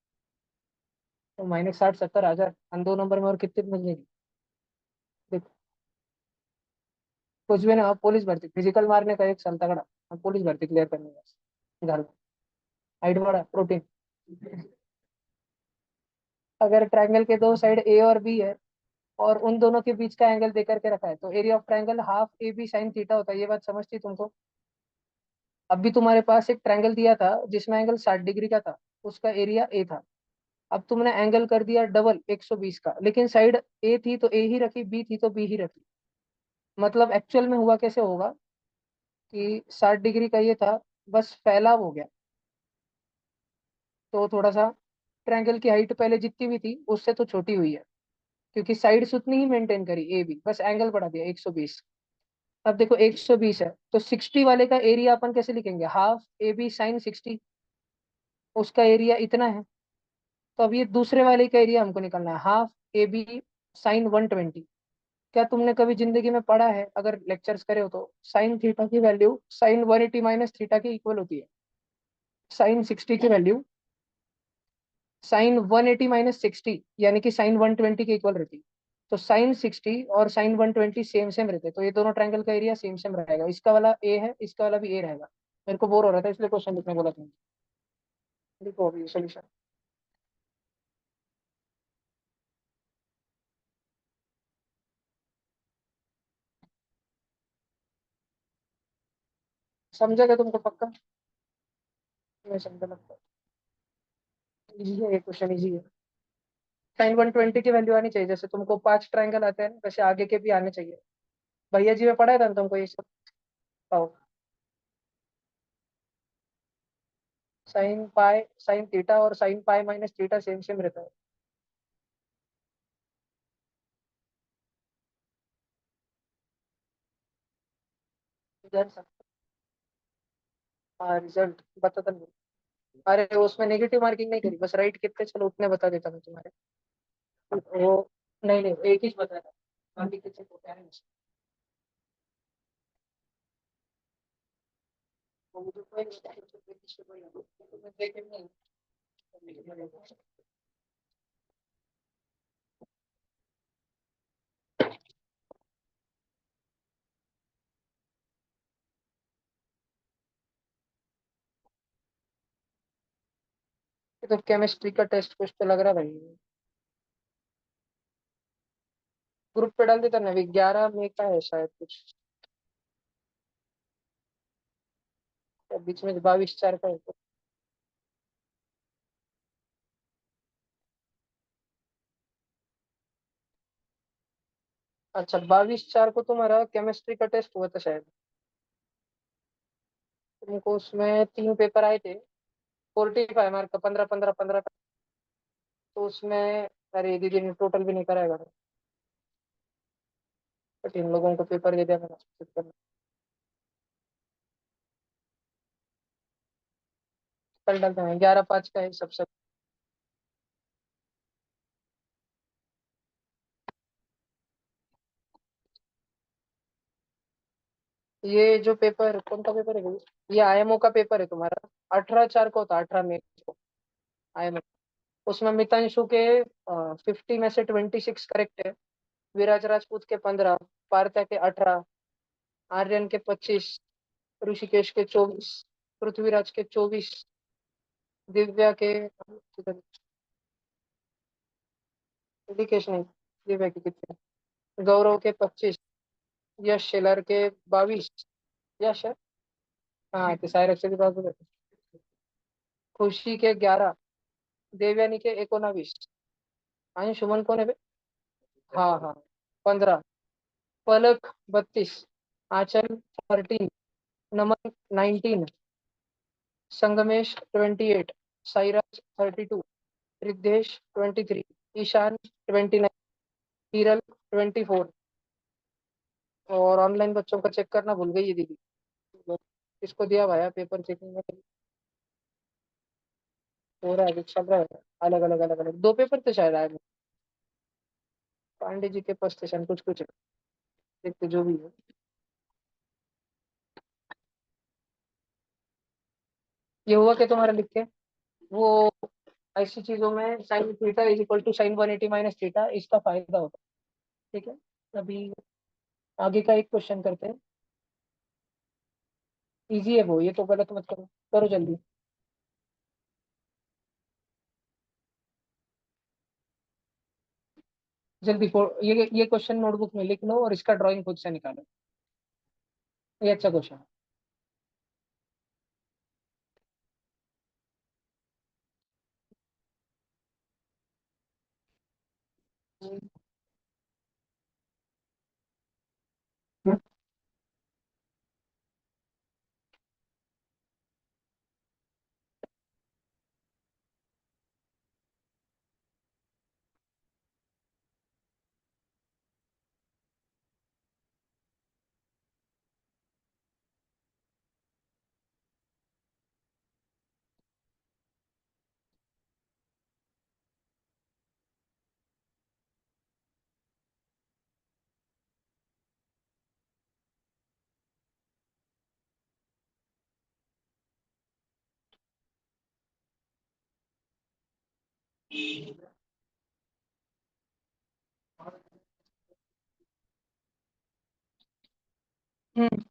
तो -60 70 हजार हम 2 नंबर में और कितने मिलेगी। देखो, कुछ भी ना, आप पुलिस भर्ती फिजिकल मारने का 1 साल तगड़ा, हम पुलिस भर्ती क्लियर करने बस घर। हाइट बड़ा, प्रोटीन। अगर ट्रायंगल के दो साइड ए और बी है और उन दोनों के बीच का एंगल दे करके रखा है तो area of triangle half A B sine theta होता है। ये बात समझती तुमको। अब भी तुम्हारे पास एक ट्रायंगल दिया था जिसमें एंगल 60 डिग्री का था, उसका एरिया ए था। अब तुमने एंगल कर दिया डबल 120 का, लेकिन साइड ए थी तो ए ही रखी, बी थी तो बी ही रखी। मतलब एक्चुअल में हुआ कैसे होगा कि 60 डिग्री का ये था, बस फैलाव हो गया। तो थोड़ा सा ट्रायंगल की हाइट पहले जितनी भी थी उससे तो छोटी हुई है, क्योंकि साइड्स उतनी ही मेंटेन करी ए बी, बस एंगल बढ़ा दिया 120। अब देखो 120 है तो 60 वाले का एरिया अपन कैसे लिखेंगे, हाफ ए बी साइन 60, उसका एरिया इतना है। तो अब ये दूसरे वाले का एरिया हमको निकालना है, हाफ ए बी साइन 120। क्या तुमने कभी जिंदगी में पढ़ा है, अगर लेक्चर्स करे हो तो, साइन थीटा की वैल्यू साइन 180 माइनस थीटा के इक्वल होती है। साइन 60 की वैल्यू साइन 180 माइनस 60 यानी कि साइन 120 के इक्वल रहती है। तो साइन 60 और साइन 120 सेम सेम रहते हैं, तो ये दोनों ट्रायंगल का एरिया सेम सेम रहेगा। इसका वाला ए है, इसका वाला भी ए रहेगा। मेरे को बोर हो रहा था इसलिए क्वेश्चन लिखने बोला था। लिखो अभी सोल्यूशन। समझेगा तुमको पक्का? मैं समझा लगता है इजी है, ये क्वेश्चन इजी है। साइन 120 की वैल्यू आनी चाहिए, जैसे तुमको 5 ट्रायंगल आते हैं ना, वैसे आगे के भी आने चाहिए। भैया जी में पढ़ा था ना तुमको ये सब। पाओ साइन पाई साइन थीटा और sine pi minus theta same same रहता है। यार हाँ रिजल्ट बता दो। अरे उसमें नेगेटिव मार्किंग नहीं करी, बस राइट कितने चलो उतने बता देता मैं तुम्हारे। वो नहीं नहीं एक ही बता था, बाकी किसी को क्या है। वो मुझे कोई नहीं बताया, तो कोई किसी को नहीं बताया, तो मैं देखे नहीं। ये तो केमिस्ट्री का टेस्ट कुछ तो लग रहा भाई। ग्रुप पे डाल देता ना, अभी 11 मई का है शायद कुछ, या बीच में 22/4 का है तो। अच्छा 22/4 को तुम्हारा केमिस्ट्री का टेस्ट हुआ था शायद। तुमको उसमें 3 पेपर आए थे, 45 मार्क का, 15 15 15 का। तो उसमें अरे दीदी ने टोटल भी नहीं कराएगा, बट इन लोगों को पेपर दे दिया मैंने। कल डालते हैं, 11/5 का है सबसे। ये जो पेपर कौन सा पेपर है भाई? ये आईएमओ का पेपर है तुम्हारा, 18/4 को होता, 18 मई को आईएमओ। उसमें मितांशु के 50 में से 26 करेक्ट है, विराज राजपूत के 15, पार्था के 18, आर्यन के 25, ऋषिकेश के 24, पृथ्वीराज के 24, दिव्या के ऋषिकेश नहीं, दिव्या के कितने, गौरव के 25, यश शेलर के 22, यश है हाँ तो साइरस से भी बात हो। खुशी के 11, देवयानी के 19, सुमन कौन है बे? हाँ हाँ 15, पलक 32, आंचल 13, नमन 19, संगमेश 28, साइराज 32, रिद्धेश 23, ईशान 29, हिरल 24। और ऑनलाइन बच्चों का चेक करना भूल गई है दीदी। इसको दिया भाया पेपर चेकिंग में, हो रहा है अभी चल रहा है। अलग अलग 2 पेपर थे शायद आए। पांडे जी के पास स्टेशन कुछ कुछ है, देखते जो भी है। ये हुआ क्या तुम्हारा लिख के? वो ऐसी चीजों में sine theta is equal to sine 180 minus theta, इसका फायदा होता है। ठीक है, अभी आगे का एक क्वेश्चन करते हैं। इजी है वो, ये तो गलत मत करो, करो जल्दी। जल्दी ये क्वेश्चन नोटबुक में लिख लो और इसका ड्राइंग खुद से निकालो। ये अच्छा क्वेश्चन है। हम्म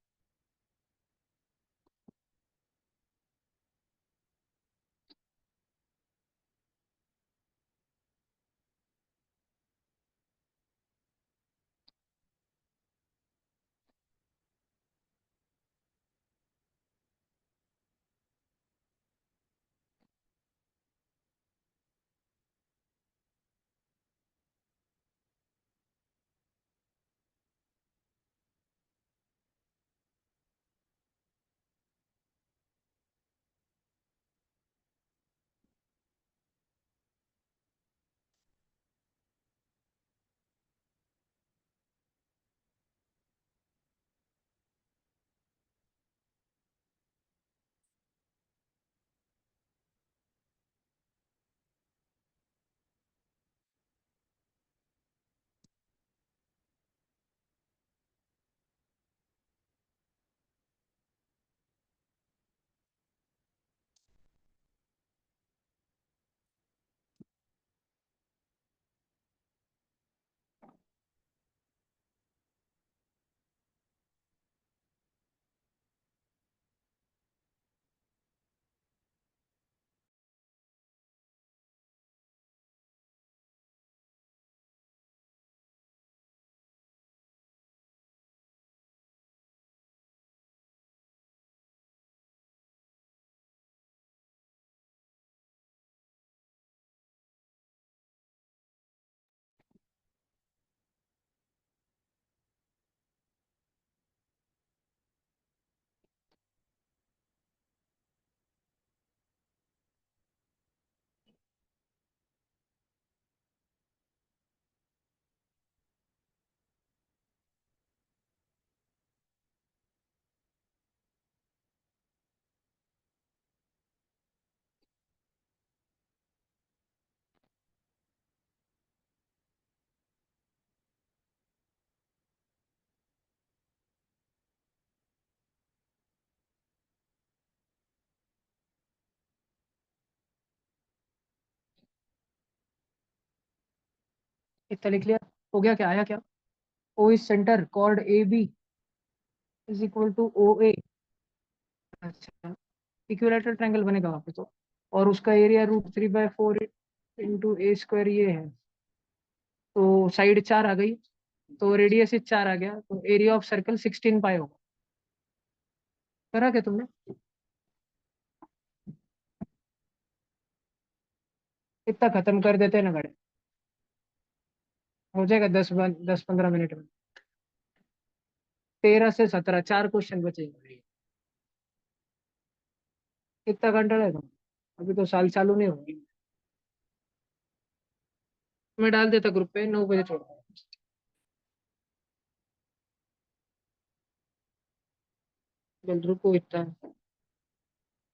इतना लिख लिया, हो गया क्या, आया क्या? O is centre, chord A B is equal to O A. अच्छा, इक्विलैटरल ट्रायंगल बनेगा वहाँ पे तो। और उसका एरिया √3/4 इंटू ए स्क्वायर ये है, तो साइड 4 आ गई, तो रेडियस 4 आ गया, तो एरिया ऑफ सर्कल 16 पाई होगा। करा क्या तुमने? इतना खत्म कर देते हैं ना गाड़ी, हो जाएगा 10-15 मिनट में। 13 से 17 4 क्वेश्चन बचेंगे। कितना घंटा है तुम, अभी तो साल चालू नहीं होगी। मैं डाल देता ग्रुप पे, 9 बजे छोड़। जल्द रुको इतना।